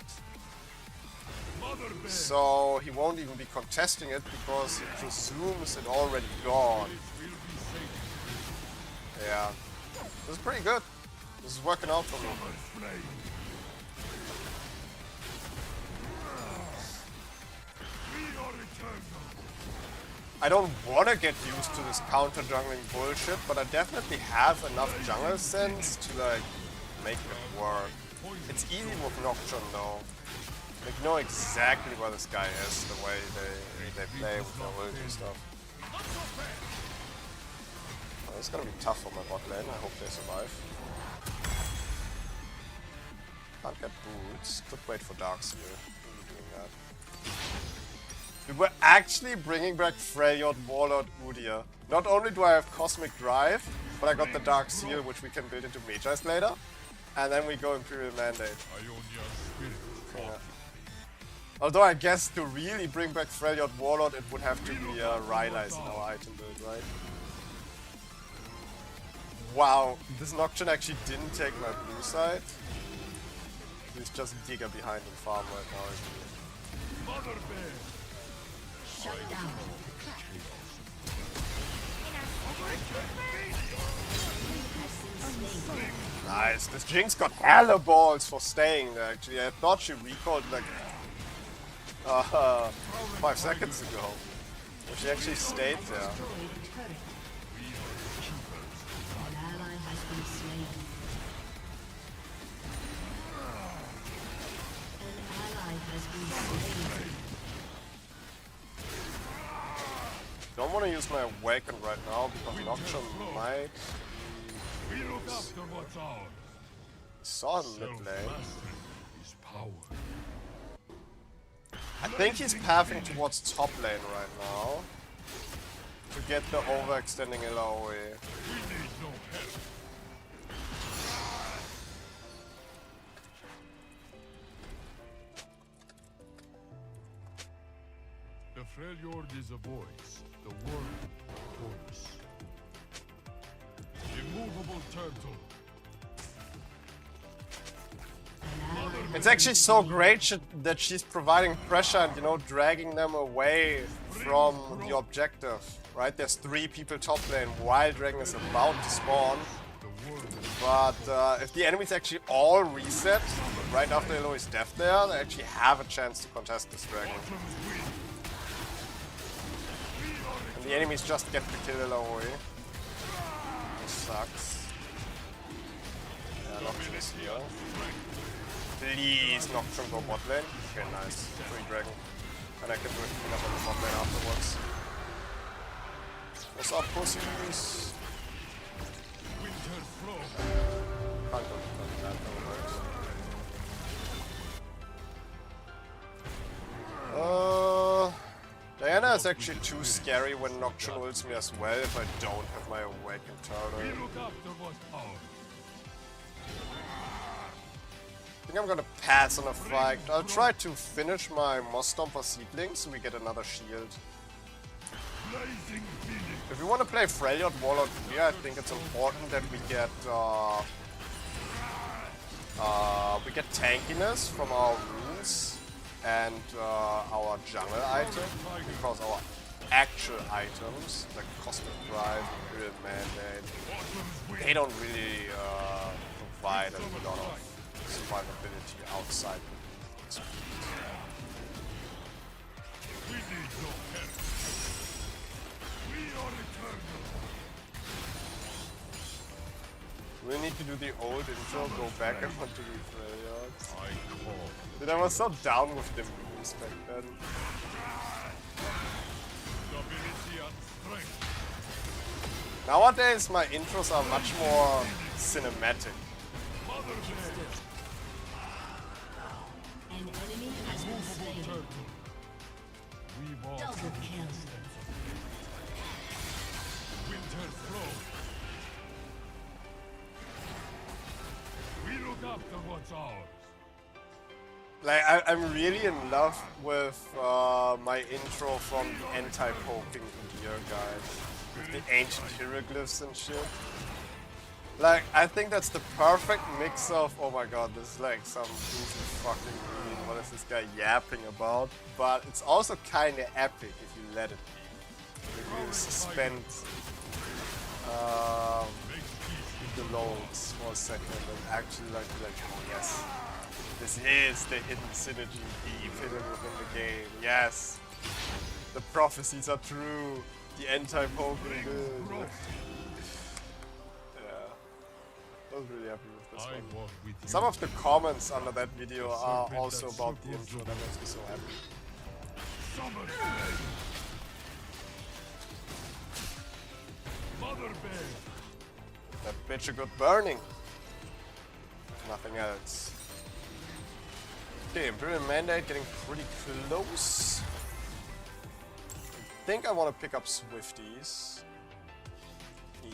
So he won't even be contesting it because he presumes it already gone. Yeah. This is pretty good. This is working out for me. I don't want to get used to this counter jungling bullshit, but I definitely have enough jungle sense to like make it work. It's easy with Nocturne though. Like know exactly where this guy is, the way they play with their ult and stuff. Well, it's gonna be tough for my bot lane. I hope they survive. Can't get boots. Could wait for Darkseal. Doing that. We were actually bringing back Freljord, Warlord, Udyr. Not only do I have Cosmic Drive, but I got the Darkseal, which we can build into Magi's later. And then we go Imperial Mandate. Yeah. Although I guess to really bring back Freljord, Warlord, it would have to be Rylai's in our item build, right? Wow, this Nocturne actually didn't take my blue side. He's just Giga behind in farm right now, isn't he? Shut down. Nice, this Jinx got hella balls for staying there actually. I thought she recalled like 5 seconds ago. But she actually stayed there. Don't want to use my Awaken right now because Nocturne might. Saw him mid lane. I think he's pathing towards top lane right now to get the overextending LOE. The Freljord is a voice, the word a voice. Immovable turtle. It's actually so great that she's providing pressure and, you know, dragging them away from the objective, right? There's 3 people top lane while Dragon is about to spawn. But if the enemies actually all reset right after Eloy's death there, they actually have a chance to contest this Dragon. And the enemies just get to kill Eloy. This sucks. Yeah, Nocturne is here. Please, Nocturne go bot lane. Okay, nice. Free Dragon. And I can do it clean up on the bot lane afterwards. What's up, pussies? Can't go to that, Diana is actually too scary when Nocturne ults me as well if I don't have my Awakened turtle. I think I'm gonna pass on a fight. I'll try to finish my Moss Stomper Seedling so we get another shield. If we want to play Freljord Warlord here, I think it's important that we get tankiness from our runes and our jungle item, because our actual items like Cosmic Drive, Imperial Mandate, they don't really provide a lot of survivability outside. We need no help. We are eternal. We need to do the old intro, go back and want to be Freljord. Dude, I was so down with the moves back then. Stability and strength. Nowadays my intros are much more cinematic. An enemy has been slain. We walk Double kill. winter flow. We look after what's ours. Like, I'm really in love with my intro from the anti-poking Udyr guys. With the ancient hieroglyphs and shit. Like, I think that's the perfect mix of, oh my god, this is like some goofy fucking green, what is this guy yapping about? But it's also kinda epic if you let it be. If you suspend the loads for a second and actually like, oh yes, this is the hidden synergy deep hidden within the game, yes. The prophecies are true, the end-time Pokemon good. I was really happy with this one. Some of the comments under that video are also about the intro, that makes me so happy. That bitch a good burning. Nothing else. Okay, Imperial Mandate getting pretty close. I think I want to pick up Swifties.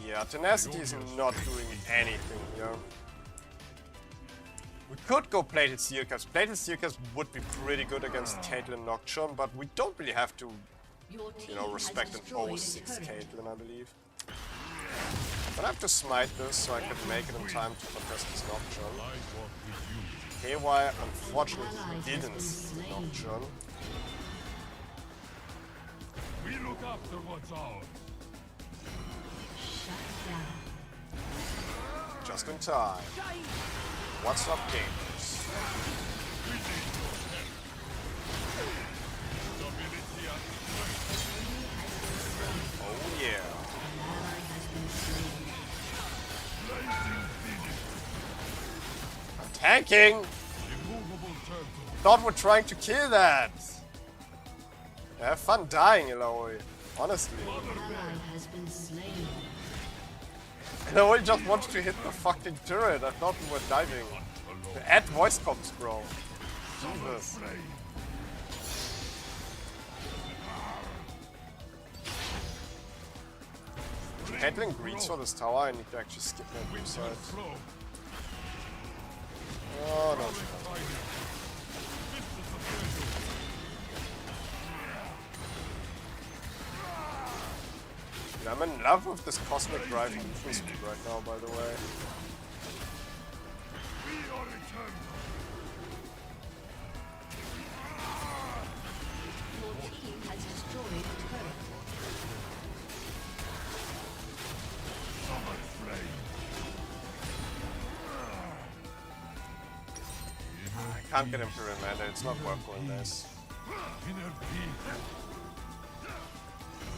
Yeah, Tenacity is not doing anything here. We could go Plated Seercast. Plated Seercast would be pretty good against Caitlyn Nocturne, but we don't really have to, you know, respect an 06 Caitlyn, I believe. But I have to smite this so I can make it in time to contest this Nocturne. KY unfortunately didn't Nocturne. We look after what's ours. Just in time. What's up, gamers? Oh yeah. I'm tanking! Thought we're trying to kill that! Have fun dying, Eloy. Honestly. Eloy just wanted to hit the fucking turret. I thought we were diving. Add voice comms, bro. Jesus. Caitlyn greets for this tower. I need to actually skip my green side. Oh no. I'm in love with this cosmic drive movement speed right now, by the way. Your team has destroyed a turret. I can't get Imperial Mandate, it's not worth going this. Inner peace.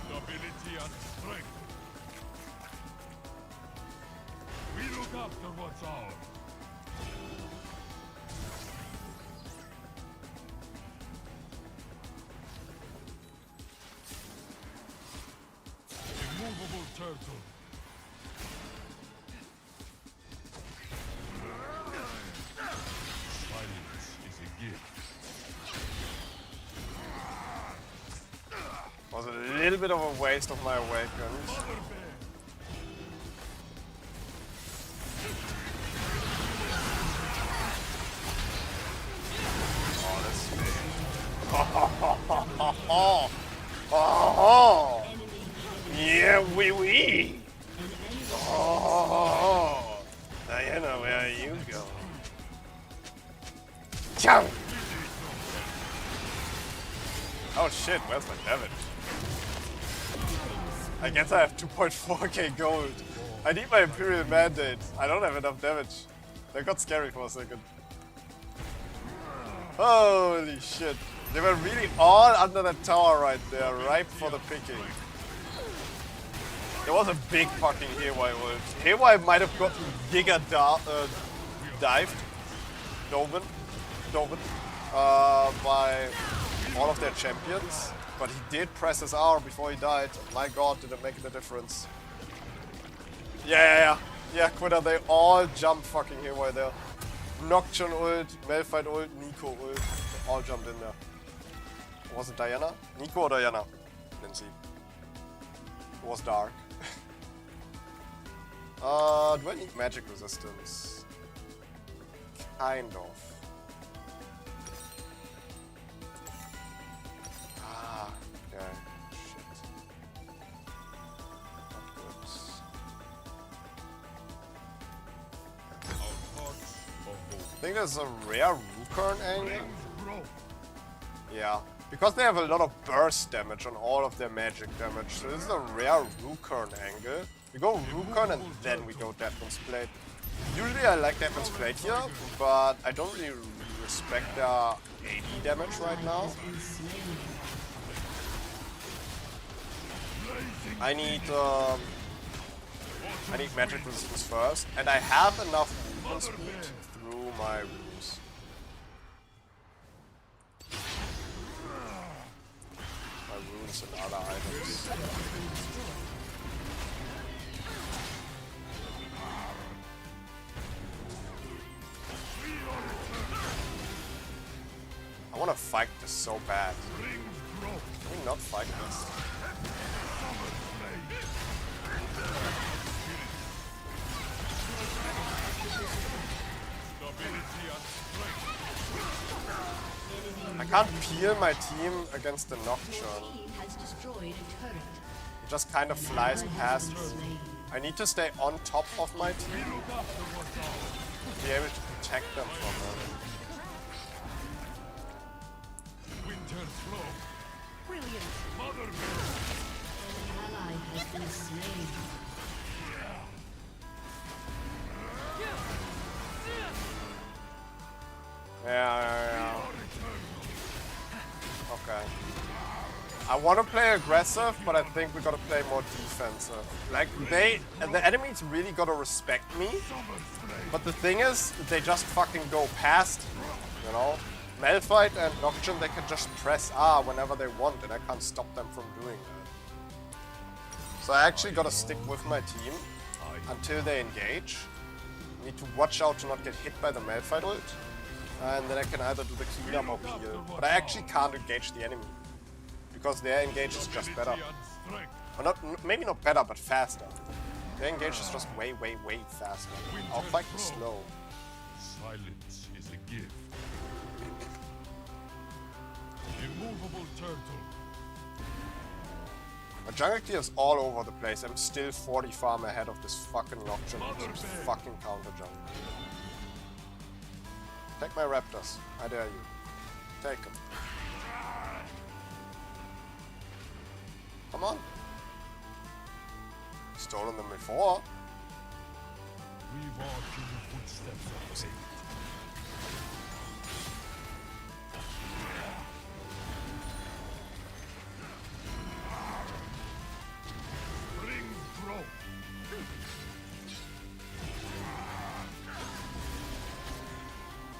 Stability and strength. We look after what's ours. Immovable turtle. Silence is a gift. Was a little bit of a waste of my awakens. Oh, that's oh, yeah, wee wee. Oh, Diana, where are you going? Chow. Oh shit, where's my damage? I guess I have 2.4k gold. I need my Imperial Mandate. I don't have enough damage. That got scary for a second. Holy shit. They were really all under that tower right there, ripe for the picking. There was a big fucking Haywire ult. Haywire might have gotten Giga dived, Doven, by all of their champions. But he did press his R before he died. My god, did it make a difference. Yeah, Quitter, they all jump fucking Haywire there. Nocturne ult, Malphite ult, Nico ult. They all jumped in there. Was it Diana? Nico or Diana? Didn't see. It was dark. Do I need magic resistance? Kind of. Ah, okay. Shit. Not good. think there's a rare Rukurn angle. Rings grow. Yeah, because they have a lot of burst damage on all of their magic damage. So this is a rare Rukurn angle. We go Rukurn and then we go Deadman's Blade. Usually I like Deadman's Blade here, but I don't really respect their AD damage right now. I need magic resistance first, and I have enough movement speed through my runes. My runes and other items. I want to fight this so bad. Can we not fight this? I can't peel my team against the Nocturne. Team has destroyed a turret. It just kind of flies past me. I need to stay on top of my team to be able to protect them from it. Winter's flow. Brilliant. Mother An ally has been slain. Yeah. Okay. I want to play aggressive, but I think we gotta play more defensive. Like, the enemies really gotta respect me. But the thing is, they just fucking go past me, you know? Malphite and Nocturne, they can just press R whenever they want, and I can't stop them from doing that. So I actually gotta stick with my team until they engage. Need to watch out to not get hit by the Malphite ult. And then I can either do the cleanup or peel. But I actually can't engage the enemy. Because their engage is just better. Or not, maybe not better, but faster. Their engage is just way, way, way faster. I'll fight the slow. Silence is a gift. Immovable turtle. My jungle clear is all over the place. I'm still 40 farm ahead of this fucking Nocturne. This fucking counter jungle. Take my raptors. I dare you. Take them. Come on. Stolen them before. We walk in the footsteps of fate. Rings grow.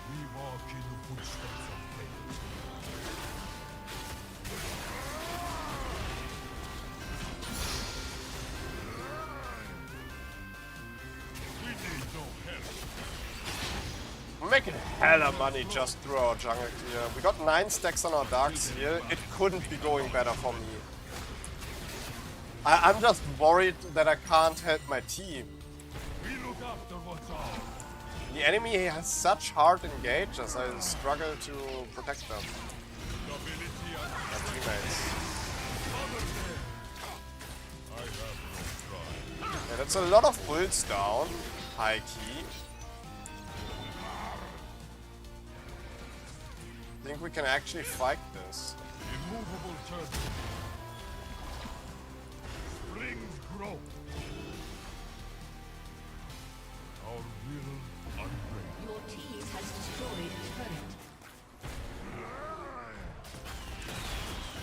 We walk in the footsteps of fate. We need no help. We're making hella money just through our jungle clear. We got 9 stacks on our Dark Seal. It couldn't be going better for me. I'm just worried that I can't help my team. We look after what's ours. The enemy has such hard engages, I struggle to protect them. Nobility and My teammates. I have no pride. Yeah, that's a lot of ults down. High key. I think we can actually fight this. Immovable turtle. Springs grow. Our will unbreakable. Your team has destroyed a turret.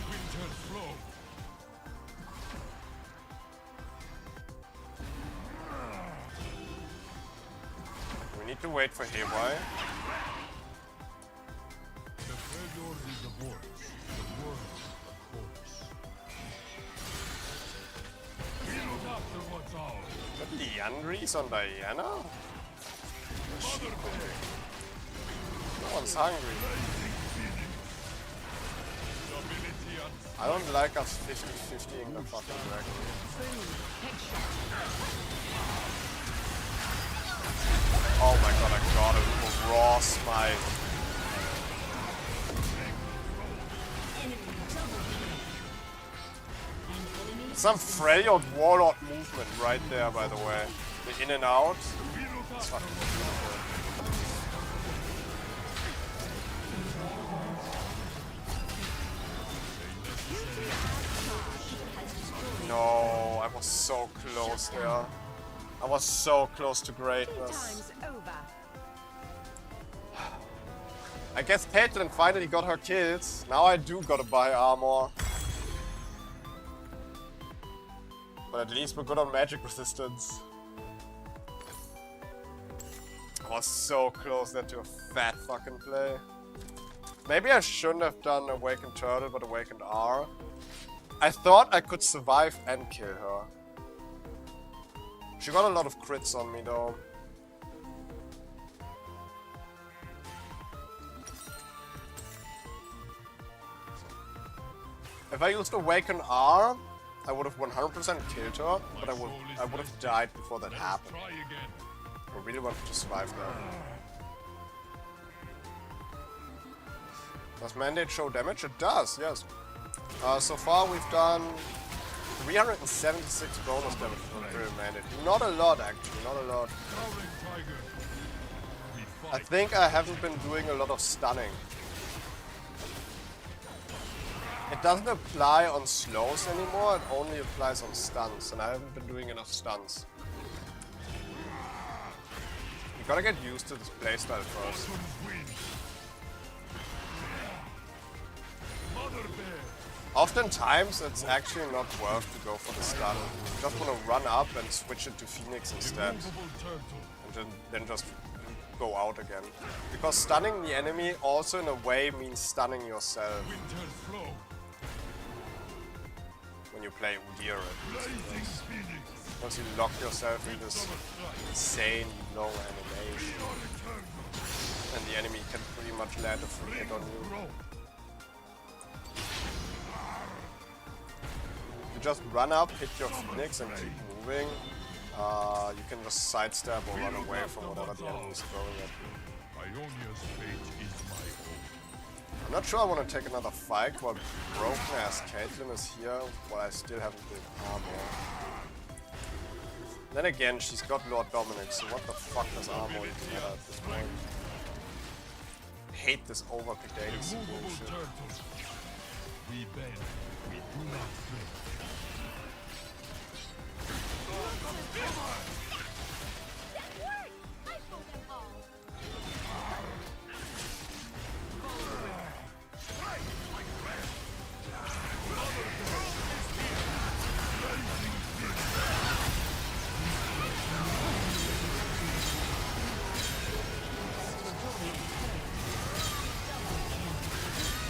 Winter's flow. We need to wait for Haywire. The failure is a voice, the word a chorus. We look after what's ours. Is that Leandries on Diana? Mother Bear. No one's hungry. Nobility and I don't like us 50-50ing the fucking dragon. Oh my god, I got a raw smite. Some Freljord Warlord movement right there, by the way. The in and out. It's fucking beautiful. No, I was so close there. I was so close to greatness. Time's over. I guess Caitlyn finally got her kills. Now I do gotta buy armor. But at least we're good on magic resistance. I was so close there to a fat fucking play. Maybe I shouldn't have done Awakened Turtle, but Awakened R. I thought I could survive and kill her. She got a lot of crits on me though. If I used Awaken R, I would have 100% killed her, but I would have died before that happened. Try again. I really wanted to survive that. Does Mandate show damage? It does, yes. So far we've done 376 bonus damage from Imperial Mandate. Not a lot actually, not a lot. Prowling tiger. We I fight. think I haven't been doing a lot of stunning. It doesn't apply on slows anymore, it only applies on stuns, and I haven't been doing enough stuns. You gotta get used to this playstyle first. Awesome win. Mother bear. Oftentimes it's actually not worth to go for the stun. You just wanna run up and switch it to Phoenix instead, Immovable turtle. and then just go out again. Because stunning the enemy also in a way means stunning yourself Winter's flow. when you play Udyr. Blazing phoenix. Once you lock yourself in this Summer strike. insane long animation, Your eternal. and the enemy can pretty much land a free hit on you. Roll. You just run up, hit your Phoenix and keep moving. You can just sidestep or run away from whatever the enemy is throwing at you. Ionia's fate is my own. I'm not sure I want to take another fight while broken ass Caitlyn is here, while I still haven't built armor. Then again, she's got Lord Dominic, so what the fuck does armor even matter at this point? Hate this overpicked ADC Immovable bullshit. turtle. We bend. We do not flinch.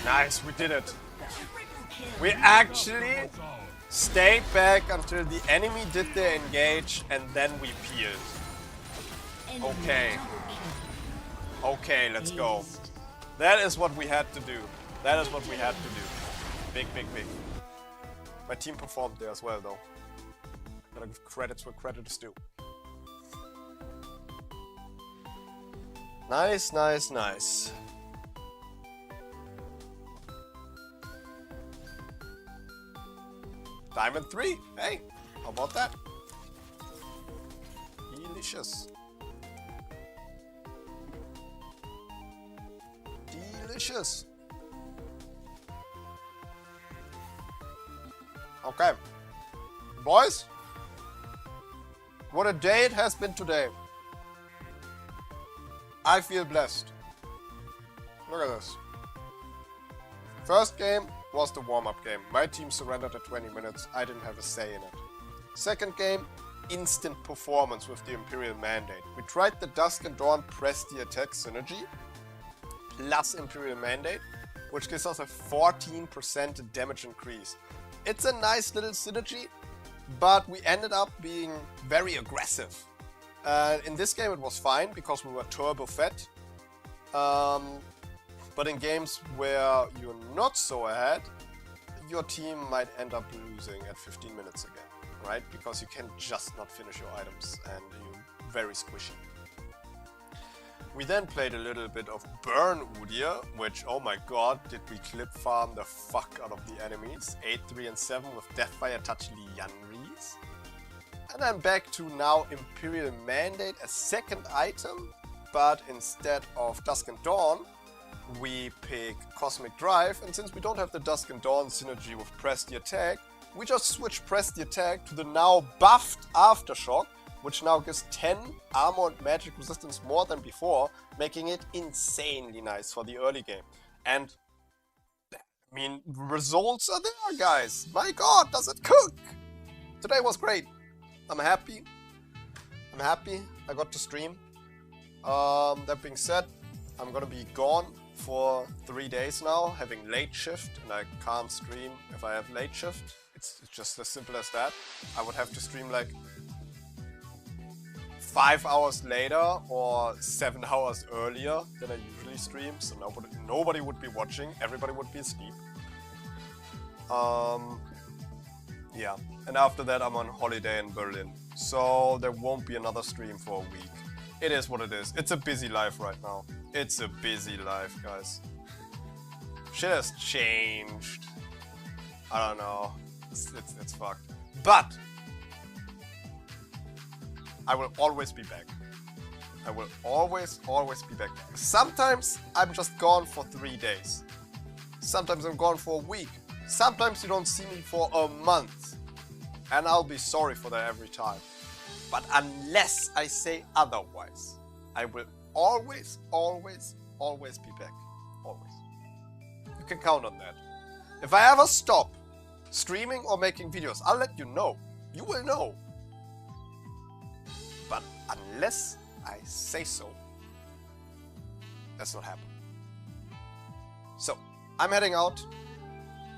Nice, we did it. We actually stayed back until the enemy did their engage and then we peeled. Okay. Okay, let's go. That is what we had to do. That is what we had to do. Big, big, big. My team performed there as well though. Gotta give credits where credit is due. Nice, nice, nice. Diamond 3. Hey, how about that? Delicious. Delicious. Okay. Boys, what a day it has been today. I feel blessed. Look at this. First game was the warm-up game. My team surrendered at 20 minutes. I didn't have a say in it. Second game, instant performance with the Imperial Mandate. We tried the Dusk and Dawn press the attack synergy plus Imperial Mandate, which gives us a 14% damage increase. It's a nice little synergy, but we ended up being very aggressive. In this game it was fine because we were turbo fed. But in games where you're not so ahead, your team might end up losing at 15 minutes again, right? Because you can just not finish your items and you're very squishy. We then played a little bit of Burn Udyr, which, oh my god, did we clip farm the fuck out of the enemies. 8, 3 and 7 with Deathfire Touch Lianris. And I'm back to now Imperial Mandate, a second item, but instead of Dusk and Dawn, we pick Cosmic Drive, and since we don't have the Dusk and Dawn synergy with Press the Attack, we just switch press the attack to the now buffed Aftershock, which now gives 10 armor and magic resistance more than before, making it insanely nice for the early game. And, I mean, results are there, guys. My god, does it cook! Today was great. I'm happy. I got to stream. That being said, I'm gonna be gone for 3 days now, having late shift, and I can't stream if I have late shift. It's just as simple as that. I would have to stream like 5 hours later or 7 hours earlier than I usually stream, so nobody would be watching, everybody would be asleep. Yeah, and after that I'm on holiday in Berlin, so there won't be another stream for a week. It is what it is. It's a busy life right now. It's a busy life, guys. Shit has changed. I don't know. It's fucked. But I will always be back. I will always be back. Sometimes I'm just gone for 3 days. Sometimes I'm gone for a week. Sometimes you don't see me for a month. And I'll be sorry for that every time. But unless I say otherwise, I will always be back. Always. You can count on that. If I ever stop streaming or making videos, I'll let you know. You will know. But unless I say so, that's not happening. So, I'm heading out.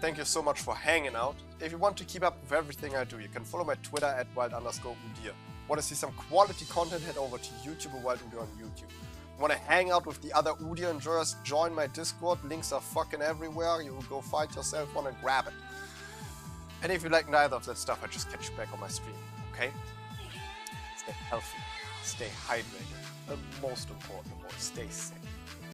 Thank you so much for hanging out. If you want to keep up with everything I do, you can follow my Twitter at wild_udyr. Want to see some quality content, head over to YouTube or Wild Udyr on YouTube. Want to hang out with the other Udyr enjoyers, join my Discord, links are fucking everywhere, you will go find yourself one and grab it. And if you like neither of that stuff, I just catch you back on my stream, okay? Stay healthy, stay hydrated, and most important of all, stay safe.